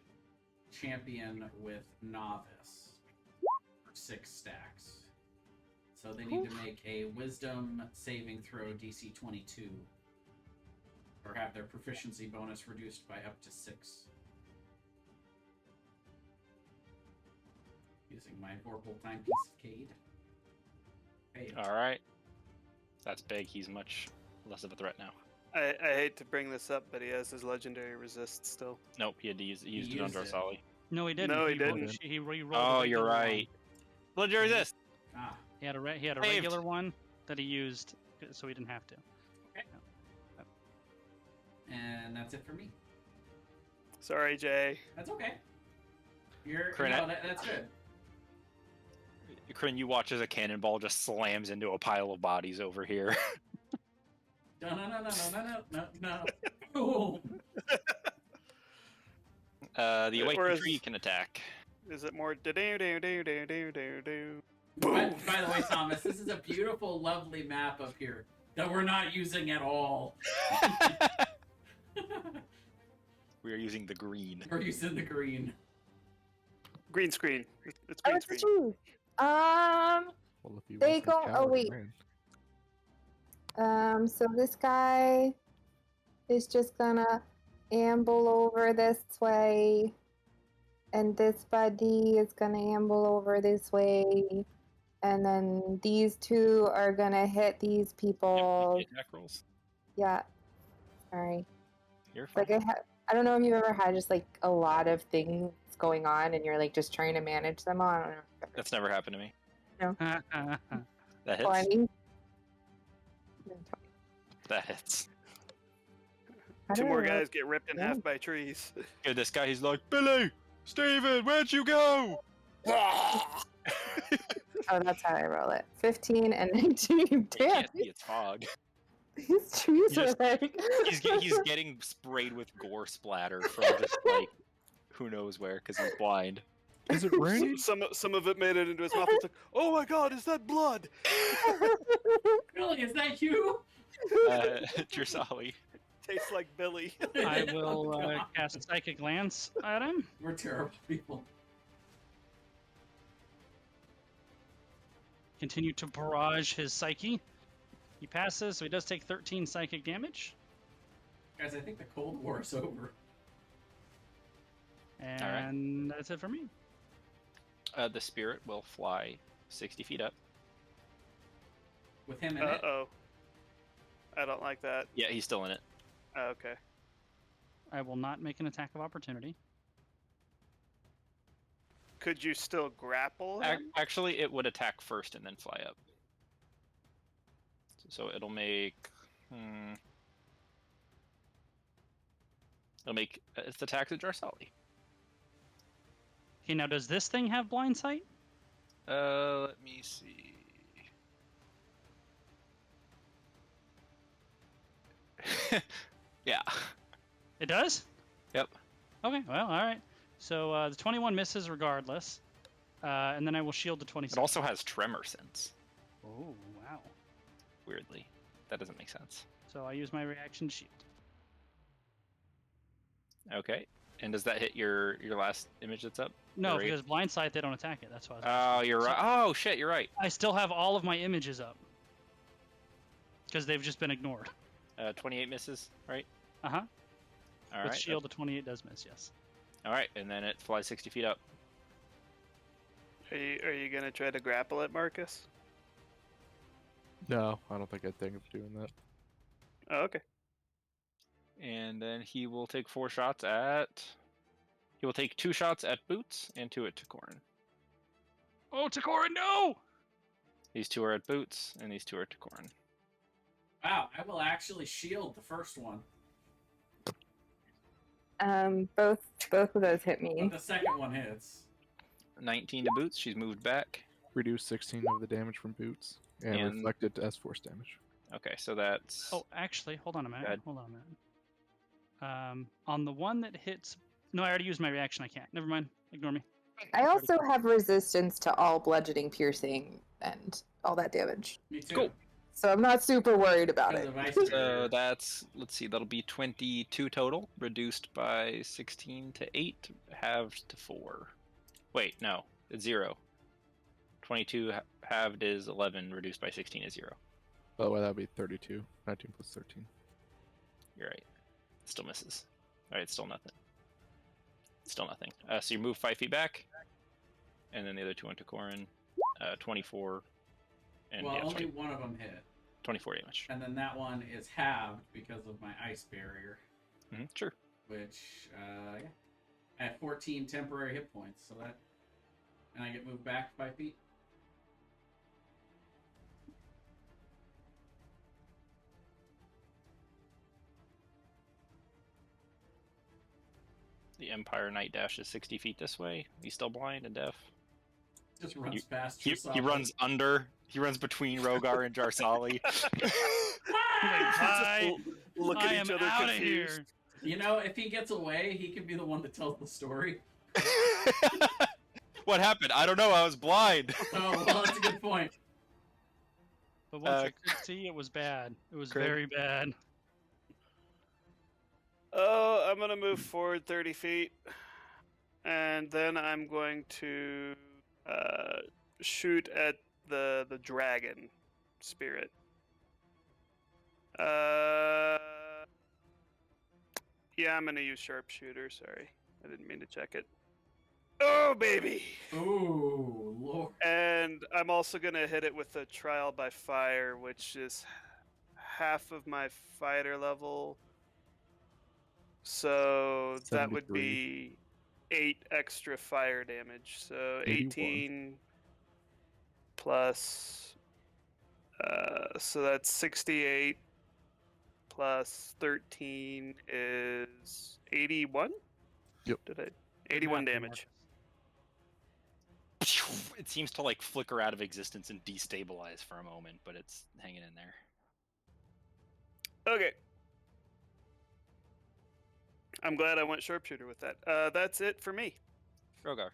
champion with novice for 6 stacks. So they need to make a wisdom saving throw DC 22. Or have their proficiency bonus reduced by up to 6. Using my Vorpal Timepiece of Cade. Okay. Alright. That's big. He's much less of a threat now. I hate to bring this up, but he has his legendary resist still. Nope, he used it on used it. Dorsali. No, he didn't. No, he rolled- didn't. He rolled Oh, a you're regular right. Legendary resist! Ah, He had a Saved. regular one that he used, so he didn't have to. and that's it for me. Sorry, Jay. That's okay. You're Corinne, no, that's good. Corinne, you watch as a cannonball just slams into a pile of bodies over here. No. Oh. The awakened Whereas- tree can attack. Is it more do do do do do do do do? By the way, Thomas, this is a beautiful, lovely map up here that we're not using at all. We are using the green. We're using the green. Green screen. It's Oh, green it's screen. true. Well, if he They wasn't go- a oh, coward, wait. man. So this guy is just gonna amble over this way. And this buddy is gonna amble over this way. And then these two are gonna hit these people. Yep, attack rolls. Yeah. Sorry. You're fine. Like I don't know if you've ever had just like a lot of things going on and you're like just trying to manage them all. I don't know. That's never happened to me. That's That hits. 20. That hits. I Two don't more know. guys get ripped in Yeah. half by trees. Here, this guy, he's like, Billy! Steven, where'd you go? Oh, that's how I roll it. 15 and 19. You Damn. can't see its fog. These trees You are just- like. He's getting sprayed with gore splatter from just like who knows where because he's blind. Is it raining? Some of it made it into his mouth. It's like, oh my god, is that blood? Billy, is that you? Dressali. Tastes like Billy. I will Oh, God. cast a Psychic Lance at him. We're terrible people. Continue to barrage his psyche. He passes, so he does take 13 psychic damage. Guys, I think the Cold War is over. And that's it for me. The spirit will fly 60 feet up. With him in it. Uh-oh. I don't like that. Yeah, he's still in it. Okay. I will not make an attack of opportunity. Could you still grapple him? Actually, it would attack first and then fly up. So it'll make... It'll make its attack at Jarsali. Okay, now does this thing have blind sight? Let me see. Yeah. It does? Yep. Okay, well, all right. So the 21 misses regardless. And then I will shield the 26. It also has tremor sense. Oh, wow. Weirdly. That doesn't make sense. So I use my reaction shield. Okay. And does that hit your last image that's up? No, Your because blind sight, they don't attack it. That's why. Oh, you're right. Oh, shit, you're right. I still have all of my images up. Because they've just been ignored. 28 misses, right? Uh-huh. All With right. shield, the 28 does miss, yes. All right, and then it flies 60 feet up. Are you gonna try to grapple it, Marcus? No, I don't think I'd think of doing that. Oh, okay. And then he will take 4 shots at... He will take 2 shots at Boots and 2 at Takorin. Oh, Takora, no! These 2 are at Boots, and these 2 are at Takorin. Wow, I will actually shield the first one. Both of those hit But me. the second one hits. 19 to Boots, she's moved back. Reduce 16 of the damage from boots, and reflect it as force damage. Okay, so that's... Oh, actually, hold on a minute. Go ahead. Hold on a minute. On the one that hits... No, I already used my reaction. I can't. Never mind. Ignore me. I also have resistance to all bludgeoning, piercing, and all that damage. Me too. Cool. So I'm not super worried about Because it. of ice So barrier. that's, let's see, that'll be 22 total, reduced by 16 to 8, halved to 4. Wait, no, it's 0. 22 halved is 11, reduced by 16 is 0. Oh, well, that would be 32. 19 plus 13. You're right. Still misses. Alright, still nothing. Still nothing. So you move 5 feet back, and then the other 2 went to Corin. 24, and Well, yeah, only one of them hit. 24 damage. And then that one is halved because of my ice barrier. Sure. Which, yeah. I have 14 temporary hit points, so that... And I get moved back 5 feet. The Empire Knight dashes 60 feet this way. He's still blind and deaf. Just runs past He yourself. runs between Rogar and Jarsali. Bye. Look I at am each other out of confused. here. You know, if he gets away, he can be the one that tells the story. What happened? I don't know. I was blind. Oh, well, that's a good point. But once I could see, it was bad. It was Craig? very bad. Oh, I'm gonna move forward 30 feet, and then I'm going to shoot at the dragon spirit. Yeah, I'm gonna use sharpshooter. Sorry, I didn't mean to check it. Oh, baby! Ooh, Lord. And I'm also gonna hit it with a trial by fire, which is half of my fighter level. So that would 73. be 8 extra fire damage. So 81. 18 plus. So that's 68 plus 13 is 81. Yep. Did I? 81 Math, damage. It seems to like flicker out of existence and destabilize for a moment, but it's hanging in there. Okay. I'm glad I went sharpshooter with that. That's it for me. Rogar.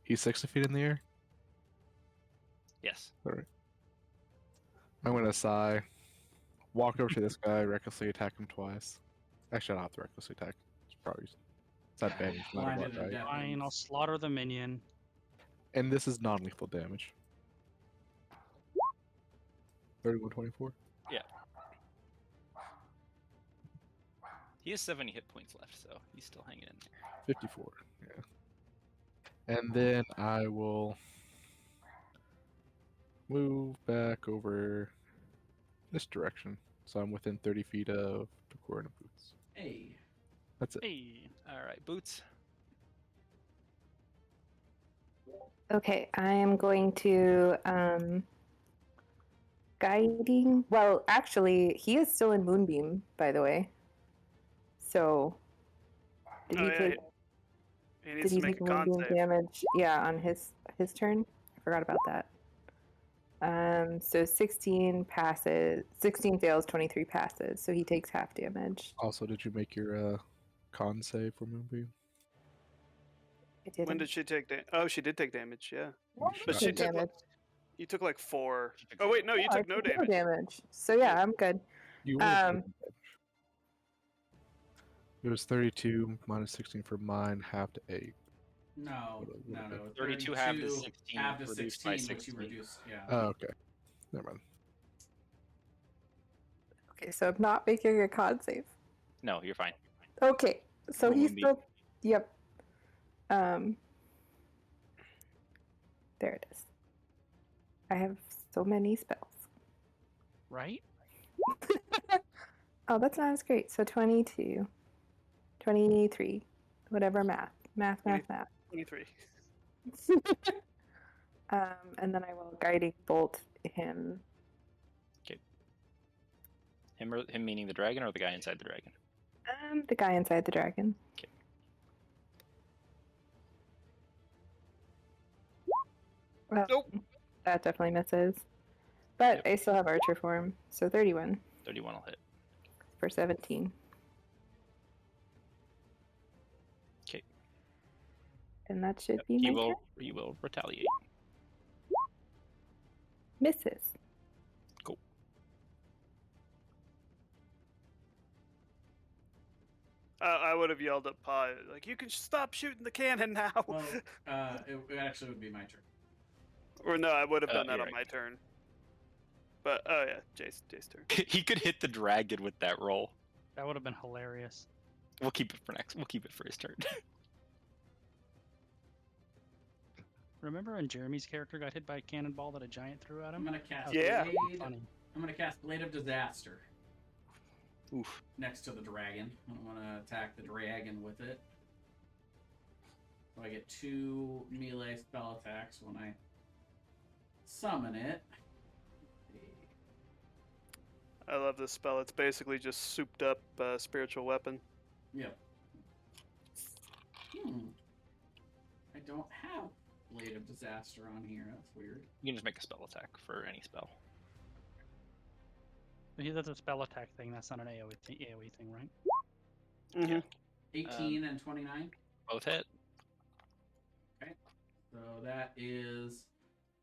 He's 60 feet in the air? Yes. Alright. I'm gonna sigh. Walk over to this guy, recklessly attack him twice. Actually, I don't have to recklessly attack. It's probably... It's not damage, no matter Blinded what, and right? deaf. Fine, I'll slaughter the minion. And this is non-lethal damage. 31-24? Yeah. He has 70 hit points left, so he's still hanging in there. 54. Yeah. And then I will move back over this direction, so I'm within 30 feet of the Corin of Boots. Hey. That's it. Hey. All right, Boots. Okay, I am going to guiding. Well, actually, he is still in Moonbeam, by the way. So, did Oh he yeah, take? he needs Did he to make take a con Moonbeam save. damage? Yeah, on his turn. I forgot about that. So 16 passes, 16 fails, 23 passes. So he takes half damage. Also, did you make your con save for Moonbeam? I didn't. When did she take damage? Oh, she did take damage. Yeah, You but should she have. took damage. you took like 4. She took Oh wait, no, you Oh, I took no took damage. damage. So yeah, I'm good. You would have Um, taken damage. It was 32 minus 16 for mine, half to 8. No, What no, would it no. 32 half to 16, half to reduced by 16, which you 16. reduced. Yeah. Oh, okay. Never mind. Okay, so I'm not making a con save. No, you're fine. Okay, so What he's would be- still. Yep. There it is. I have so many spells. Right? Oh, that's not as great. So 22, 23, whatever math. 23. And then I will guiding bolt him. Him meaning the dragon or the guy inside the dragon? The guy inside the dragon. Okay. Well, Nope. that definitely misses. But Yep. I still have archer form, so 31 31 will hit. for 17. Okay. And that should Yep, be my turn. He will retaliate. Misses. Cool. I would have yelled at Pa, like, you can stop shooting the cannon now. Well, it actually would be my turn. Or no, I would have done that you're on right. my turn. But oh yeah, Jay's turn. He could hit the dragon with that roll. That would have been hilarious. We'll keep it for next. We'll keep it for his turn. Remember when Jeremy's character got hit by a cannonball that a giant threw at I'm him? gonna cast Yeah. Blade. Funny. I'm gonna cast Blade of Disaster Oof. next to the dragon. I want to attack the dragon with it. So I get 2 melee spell attacks when I summon it. I love this spell. It's basically just souped up spiritual weapon. Yep. I don't have Blade of Disaster on here. That's weird. You can just make a spell attack for any spell. That's a spell attack thing. That's not an AoE thing, right? Mm-hmm. Yeah. 18 and 29. Both hit. Okay. So that is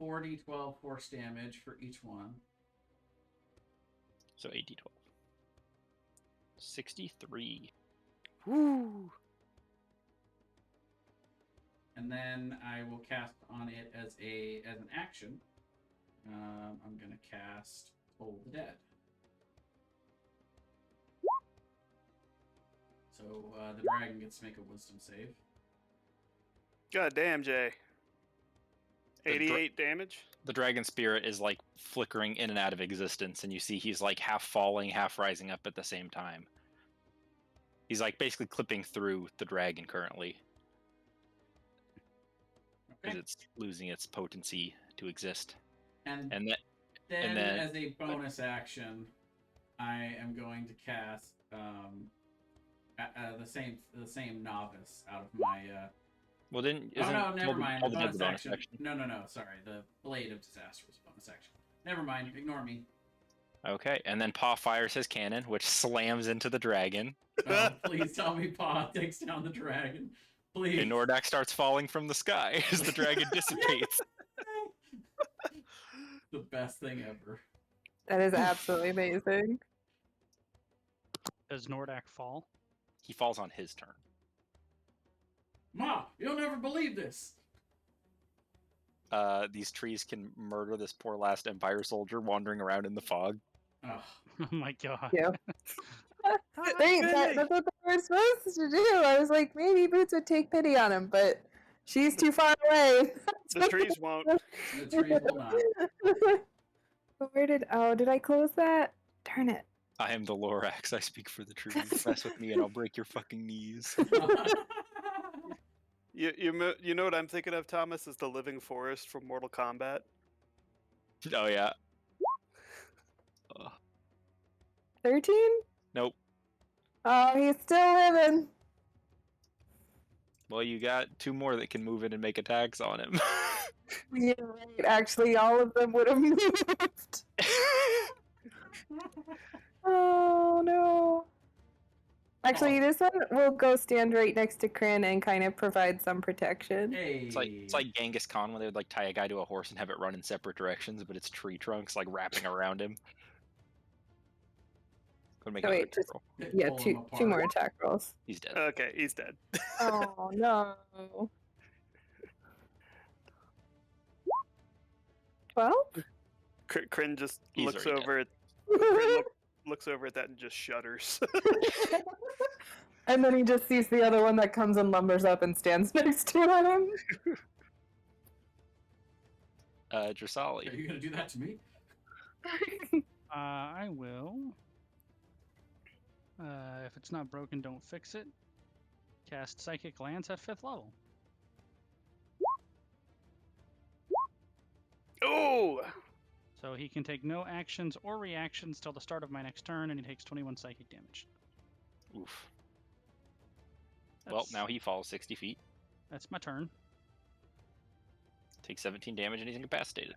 4d12 force damage for each one. So 8d12. 63. Woo! And then I will cast on it as an action. I'm gonna cast Toll the Dead. So the dragon gets to make a Wisdom save. God damn, Jay. The 88 damage? The dragon spirit is like flickering in and out of existence, and you see he's like half falling, half rising up at the same time. He's like basically clipping through the dragon currently, because Okay. it's losing its potency to exist. And And that then, then- as a bonus action, I am going to cast the same novice out of my. well, didn't Oh isn't no, never Toll the- mind. Toll the Dead Bonus the bonus action. No. Sorry, the Blade of Disaster was a bonus action. Never mind. Ignore me. Okay, and then Pa fires his cannon, which slams into the dragon. Oh, please tell me Pa takes down the dragon. Please. And Nordak starts falling from the sky as the dragon dissipates. The best thing ever. That is absolutely amazing. Does Nordak fall? He falls on his turn. Ma, you'll never believe this. These trees can murder this poor last Empire soldier wandering around in the fog. Oh, Oh my god. Yeah. That's what they were supposed to do. I was like, maybe Boots would take pity on him, but she's too far away. The trees won't. The trees will not. But did I close that? Darn it. I am the Lorax. I speak for the trees. Mess with me and I'll break your fucking knees. You know what I'm thinking of, Thomas, is the living forest from Mortal Kombat. Oh yeah. 13? Nope. Oh, he's still living. Well, you got 2 more that can move in and make attacks on him. You're right. Actually, all of them would have moved. Oh no. Actually, this one will go stand right next to Kryn and kind of provide some protection. Hey. It's like Genghis Khan when they would like tie a guy to a horse and have it run in separate directions, but it's tree trunks like wrapping around him. Go make another attack roll. Yeah, Pull 'em two apart. more attack rolls. He's dead. Okay, he's dead. Oh no. 12? Kryn just He's looks already over at Kryn looks over at that and just shudders. And then he just sees the other one that comes and lumbers up and stands next to him. Are Drasali. you gonna do that to me? I will. If it's not broken, don't fix it. Cast Psychic Lance at 5th level. Oh! So he can take no actions or reactions till the start of my next turn, and he takes 21 psychic damage. Oof. Well, now he falls 60 feet. That's my turn. Takes 17 damage and he's incapacitated.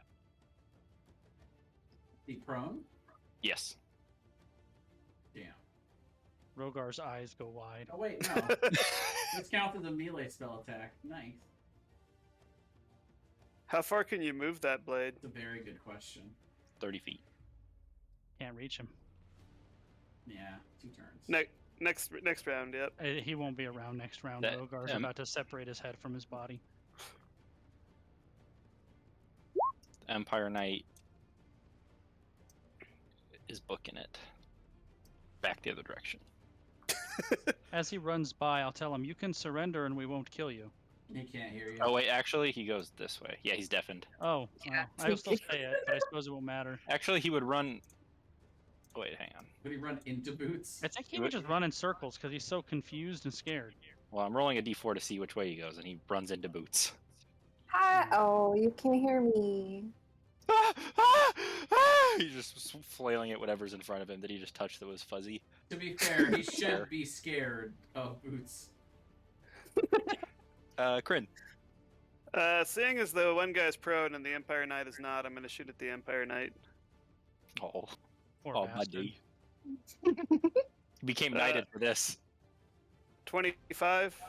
He prone? Yes. Damn. Rogar's eyes go wide. Oh wait, no. This counts as a melee spell attack. Nice. How far can you move that blade? It's a very good question. 30 feet. Can't reach him. Yeah, 2 turns. Next round, yep. He won't be around next round. Rogar's about to separate his head from his body. Empire Knight is booking it. Back the other direction. As he runs by, I'll tell him, "You can surrender and we won't kill you." He can't hear you. Oh wait, actually he goes this way. Yeah, he's deafened. Oh, well, I will still say it, but I suppose it won't matter. Actually, he would run... Wait, hang on. Would he run into Boots? I think he would just run in circles because he's so confused and scared. Well, I'm rolling a d4 to see which way he goes, and he runs into Boots. Hi. Oh, you can't hear me. He's just flailing at whatever's in front of him that he just touched that was fuzzy. To be fair, he should be scared of Boots. Kryn. Seeing as though one guy's prone and the Empire Knight is not, I'm going to shoot at the Empire Knight. Oh, Poor bastard. buddy. He became knighted for this. 25.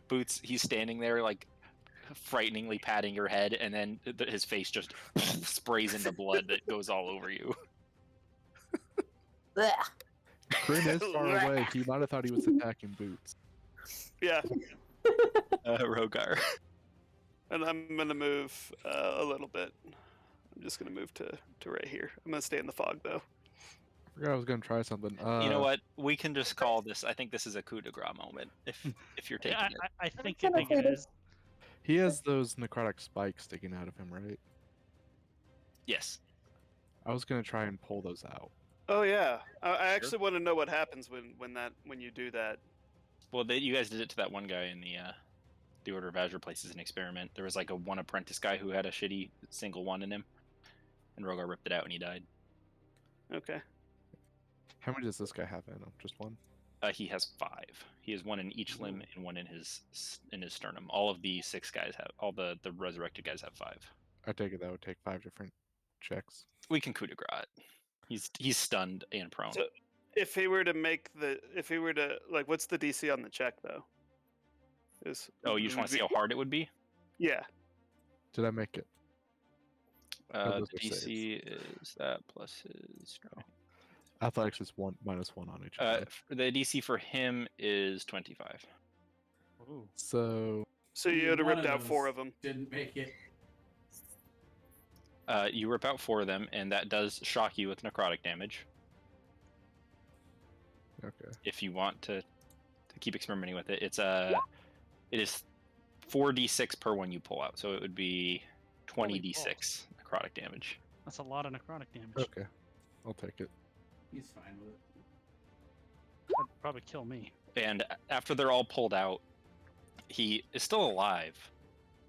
Boots, he's standing there, like, frighteningly patting your head, and then his face just sprays into blood that goes all over you. Kryn is far away. He might have thought he was attacking Boots. Yeah. Rogar. And I'm going to move a little bit. I'm just going to move to right here. I'm going to stay in the fog, though. I forgot I was going to try something. You know what? We can just call this. I think this is a coup de grace moment. If you're taking Yeah, it. I think it is. He has those necrotic spikes sticking out of him, right? Yes. I was going to try and pull those out. Oh, yeah. I actually want to know what happens when you do that. Well, you guys did it to that one guy in the Order of Azure place as an experiment. There was like a one apprentice guy who had a shitty single one in him, and Rogar ripped it out and he died. Okay. How many does this guy have in him? Just one? He has 5. He has one in each limb and one in his sternum. All of the 6 guys have. All the resurrected guys have 5. I take it that would take 5 different checks. We can coup de grace it. He's stunned and prone. So, if he were to what's the DC on the check though? Oh, you just want to see how hard it would be? Yeah. Did I make it? The DC is that plus his strength. Athletics is -1 on each. The DC for him is 25. Ooh. So you would have One ripped of out those 4 of them. Didn't make it. You rip out 4 of them, and that does shock you with necrotic damage. Okay. If you want to keep experimenting with it, it is 4d6 per one you pull out, so it would be 20d6 necrotic damage. That's a lot of necrotic damage. Okay. I'll take it. He's fine with it. That'd probably kill me. And after they're all pulled out, he is still alive,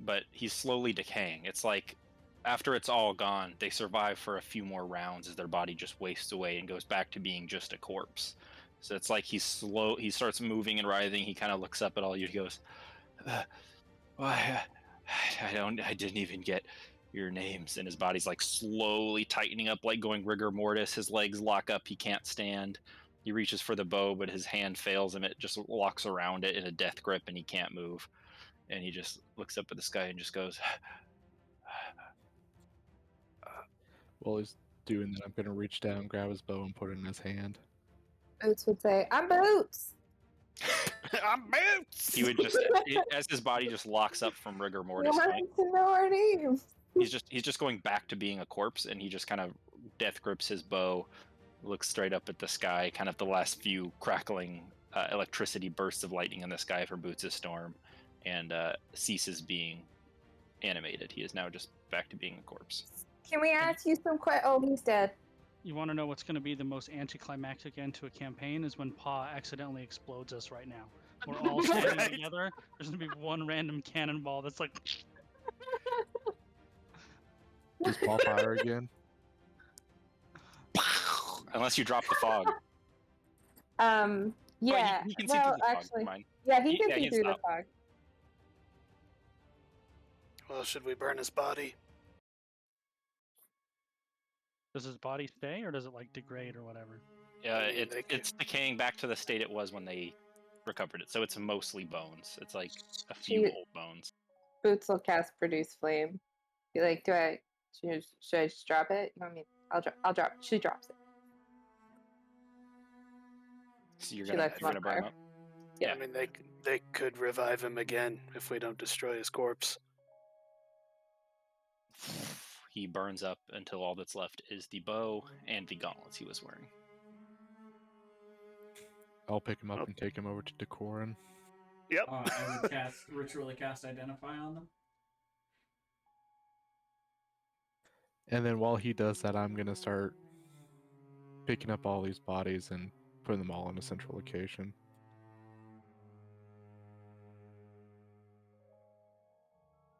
but he's slowly decaying. It's like after it's all gone, they survive for a few more rounds as their body just wastes away and goes back to being just a corpse. So it's like he starts moving and writhing. He kind of looks up at all you. He goes, I didn't even get your names. And his body's like slowly tightening up, like going rigor mortis. His legs lock up. He can't stand. He reaches for the bow, but his hand fails him. It just locks around it in a death grip, and he can't move. And he just looks up at the sky and just goes. While he's doing that, I'm gonna reach down, grab his bow, and put it in his hand. Boots would say, "I'm Boots." I'm Boots. He would just, as his body just locks up from rigor You mortis, want to know our names? he's just going back to being a corpse, and he just kind of death grips his bow, looks straight up at the sky, kind of the last few crackling electricity bursts of lightning in the sky for Boots' storm, and ceases being animated. He is now just back to being a corpse. Can we ask you some questions? Oh, he's dead. You want to know what's going to be the most anticlimactic end to a campaign is when Pa accidentally explodes us right now. We're all standing Right. together. There's going to be one random cannonball that's like... Does Paul fire again? Unless you drop the fog. Yeah. he can see well, through the fog. actually, Mine. yeah, he can Yeah, see he's through the not. fog. Well, should we burn his body? Does his body stay, or does it like degrade or whatever? Yeah, I mean, they could- it's decaying back to the state it was when they recovered it. So it's mostly bones. It's like a few She- old bones. Boots will cast Produce Flame. Be like, should I just drop it? You want me? I'll drop it. She drops it. So you're She gonna, lights him on burn him fire. up. Yeah. I mean, they could revive him again if we don't destroy his corpse. He burns up until all that's left is the bow and the gauntlets he was wearing. I'll pick him up Oh. and take him over to Decorin. Yep. I would ritually cast Identify on them. And then while he does that, I'm gonna start picking up all these bodies and putting them all in a central location.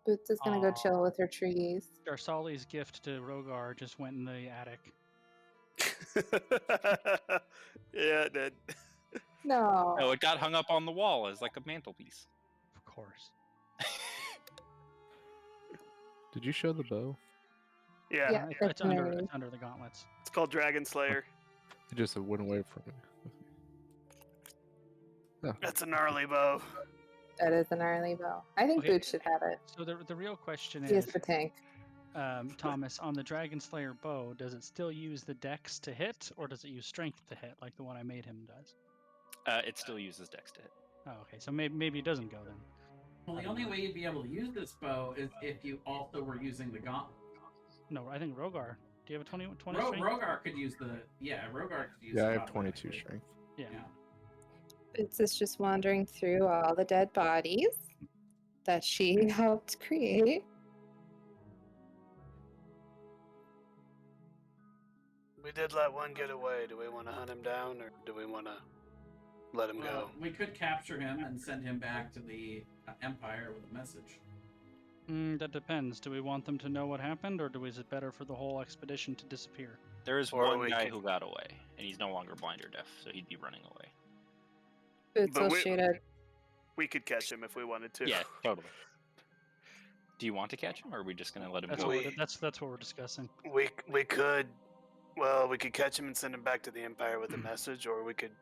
Boots is gonna go Aw. chill with her trees. Darsali's gift to Rogar just went in the attic. Yeah, it did. No. Oh, it got hung up on the wall as like a mantelpiece. Of course. Did you show the bow? Yeah, Yeah. It's, that's it's under amazing. it's under the gauntlets. it's called Dragon Slayer. It just went away from me. Oh, That's a gnarly bow. That is an early bow. I think Okay. Boots should have it. So the real question He is is, the tank. Thomas, on the Dragon Slayer bow, does it still use the dex to hit, or does it use strength to hit, like the one I made him does? It still uses dex to hit. Oh, okay. So maybe it doesn't go then. Well, the only way you'd be able to use this bow is if you also were using the gauntlet. No, I think Rogar. Do you have a 20 strength? Rogar could use the Rogar could use. yeah, the I have gauntlet, 22 actually. strength. Yeah. Yeah. Boots is just wandering through all the dead bodies that she helped create. We did let one get away. Do we want to hunt him down, or do we want to let him go? We could capture him and send him back to the Empire with a message. That depends. Do we want them to know what happened, or is it better for the whole expedition to disappear? There is Or one we guy could- who got away, and he's no longer blind or deaf, so he'd be running away. Boots But will we- shoot it. We could catch him if we wanted to. Yeah, totally. Do you want to catch him, or are we just gonna let him That's go? what We- that's what we're discussing. We could. Well, we could catch him and send him back to the Empire with a message, or we could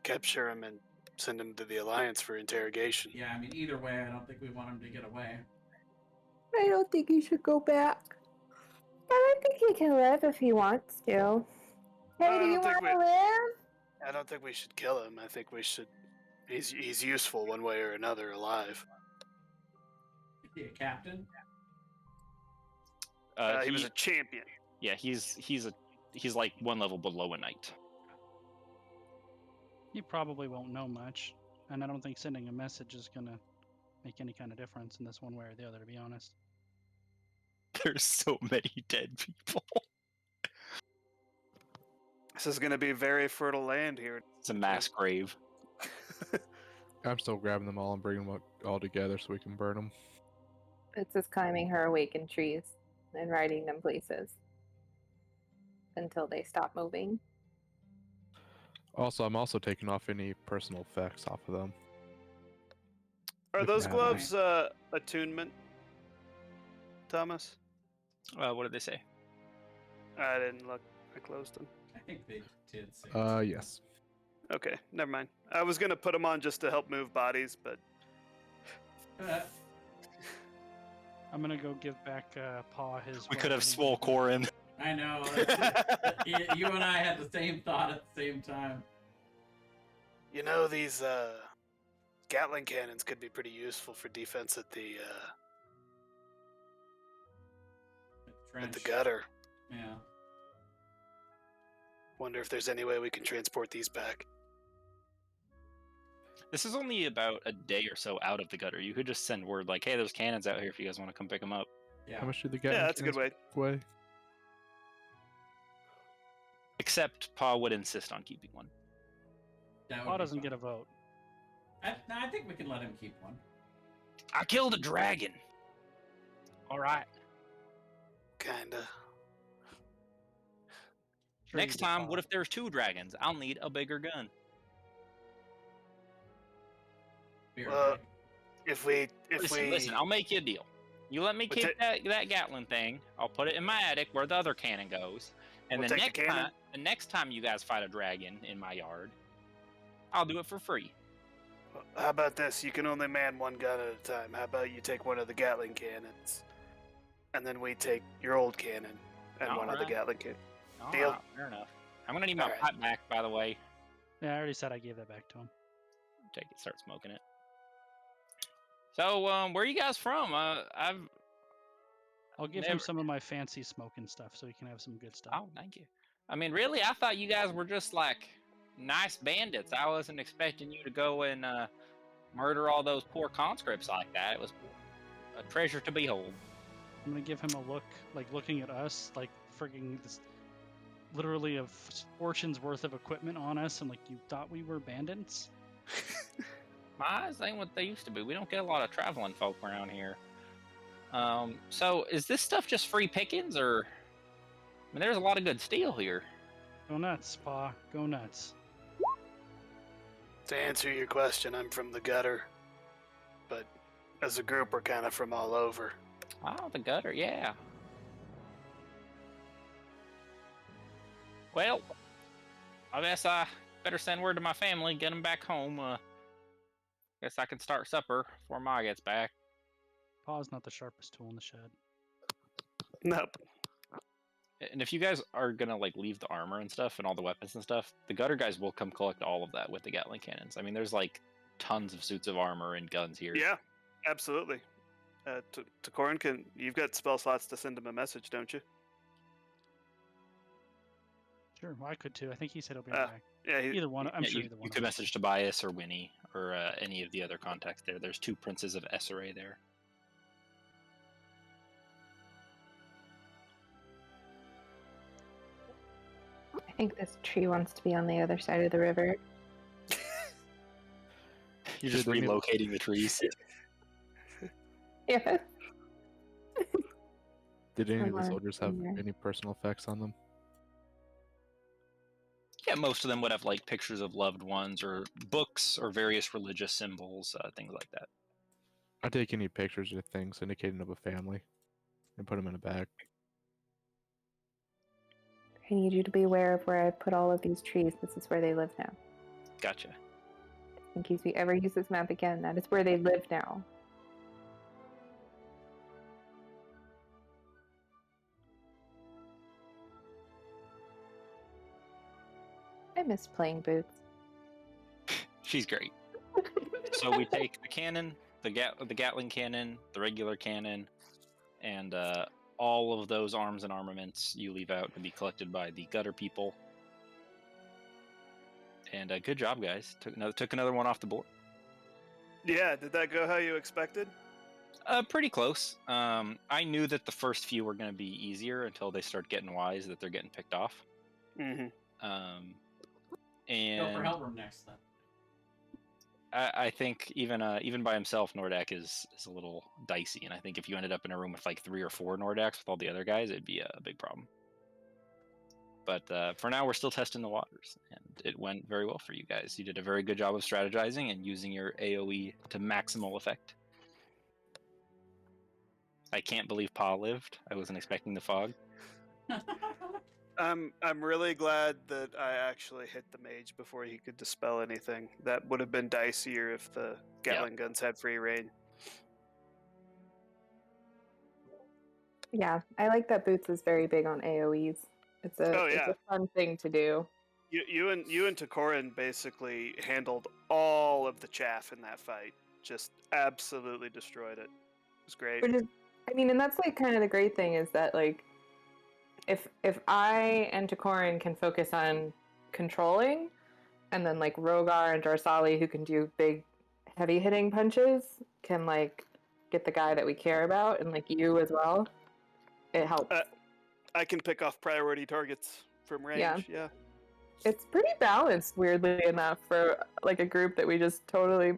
capture him and send him to the Alliance for interrogation. Yeah, I mean, either way, I don't think we want him to get away. I don't think he should go back. But I think he can live if he wants to. Hey, I do you don't think want to live? I don't think we should kill him. I think we should. He's useful one way or another alive. Is he a captain? He was a champion. Yeah, he's like one level below a knight. He probably won't know much, and I don't think sending a message is gonna make any kind of difference in this one way or the other, to be honest. There's so many dead people. This is going to be very fertile land here. It's a mass grave. I'm still grabbing them all and bringing them all together so we can burn them. It's just climbing her awakened trees and riding them places until they stop moving. Also, I'm also taking off any personal effects off of them. Are If those you have gloves attunement, Thomas? What did they say? I didn't look. I closed them. I think they did say. Yes. Okay, never mind. I was going to put them on just to help move bodies, but I'm gonna go give back Paw his. We could have weapon. swole Corin. I know. You and I had the same thought at the same time. you know, these Gatling cannons could be pretty useful for defense at the Trench. gutter. Yeah. Wonder if there's any way we can transport these back. This is only about a day or so out of the gutter. You could just send word like, "Hey, there's cannons out here if you guys want to come pick them up." Yeah. How much do they get? Yeah, that's a good way. Way? Except Pa would insist on keeping one. That would Paw be doesn't fun. get a vote. I think we can let him keep one. I killed a dragon. All right. Kinda. Sure Next you do, time, Paw. what if there's 2 dragons? I'll need a bigger gun. Beer Well, break. If we Listen, I'll make you a deal. You let me We'll keep that Gatling thing. I'll put it in my attic where the other cannon goes. And We'll the take the cannon. next time you guys fight a dragon in my yard, I'll do it for free. How about this? You can only man one gun at a time. How about you take one of the Gatling cannons, and then we take your old cannon and one of the Alright. Gatling cannons. All Deal. right, fair enough. I'm gonna need my Alright. pipe back, by the way. Yeah, I already said I gave that back to him. Take it, start smoking it. So, where are you guys from? I've I'll give Never- him some of my fancy smoking stuff so he can have some good stuff. Oh, thank you. I mean, really, I thought you guys were just like nice bandits. I wasn't expecting you to go and murder all those poor conscripts like that. It was a treasure to behold. I'm gonna give him a look, like looking at us, like frigging this, literally a fortune's worth of equipment on us, and like you thought we were bandits. My eyes ain't what they used to be. We don't get a lot of traveling folk around here. So is this stuff just free pickings, or? I mean, there's a lot of good steel here. Go nuts, Pa. Go nuts. To answer your question, I'm from the gutter, but as a group, we're kind of from all over. Oh, the gutter, yeah. Well, I guess I better send word to my family, get them back home. Guess I can start supper before Ma gets back. Pa's not the sharpest tool in the shed. Nope. And if you guys are gonna like leave the armor and stuff and all the weapons and stuff, the gutter guys will come collect all of that with the Gatling cannons. I mean, there's like tons of suits of armor and guns here. Yeah, absolutely. To Corin, you've got spell slots to send him a message, don't you? Sure, well, I could too. I think he said he'll be Ah, back. Yeah, Either one. I'm Yeah, sure you, either one. you of could them. message Tobias or Winnie or any of the other contacts there. There's 2 princes of Essere there. I think this tree wants to be on the other side of the river. You're just Did they mean- relocating the trees. Yeah. Did any of the Somewhere soldiers have in there. any personal effects on them? Yeah, most of them would have like pictures of loved ones or books or various religious symbols, things like that. I take any pictures or things indicating of a family and put them in a bag. I need you to be aware of where I put all of these trees. This is where they live now. Gotcha. In case we ever use this map again, that is where they live now. I miss playing Boots. She's great. So we take the cannon, the Gatling cannon, the regular cannon, and all of those arms and armaments you leave out to be collected by the gutter people. And good job, guys. Took another one off the board. Yeah, did that go how you expected? Pretty close. I knew that the first few were going to be easier until they start getting wise that they're getting picked off. Mm-hmm. And Go for Helbram next then. I think even by himself, Nordak is a little dicey, and I think if you ended up in a room with like 3 or 4 Nordaks with all the other guys, it'd be a big problem. But for now, we're still testing the waters, and it went very well for you guys. You did a very good job of strategizing and using your AoE to maximal effect. I can't believe Pa lived. I wasn't expecting the fog. I'm really glad that I actually hit the mage before he could dispel anything. That would have been dicier if the Gatling guns had free reign. Yeah, I like that Boots is very big on AoEs. It's a fun thing to do. You and Takorin basically handled all of the chaff in that fight. Just absolutely destroyed it. It was great. And that's like kind of the great thing is that like if I and Takorin can focus on controlling, and then like Rogar and Darsali who can do big heavy hitting punches can like get the guy that we care about, and like you as well. It helps. I can pick off priority targets from range. Yeah. It's pretty balanced, weirdly enough, for like a group that we just totally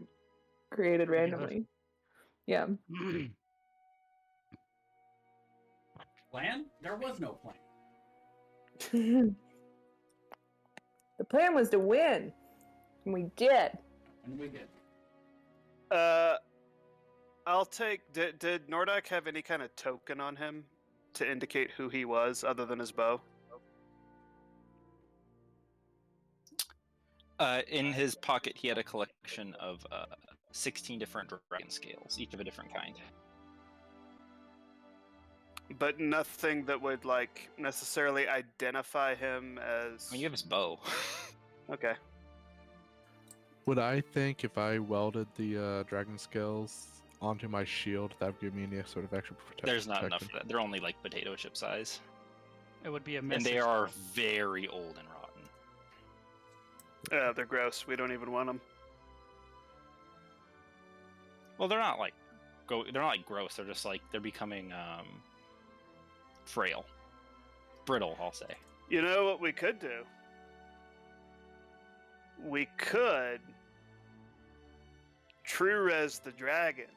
created randomly. Yeah. Plan? There was no plan. The plan was to win, and we did. And we did. I'll take. Did Nordak have any kind of token on him to indicate who he was, other than his bow? In his pocket, he had a collection of 16 different dragon scales, each of a different kind. But nothing that would like necessarily identify him as. I mean, you have his bow. Okay. Would I think if I welded the dragon scales onto my shield, that would give me any sort of extra protection? There's not enough for that. They're only like potato chip size. It would be a And they are very old and rotten. Yeah, they're gross. We don't even want them. Well, they're not like gross. They're just like they're becoming frail, brittle. I'll say. You know what we could do? We could true res the dragons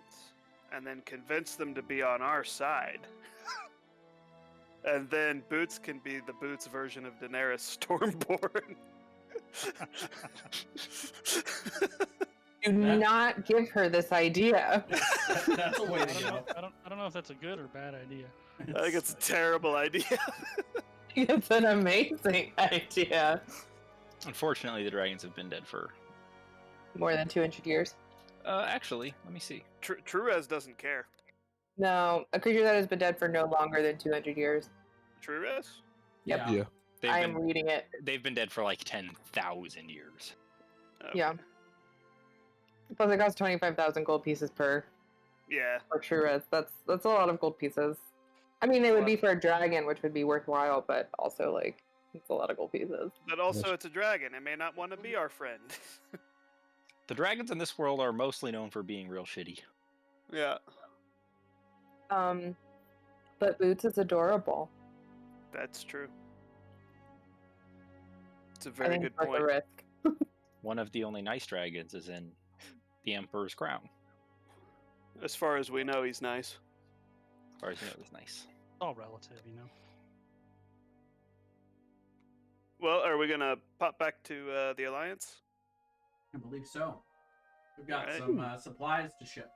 and then convince them to be on our side. And then Boots can be the Boots version of Daenerys Stormborn. Do not give her this idea. That's a way to go. I don't know if that's a good or bad idea. I think it's a terrible idea. It's an amazing idea. Unfortunately, the dragons have been dead for More than 200 years. Actually, let me see. True res doesn't care. No, a creature that has been dead for no longer than 200 years. True res? Yep. Yeah. I am reading it. They've been dead for like 10,000 years. Okay. Yeah. Plus, it costs 25,000 gold pieces per Yeah. for true res. That's a lot of gold pieces. I mean, it would be for a dragon, which would be worthwhile, but also like it's a lot of gold pieces. But also, it's a dragon. It may not want to be our friend. The dragons in this world are mostly known for being real shitty. Yeah. But Boots is adorable. That's true. It's a I very think good it's worth point. the risk. One of the only nice dragons is in the Emperor's crown. As far as we know, he's nice. As far as you know, it's nice. It's all relative, you know. Well, are we gonna pop back to the Alliance? I believe so. We've got Alright. some supplies to ship.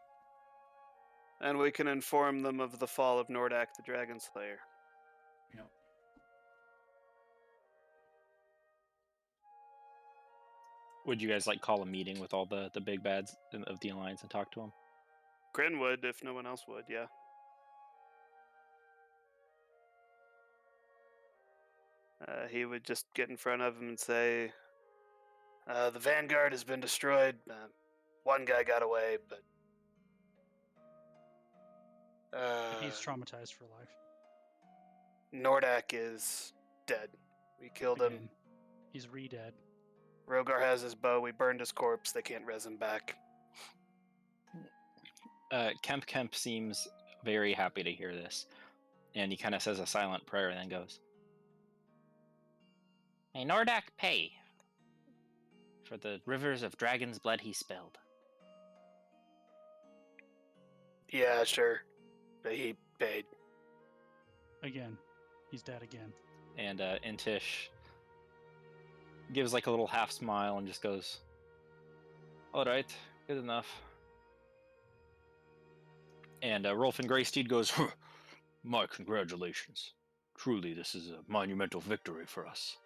And we can inform them of the fall of Nordak the Dragon Slayer. Yep. Would you guys like call a meeting with all the big bads of the Alliance and talk to them? Grin would, if no one else would, yeah. He would just get in front of him and say, the Vanguard has been destroyed. One guy got away, but... He's traumatized for life. Nordak is dead. We killed him. Again, he's re-dead. Rogar has his bow. We burned his corpse. They can't res him back. Kemp seems very happy to hear this, and he kind of says a silent prayer and then goes, "May Nordak pay for the rivers of dragon's blood he spilled." Yeah, sure. But he paid. Again. He's dead again. And Intish gives like a little half smile and just goes, "All right, good enough." And Rolf and Greysteed goes, "My congratulations. Truly, this is a monumental victory for us.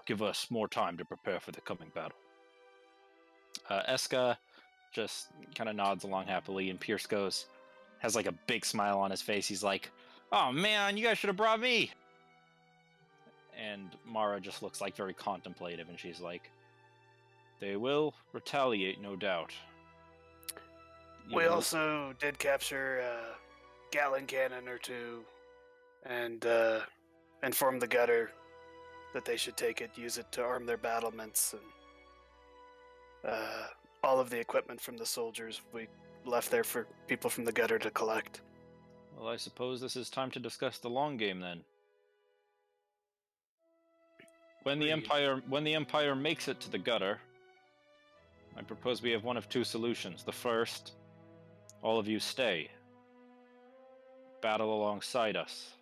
Give us more time to prepare for the coming battle." Eska just kind of nods along happily, and Pierce has like a big smile on his face. He's like, "Oh man, you guys should have brought me." And Mara just looks like very contemplative, and she's like, "They will retaliate, no doubt." We also did capture a Gatling cannon or two, and informed the gutter that they should take it, use it to arm their battlements, and all of the equipment from the soldiers we left there for people from the gutter to collect. Well, I suppose this is time to discuss the long game then. When the Empire makes it to the gutter, I propose we have one of two solutions. The first, all of you stay. Battle alongside us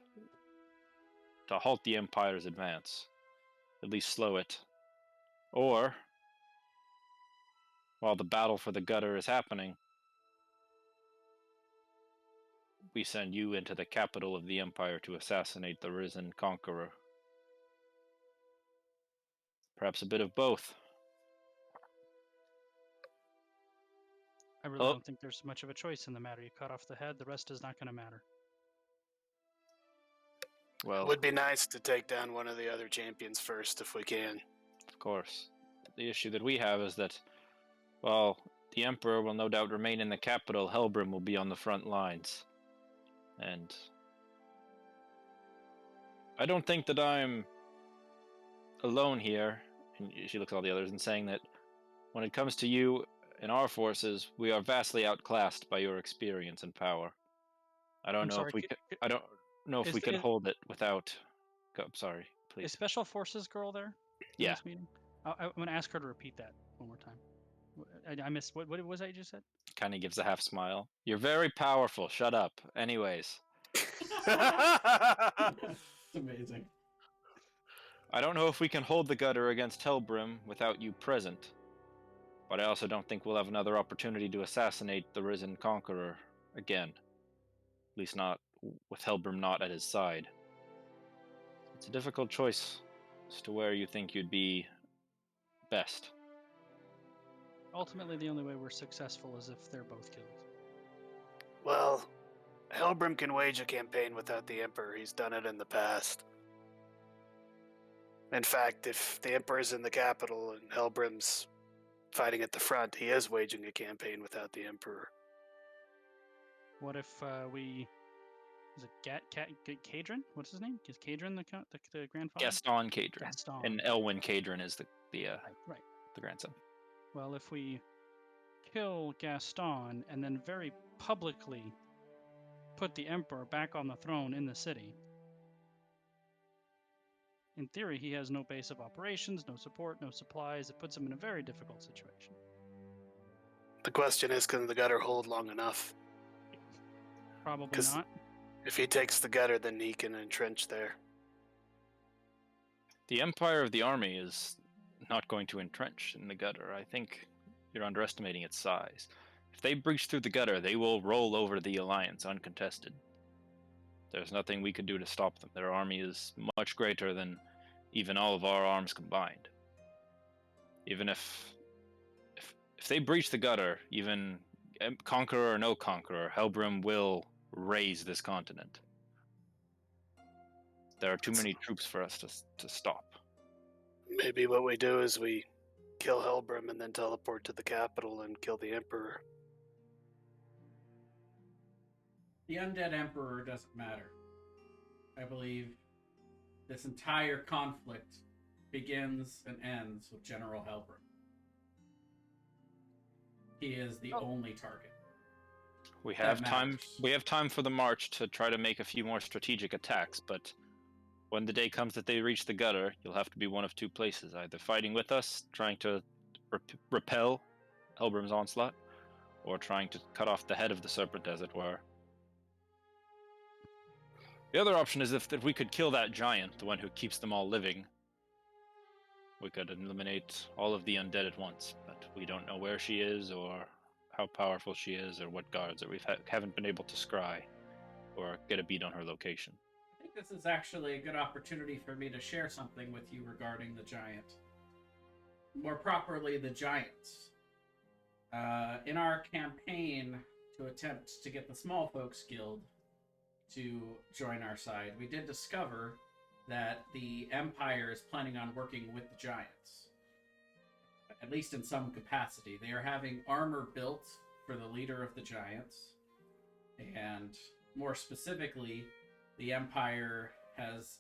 to halt the Empire's advance. At least slow it. Or, while the battle for the gutter is happening, we send you into the capital of the Empire to assassinate the risen conqueror. Perhaps a bit of both. I really don't think there's much of a choice in the matter. You cut off the head, the rest is not going to matter. Well, it would be nice to take down one of the other champions first if we can. Of course. The issue that we have is that, while the Emperor will no doubt remain in the capital, Helbrim will be on the front lines. And I don't think that I'm alone here, and she looks at all the others, and saying that when it comes to you and our forces, we are vastly outclassed by your experience and power. I don't know if we could hold it without. I'm sorry, please. Is Special Forces girl there? Yeah. This meeting? I'm going to ask her to repeat that one more time. I missed. What was that you just said? Kind of gives a half smile. You're very powerful. Shut up. Anyways. It's amazing. I don't know if we can hold the gutter against Helbrim without you present, but I also don't think we'll have another opportunity to assassinate the risen conqueror again. At least not with Helbrim not at his side. It's a difficult choice as to where you think you'd be best. Ultimately, the only way we're successful is if they're both killed. Well, Helbrim can wage a campaign without the Emperor. He's done it in the past. In fact, if the Emperor's in the capital and Helbrim's fighting at the front, he is waging a campaign without the Emperor. What if we... Is it Cadron? What's his name? Is Cadron the grandfather? Gaston Cadron. Gaston. And Elwyn Cadron is the right. The grandson. Well, if we kill Gaston and then very publicly put the Emperor back on the throne in the city, in theory, he has no base of operations, no support, no supplies. It puts him in a very difficult situation. The question is, can the gutter hold long enough? Probably not. If he takes the gutter, then he can entrench there. The Empire of the Army is not going to entrench in the gutter. I think you're underestimating its size. If they breach through the gutter, they will roll over the Alliance uncontested. There's nothing we could do to stop them. Their army is much greater than even all of our arms combined. Even if they breach the gutter, even conqueror or no conqueror, Helbrim will raise this continent. There are too many troops for us to stop. Maybe what we do is we kill Helbrim and then teleport to the capital and kill the Emperor. The undead Emperor doesn't matter. I believe this entire conflict begins and ends with General Helbron. He is the only target. We have time. matters. We have time for the march to try to make a few more strategic attacks, but when the day comes that they reach the gutter, you'll have to be one of two places: either fighting with us, trying to repel Helbram's onslaught, or trying to cut off the head of the serpent, as it were. The other option is if we could kill that giant, the one who keeps them all living, we could eliminate all of the undead at once, but we don't know where she is, or how powerful she is, or what guards, or we haven't been able to scry or get a beat on her location. I think this is actually a good opportunity for me to share something with you regarding the giant. More properly, the giants. In our campaign to attempt to get the Small Folks Guild to join our side, we did discover that the Empire is planning on working with the giants. At least in some capacity. They are having armor built for the leader of the giants. And more specifically, the Empire has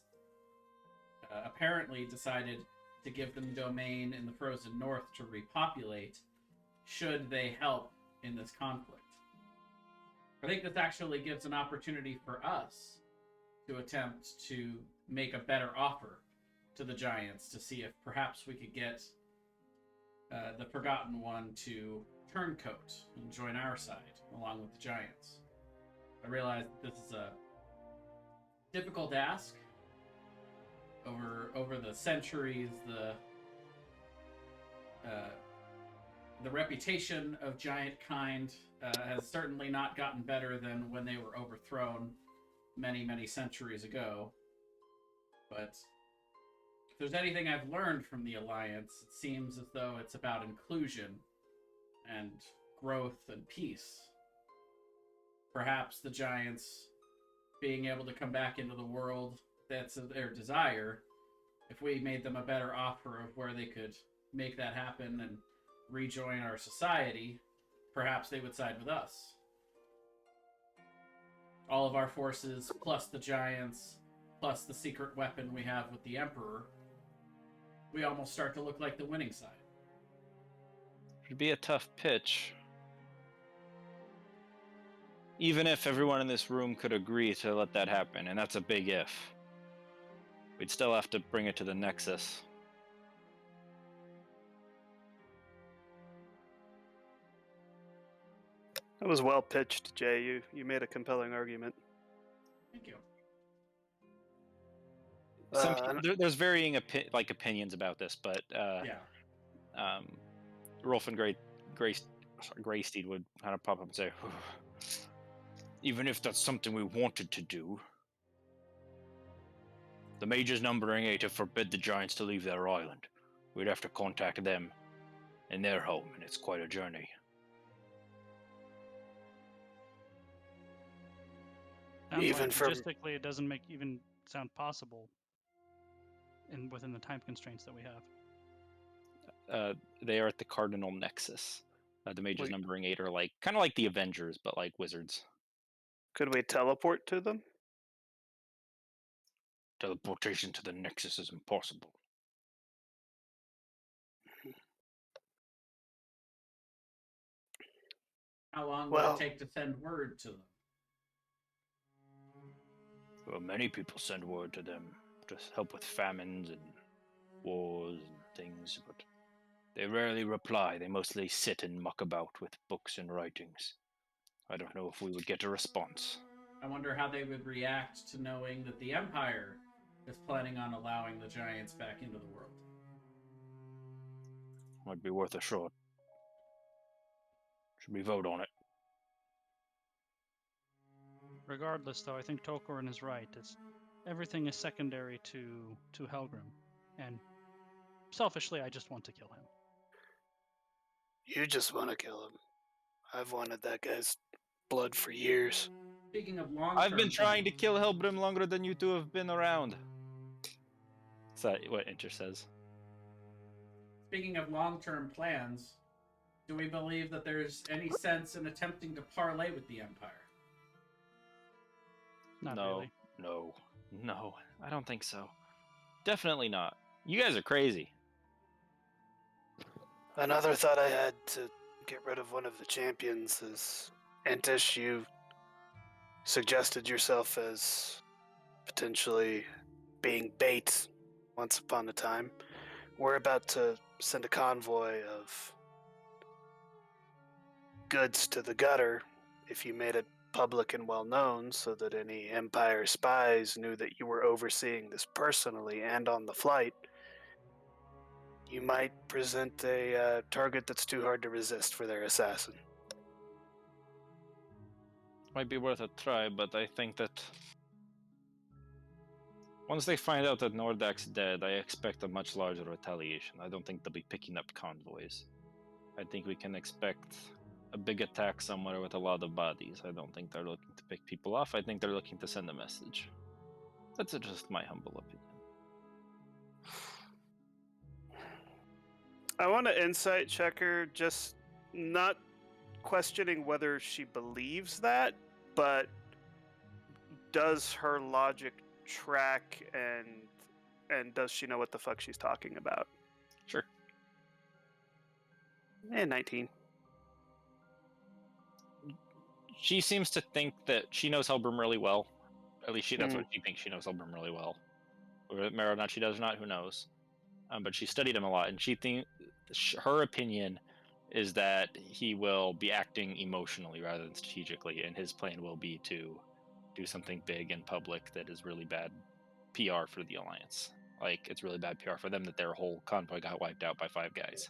apparently decided to give them domain in the frozen north to repopulate, should they help in this conflict. I think this actually gives an opportunity for us to attempt to make a better offer to the giants to see if perhaps we could get the Forgotten One to turncoat and join our side along with the giants. I realize that this is a difficult ask. Over the centuries, the reputation of giant kind has certainly not gotten better than when they were overthrown many, many centuries ago. But if there's anything I've learned from the Alliance, it seems as though it's about inclusion and growth and peace. Perhaps the giants being able to come back into the world, that's their desire. If we made them a better offer of where they could make that happen and rejoin our society, perhaps they would side with us. All of our forces, plus the giants, plus the secret weapon we have with the Emperor, we almost start to look like the winning side. It'd be a tough pitch. Even if everyone in this room could agree to let that happen, and that's a big if, we'd still have to bring it to the Nexus. That was well pitched, Jay. You made a compelling argument. Thank you. There's varying opinions about this, but Rolf and Greysteed would kind of pop up and say, even if that's something we wanted to do, the mages numbering 8 have forbid the giants to leave their island. We'd have to contact them in their home, and it's quite a journey. Even logistically, it doesn't even sound possible within the time constraints that we have. They are at the Cardinal Nexus. The mages numbering 8 are kind of like the Avengers, but like wizards. Could we teleport to them? Teleportation to the Nexus is impossible. How long would it take to send word to them? Well, many people send word to them to help with famines and wars and things, but they rarely reply. They mostly sit and muck about with books and writings. I don't know if we would get a response. I wonder how they would react to knowing that the Empire is planning on allowing the giants back into the world. Might be worth a shot. Should we vote on it? Regardless, though, I think Tokorin is right. Everything is secondary to Helgrim, and selfishly, I just want to kill him. You just want to kill him. I've wanted that guy's blood for years. Speaking of long-term, I've been trying to kill Helbrim longer than you two have been around. Is that what Inter says? Speaking of long-term plans, do we believe that there's any sense in attempting to parlay with the Empire? Not really. No, I don't think so. Definitely not. You guys are crazy. Another thought I had to get rid of one of the champions is, Antish, you suggested yourself as potentially being bait once upon a time. We're about to send a convoy of goods to the gutter. If you made it public and well known so that any Empire spies knew that you were overseeing this personally and on the flight, you might present a target that's too hard to resist for their assassin. Might be worth a try, but I think that once they find out that Nordak's dead, I expect a much larger retaliation. I don't think they'll be picking up convoys. I think we can expect a big attack somewhere with a lot of bodies. I don't think they're looking to pick people off. I think they're looking to send a message. That's just my humble opinion. I want to insight check her, just not questioning whether she believes that, but does her logic track, and does she know what the fuck she's talking about? Sure. 19. She seems to think that she knows Helbram really well. At least that's what she thinks. She knows Helbram really well. Whether or not she does or not, who knows? But she studied him a lot, and her opinion is that he will be acting emotionally rather than strategically, and his plan will be to do something big in public that is really bad PR for the Alliance. Like, it's really bad PR for them that their whole convoy got wiped out by 5 guys.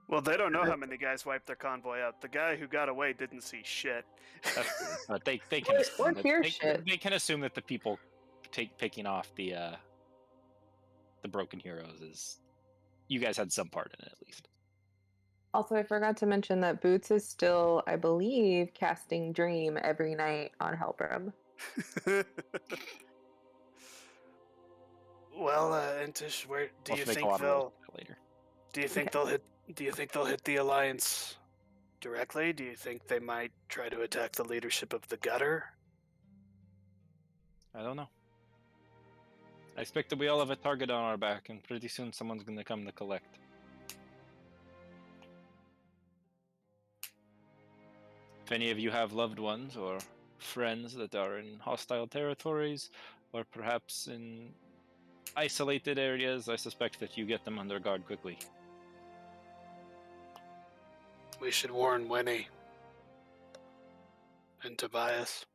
Well, they don't know how many guys wiped their convoy out. The guy who got away didn't see shit. But they can assume They can assume that the people picking off the broken heroes is, you guys had some part in it at least. Also, I forgot to mention that Boots is still, I believe, casting Dream every night on Helbram. Well, Entish, where do We'll you make a think lot of they'll? rolls later. Do you think they'll hit? Do you think they'll hit the Alliance directly? Do you think they might try to attack the leadership of the gutter? I don't know. I expect that we all have a target on our back, and pretty soon someone's going to come to collect. If any of you have loved ones or friends that are in hostile territories, or perhaps in isolated areas, I suspect that you get them under guard quickly. We should warn Winnie and Tobias.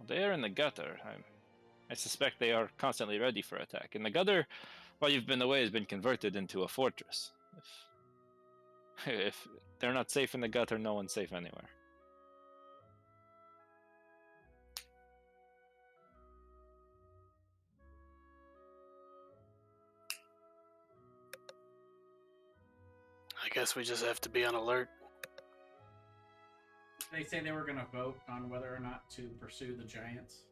They are in the gutter. I suspect they are constantly ready for attack. And the gutter, while you've been away, has been converted into a fortress. If they're not safe in the gutter, no one's safe anywhere. I guess we just have to be on alert. They say they were going to vote on whether or not to pursue the giants.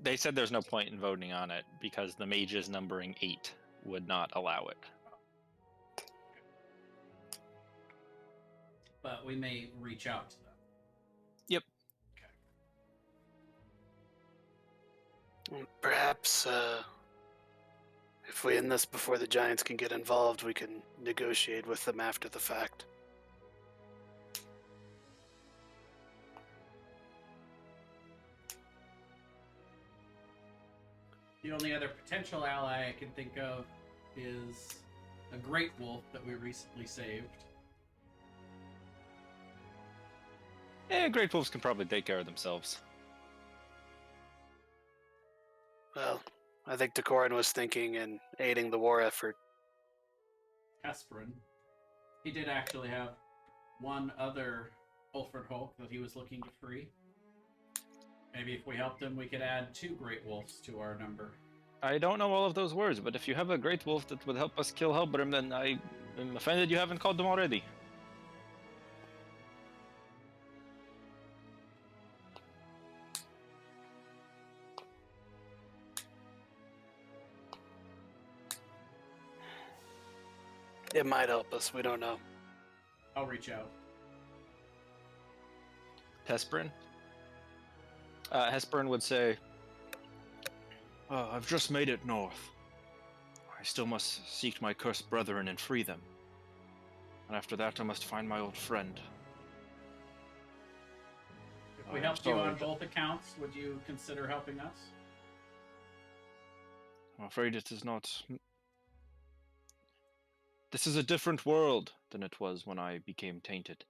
They said there's no point in voting on it because the mages numbering 8 would not allow it. But we may reach out to them. Yep. Okay. Perhaps if we end this before the Giants can get involved, we can negotiate with them after the fact. The only other potential ally I can think of is a great wolf that we recently saved. Great wolves can probably take care of themselves. Well, I think Decorin was thinking in aiding the war effort. Hesperin. He did actually have one other Ulfred Hulk that he was looking to free. Maybe if we helped him, we could add 2 great wolves to our number. I don't know all of those words, but if you have a great wolf that would help us kill Helbram, then I am offended you haven't called them already. It might help us, we don't know. I'll reach out. Hesperin? Hesperin would say, I've just made it north. still must seek my cursed brethren and free them. And after that, I must find my old friend. If we I'm helped you sorry. on both accounts, would you consider helping us? I'm afraid it is not. This is a different world than it was when I became tainted.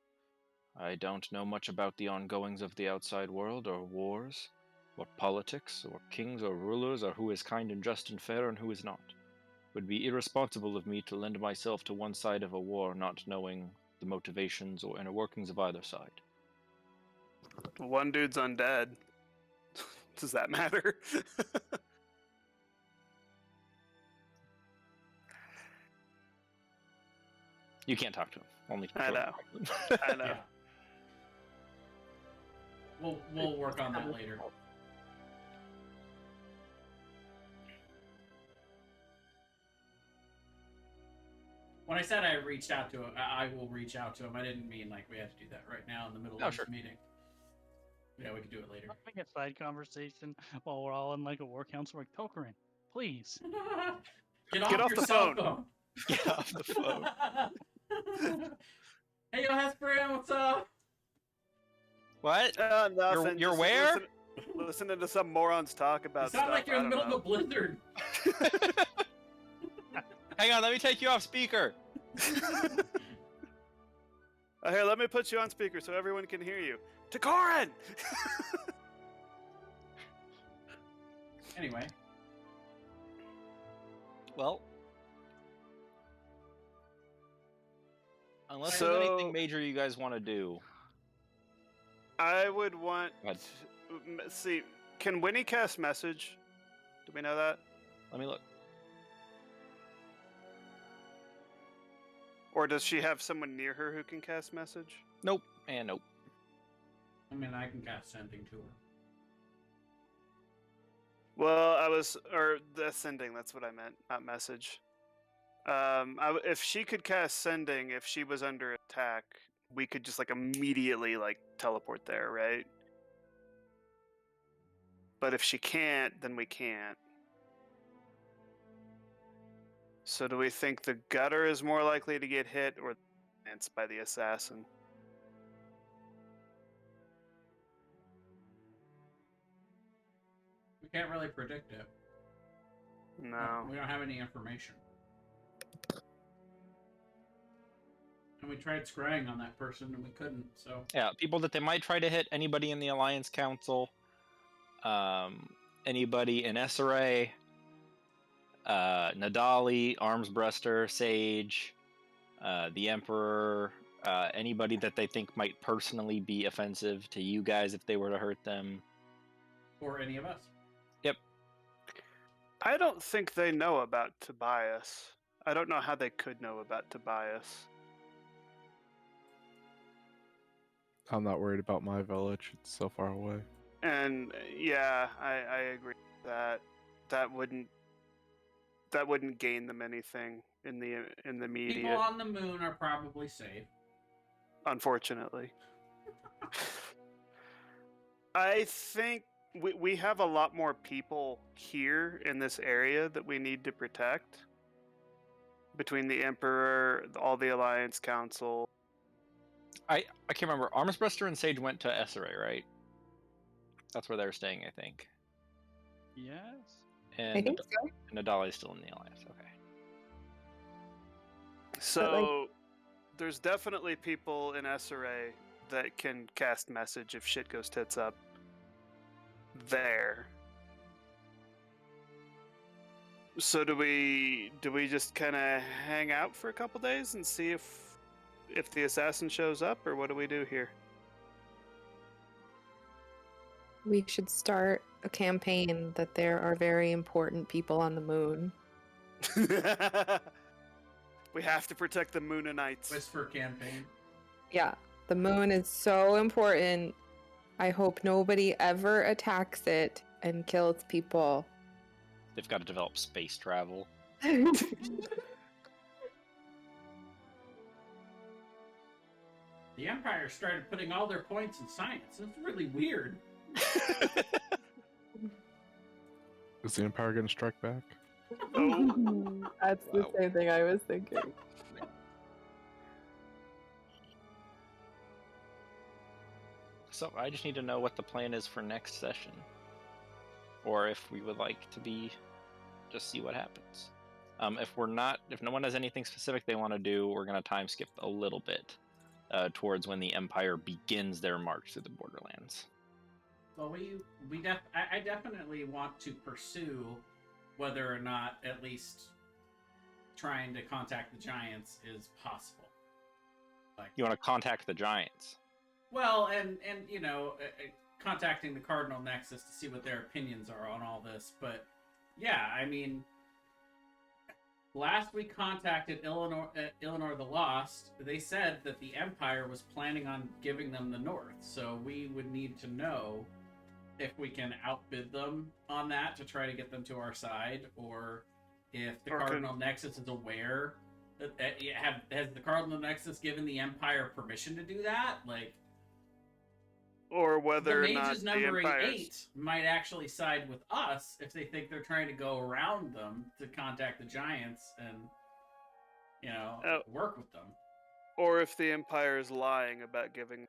I don't know much about the ongoings of the outside world, or wars, or politics, or kings, or rulers, or who is kind and just and fair and who is not. It would be irresponsible of me to lend myself to one side of a war, not knowing the motivations or inner workings of either side. One dude's undead. Does that matter? You can't talk to him. Only I know. talk to him. I know. Yeah. We'll work on that later. When I said I reached out to him, I will reach out to him. I didn't mean like we have to do that right now in the middle of sure. this meeting. Yeah, we can do it later. Having a side conversation while we're all in like a war council, like Tokarin, please. Get Get off off your the cell phone. Get off the phone. Hey, yo, Hesperia, what's up? What? Nothing. You're Just where? Listening to some morons talk about You sound stuff. like you're in the I middle don't of a blizzard. Hang on, let me take you off speaker. know. Here, let me put you on speaker so everyone can hear you. Takarin! Anyway, Well, unless So- there's anything major you guys want to do. I would want. Go ahead. See, can Winnie cast message? Do we know that? Let me look. Or does she have someone near her who can cast message? Nope, and nope. I mean, I can cast sending to her. Well, or the sending. That's what I meant, not message. If she could cast sending, if she was under attack, we could just like immediately like teleport there, right? But if she can't, then we can't. So do we think the gutter is more likely to get hit or by the assassin? We can't really predict it. No. We don't have any information. And we tried scrying on that person and we couldn't, so. Yeah, people that they might try to hit, anybody in the Alliance Council, anybody in SRA, Nadali, Armsbreaster, Sage, the Emperor, anybody that they think might personally be offensive to you guys if they were to hurt them. Or any of us. I don't think they know about Tobias. I don't know how they could know about Tobias. I'm not worried about my village. It's so far away. And yeah, I agree with that. That wouldn't gain them anything in the People immediate, on the moon are probably safe. unfortunately. I think we have a lot more people here in this area that we need to protect. Between the Emperor, all the Alliance Council. I can't remember. Armsbreaster and Sage went to SRA, right? That's where they were staying, I think. Yes. And I think so. Nadali's still in the Alliance. Okay. So there's definitely people in SRA that can cast message if shit goes tits up. There. So do we just kind of hang out for a couple days and see if the assassin shows up, or what do we do here? We should start a campaign that there are very important people on the moon. We have to protect the Moonanites. Whisper campaign. Yeah, the moon is so important. I hope nobody ever attacks it and kills people. They've got to develop space travel. The Empire started putting all their points in science. It's really weird. Is the Empire going to strike back? Oh, That's the Wow. same thing I was thinking. So I just need to know what the plan is for next session. Or if we would like to be, just see what happens. If no one has anything specific they want to do, we're going to time skip a little bit towards when the Empire begins their march through the Borderlands. Well, I definitely want to pursue whether or not at least trying to contact the Giants is possible. Like, You want to contact the Giants? well, and contacting the Cardinal Nexus to see what their opinions are on all this. But yeah, I mean, last we contacted Illinois the Lost, they said that the Empire was planning on giving them the North. So we would need to know if we can outbid them on that to try to get them to our side, or if the Cardinal Nexus is aware that has the Cardinal Nexus given the Empire permission to do that, like. Or whether the or not mages the numbering Empire's... 8 might actually side with us if they think they're trying to go around them to contact the Giants and, work with them. Or if the Empire is lying about giving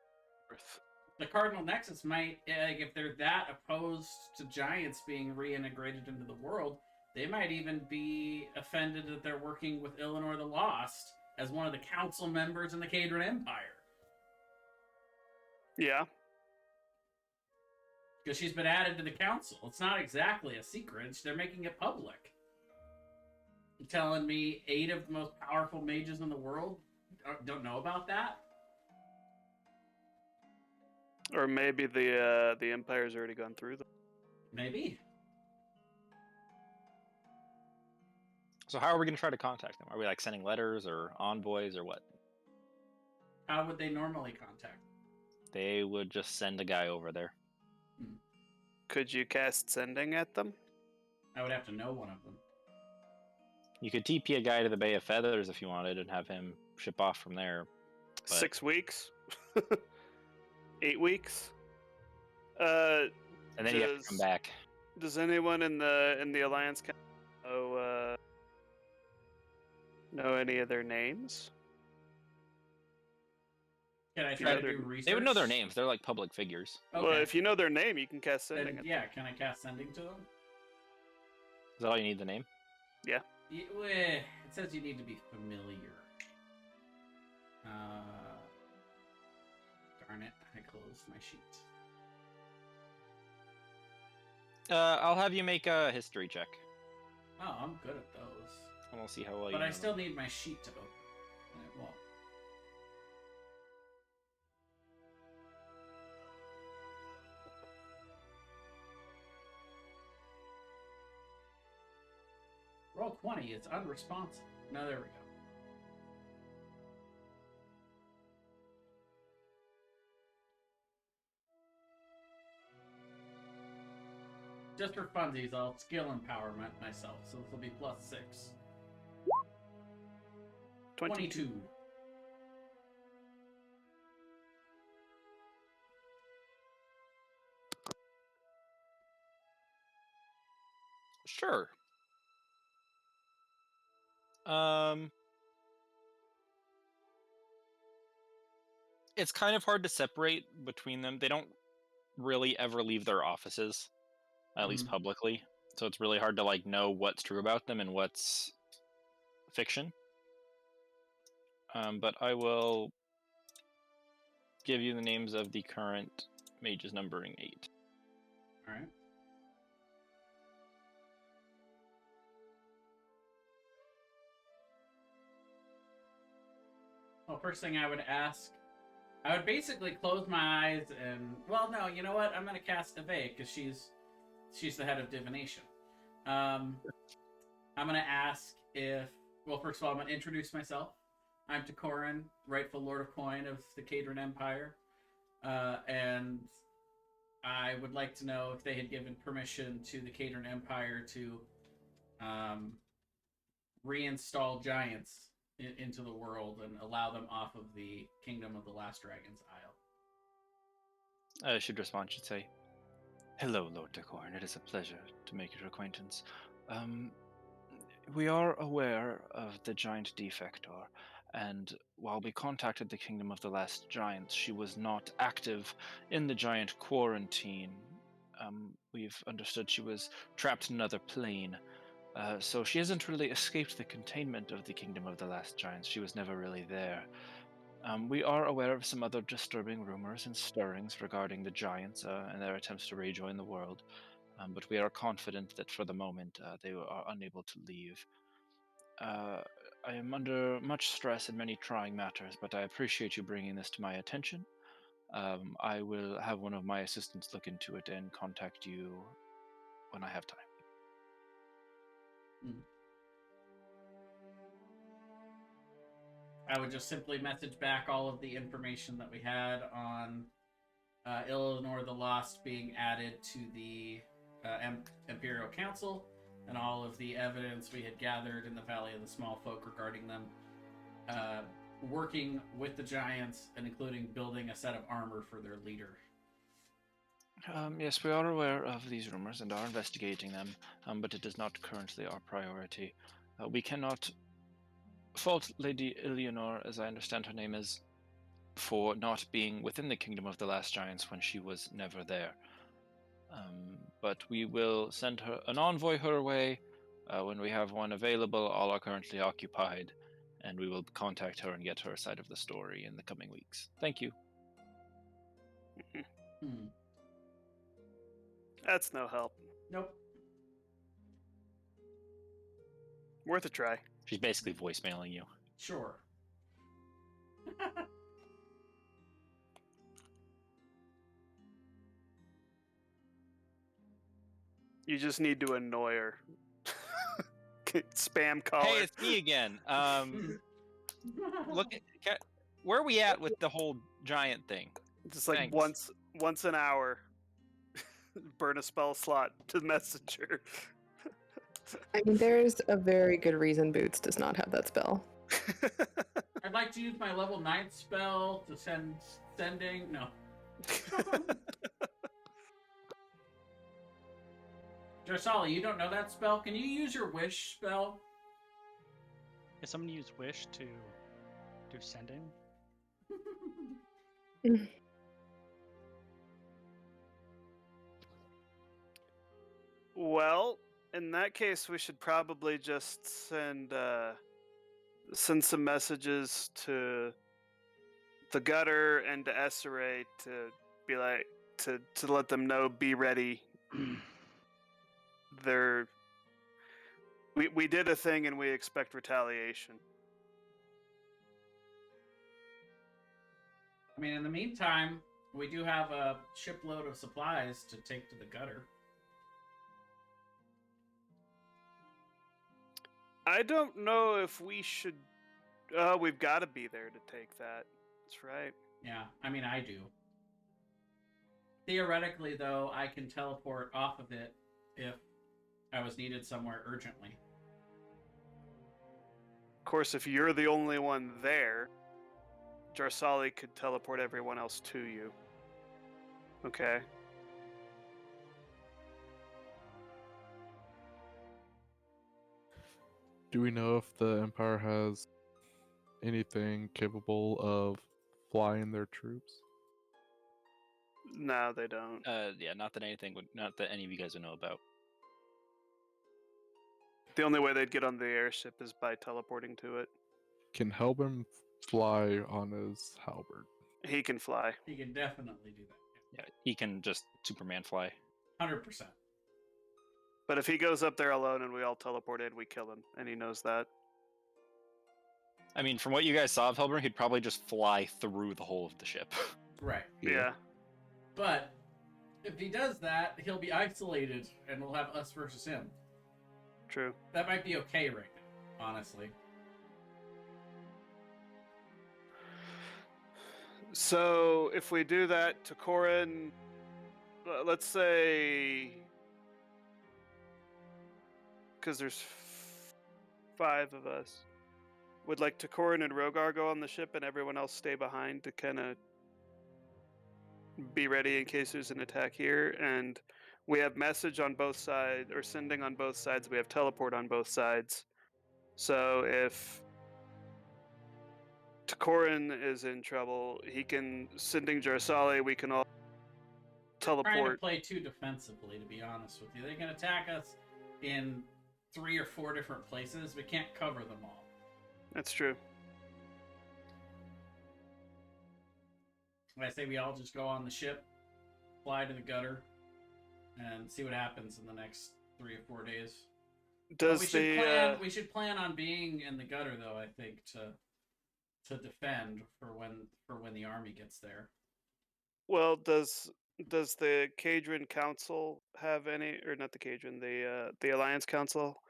Earth. The Cardinal Nexus might, if they're that opposed to Giants being reintegrated into the world, they might even be offended that they're working with Illinois the Lost as one of the council members in the Cadron Empire. Yeah. Because she's been added to the council. It's not exactly a secret. They're making it public. You're telling me 8 of the most powerful mages in the world don't know about that? Or maybe the Empire's already gone through them. Maybe. So how are we going to try to contact them? Are we like sending letters or envoys or what? How would they normally contact? They would just send a guy over there. Could you cast sending at them? I would have to know one of them. You could TP a guy to the Bay of Feathers if you wanted and have him ship off from there. But... 6 weeks? 8 weeks? And then you have to come back. Does anyone in the Alliance know any of their names? Can I try to do research? They would know their names. They're like public figures. Okay. Well, if you know their name, you can cast sending. Then, yeah, can I cast sending to them? Is that all you need, the name? Yeah. It says you need to be familiar. Darn it, I closed my sheet. I'll have you make a history check. Oh, I'm good at those. And we'll see how well you But I know still them. need my sheet to open. And it won't. Roll 20, it's unresponsive. No, there we go. Just for funsies, I'll skill empowerment myself, so this will be +6. 22. Sure. It's kind of hard to separate between them. They don't really ever leave their offices, at least publicly. So it's really hard to like know what's true about them and what's fiction. But I will give you the names of the current mages numbering 8. All right. Well, first thing I would ask, I would basically close my eyes and, well, no, you know what? I'm going to cast Evade because she's the head of divination. I'm going to ask if, well, first of all, I'm going to introduce myself. I'm Takoran, rightful Lord of Coin of the Cadron Empire. And I would like to know if they had given permission to the Cadron Empire to reinstall giants into the world and allow them off of the Kingdom of the Last Dragon's Isle. I should respond, should say, "Hello, Lord Takoran. It is a pleasure to make your acquaintance. We are aware of the giant defector, and while we contacted the Kingdom of the Last Giants, she was not active in the giant quarantine. We've understood she was trapped in another plane, so she hasn't really escaped the containment of the Kingdom of the Last Giants. She was never really there. We are aware of some other disturbing rumors and stirrings regarding the giants and their attempts to rejoin the world, but we are confident that for the moment they are unable to leave. I am under much stress and many trying matters, but I appreciate you bringing this to my attention. I will have one of my assistants look into it and contact you when I have time. I would just simply message back all of the information that we had on Eleanor the Lost being added to the Imperial Council, and all of the evidence we had gathered in the Valley of the Small Folk regarding them working with the giants, and including building a set of armor for their leader. Yes, we are aware of these rumors and are investigating them, but it is not currently our priority. We cannot fault Lady Eleanor, as I understand her name is, for not being within the Kingdom of the Last Giants when she was never there. But we will send her an envoy her way when we have one available. All are currently occupied, and we will contact her and get her side of the story in the coming weeks. Thank you. That's no help. Nope. Worth a try. She's basically voicemailing you. Sure. You just need to annoy her. Spam caller. Hey, it's me again. Look, where are we at with the whole giant thing? Just like Thanks. once an hour. Burn a spell slot to messenger. I mean, there's a very good reason Boots does not have that spell. I'd like to use my level 9 spell to send sending. No. Jarsali, you don't know that spell? Can you use your wish spell? Can someone use wish to do sending? Well, in that case, we should probably just send some messages to the gutter and to Essere to be like to let them know, be ready. We did a thing and we expect retaliation. I mean, in the meantime, we do have a shipload of supplies to take to the gutter. I don't know if we should. We've got to be there to take that. That's right. Yeah, I mean, I do. Theoretically, though, I can teleport off of it if I was needed somewhere urgently. Of course, if you're the only one there, Jarsali could teleport everyone else to you. Okay. Do we know if the Empire has anything capable of flying their troops? No, they don't. Yeah, not that any of you guys would know about. The only way they'd get on the airship is by teleporting to it. Can Helbin fly on his halberd? He can fly. He can definitely do that. Yeah, he can just Superman fly. 100%. But if he goes up there alone and we all teleport in, we kill him, and he knows that. I mean, from what you guys saw of Helbern, he'd probably just fly through the whole of the ship. Right. Yeah. But if he does that, he'll be isolated, and we'll have us versus him. True. That might be okay right now, honestly. So if we do that to Corin, let's say, because there's 5 of us, would like Takorin and Rogar go on the ship and everyone else stay behind to kind of be ready in case there's an attack here. And we have message on both sides, or sending on both sides. We have teleport on both sides. So if Takorin is in trouble, he can sending Jarsali. We can all Trying to teleport. play too defensively, to be honest with you. They can attack us in 3 or 4 different places. We can't cover them all. That's true. I say we all just go on the ship, fly to the gutter, and see what happens in the next 3 or 4 days. Does we should plan on being in the gutter, though, I think, to defend for when the army gets there. Well, does the Cadron Council have any, or not the Cadron, the Alliance Council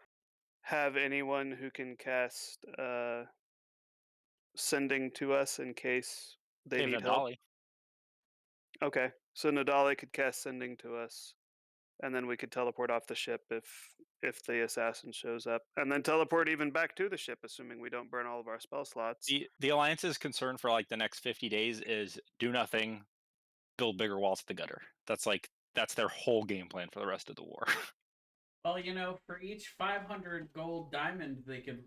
have anyone who can cast sending to us in case they Save need a help? dolly. Okay, so Nadali could cast sending to us, and then we could teleport off the ship if the assassin shows up, and then teleport even back to the ship, assuming we don't burn all of our spell slots. The Alliance's concern for like the next 50 days is do nothing, build bigger walls at the gutter. That's their whole game plan for the rest of the war. Well, for each 500 gold diamond they could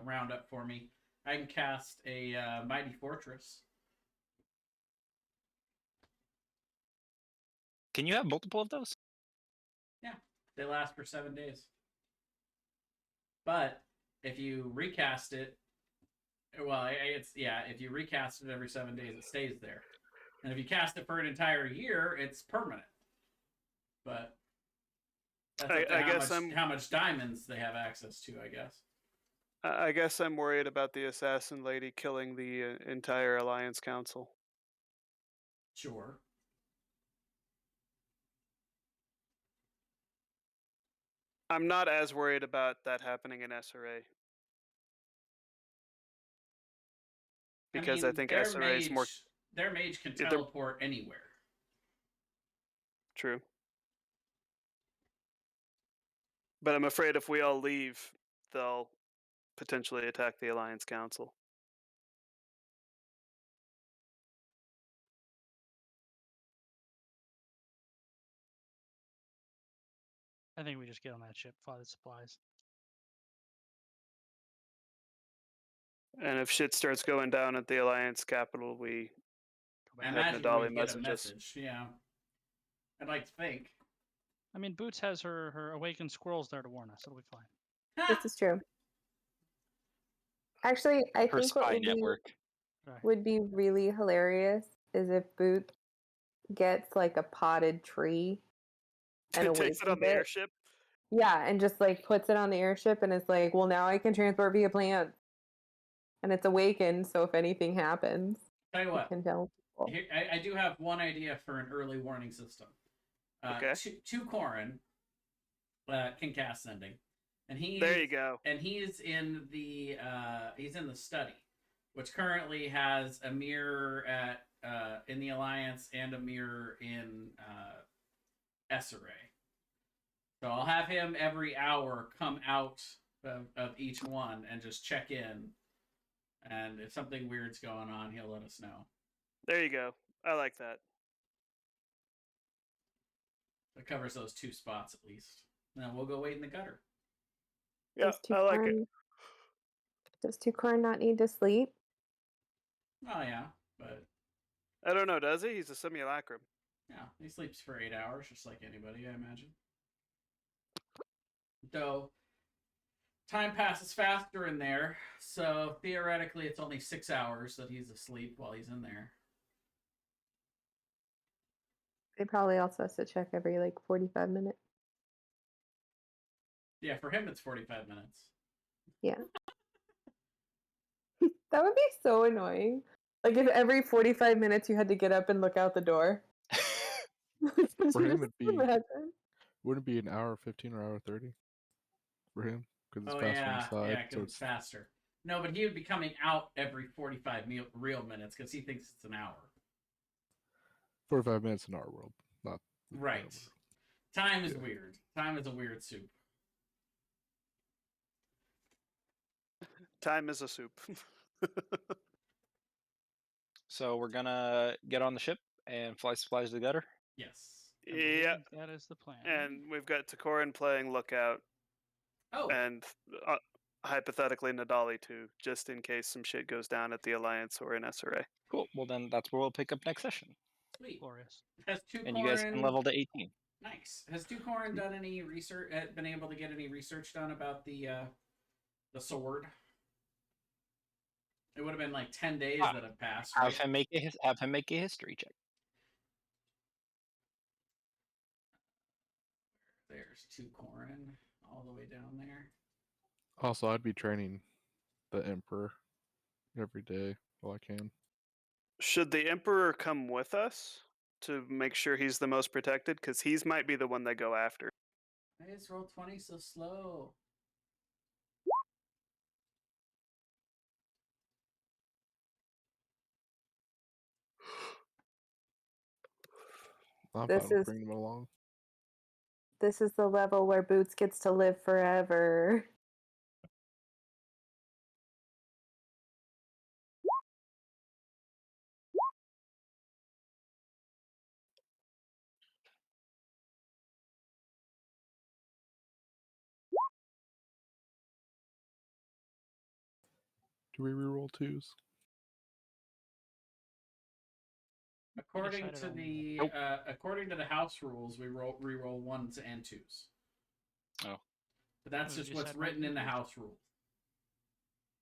round up for me, I can cast a mighty fortress. Can you have multiple of those? Yeah, they last for 7 days. But if you recast it, if you recast it every 7 days, it stays there. And if you cast it for an entire year, it's permanent. But that's how much diamonds they have access to, I guess. I guess I'm worried about the assassin lady killing the entire Alliance Council. Sure. I'm not as worried about that happening in SRA. Because I think SRA is more... Their mage can teleport anywhere. True. But I'm afraid if we all leave, they'll potentially attack the Alliance Council. I think we just get on that ship, fly the supplies. And if shit starts going down at the Alliance capital, we I have imagine Nadali we get a message us. message. Yeah, I'd like to think. I mean, Boots has her awakened squirrels there to warn us. It'll be fine. This is true. Actually, I Her think what spy network. would be really hilarious is if Boot gets like a potted tree and takes it on the airship. Yeah, and just like puts it on the airship and is like, well, now I can transport via plant. And it's awakened, so if anything happens, tell you what, can tell people. Here, I do have one idea for an early warning system. Okay. Takorin can cast sending, and there you go. And he's in the study, which currently has a mirror in the Alliance and a mirror in SRA. So I'll have him every hour come out of each one and just check in. And if something weird's going on, he'll let us know. There you go. I like that. It covers those 2 spots at least. And then we'll go wait in the gutter. Yeah, I like it. Does Takorin not need to sleep? Oh, yeah, but... I don't know, does he? He's a simulacrum. Yeah, he sleeps for 8 hours, just like anybody, I imagine. Though, time passes faster in there, so theoretically it's only 6 hours that he's asleep while he's in there. They probably also has to check every like 45 minutes. Yeah, for him it's 45 minutes. Yeah. That would be so annoying. Like if every 45 minutes you had to get up and look out the door. For him, wouldn't it be an hour 15 or hour 30 for him? Because it's faster inside. Yeah, because it's faster. No, but he would be coming out every 45 real minutes because he thinks it's an hour. 45 minutes in our world, not right. Time is weird. Time is a weird soup. Time is a soup. So we're gonna get on the ship and fly supplies to the gutter? Yes. Yeah. That is the plan. And we've got Takorin playing lookout. Oh, and hypothetically Nadali too, just in case some shit goes down at the Alliance or in SRA. Cool. Well, then that's where we'll pick up next session. sweet. Glorious. Has Two And you guys can level to 18. Nice. Has Two Corin done any research? Been able to get any research done about the sword? It would have been like 10 days that have passed. Right? Have him make a history check. There's Two Corin all the way down there. Also, I'd be training the Emperor every day while I can. Should the Emperor come with us to make sure he's the most protected? Because he's might be the one they go after. Why is roll 20 so slow? I'm This fine with is- bringing him along. This is the level where Boots gets to live forever. Do we reroll twos? According decided to on the Nope. according to the house rules, we reroll ones and twos. Oh. But that's Oh, just you what's said written ones in the and twos? house rules.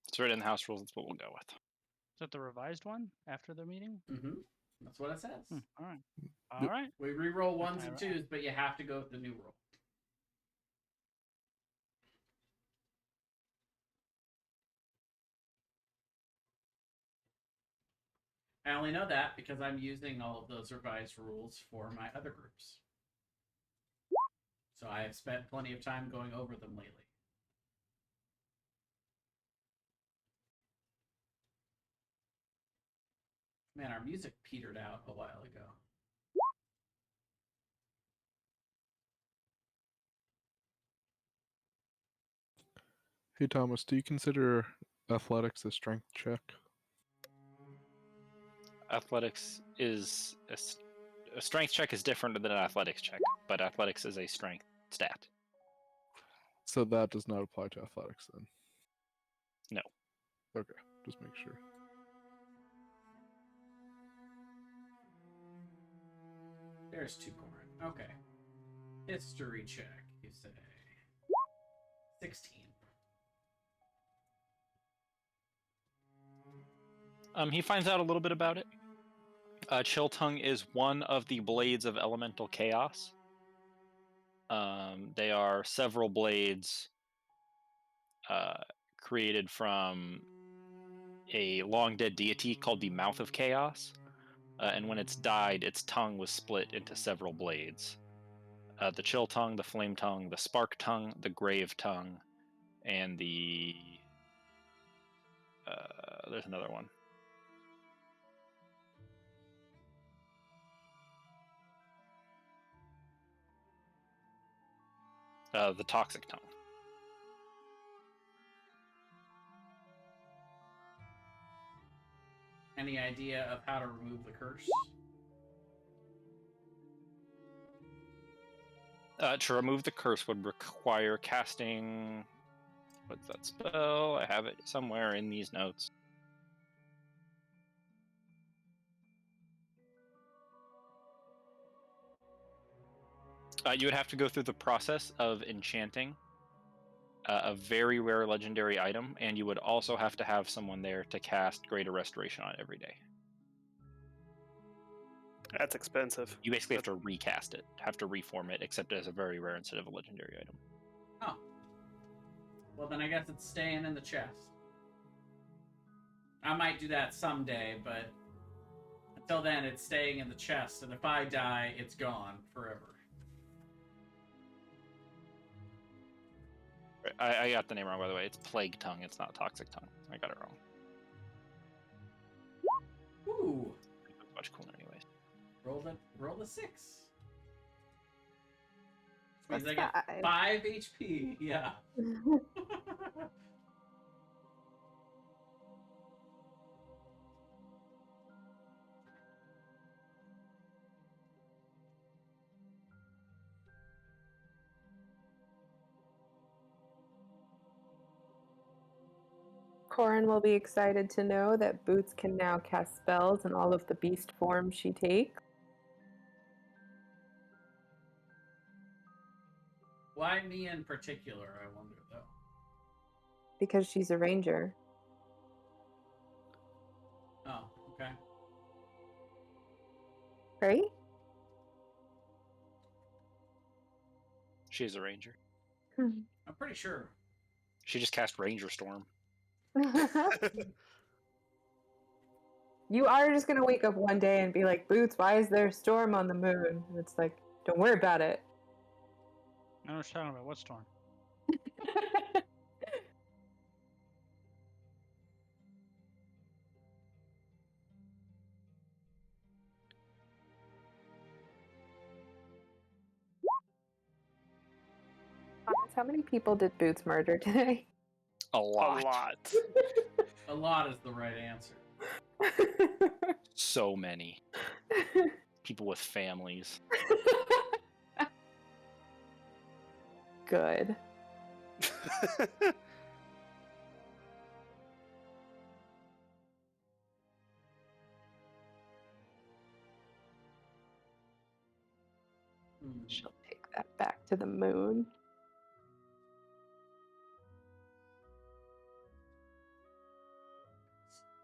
It's written in the house rules. That's what we'll go with. Is that the revised one after the meeting? Mm-hmm. That's what it says. All right. All Yep. right. We reroll ones and Alright. twos, but you have to go with the new rule. I only know that because I'm using all of those revised rules for my other groups. So I have spent plenty of time going over them lately. Man, our music petered out a while ago. Hey Thomas, do you consider athletics a strength check? Athletics is a strength check is different than an athletics check, but athletics is a strength stat. So that does not apply to athletics then? No. Okay, just make sure. There's Two Corin. Okay. History check, you say. 16. He finds out a little bit about it. Chill Tongue is one of the blades of elemental chaos. They are several blades created from a long dead deity called the Mouth of Chaos. And when it's died, its tongue was split into several blades. The Chill Tongue, the Flame Tongue, the Spark Tongue, the Grave Tongue, and the... there's another one. The Toxic Tongue. Any idea of how to remove the curse? To remove the curse would require casting... What's that spell? I have it somewhere in these notes. You would have to go through the process of enchanting a very rare legendary item, and you would also have to have someone there to cast Greater Restoration on it every day. That's expensive. You basically have to recast it, have to reform it, except as a very rare instead of a legendary item. Oh. Well, then I guess it's staying in the chest. I might do that someday, but until then, it's staying in the chest, and if I die, it's gone forever. I got the name wrong, by the way. It's Plague Tongue. It's not Toxic Tongue. I got it wrong. Ooh. It's much cooler anyways. Roll the 6. That's Means I get 5 HP. Yeah. Corin will be excited to know that Boots can now cast spells in all of the beast forms she takes. Why me in particular, I wonder, though? Because she's a ranger. Oh, okay. Right? She is a ranger. I'm pretty sure. She just cast Ranger Storm. You are just going to wake up one day and be like, Boots, why is there a storm on the moon? And it's like, don't worry about it. I was talking about what storm? How many people did Boots murder today? A lot. A lot. A lot is the right answer. So many. People with families. Good. She'll take that back to the moon.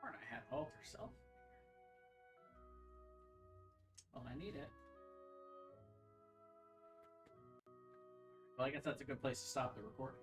Sworn I had alter self. Well, I need it. Well, I guess that's a good place to stop the recording.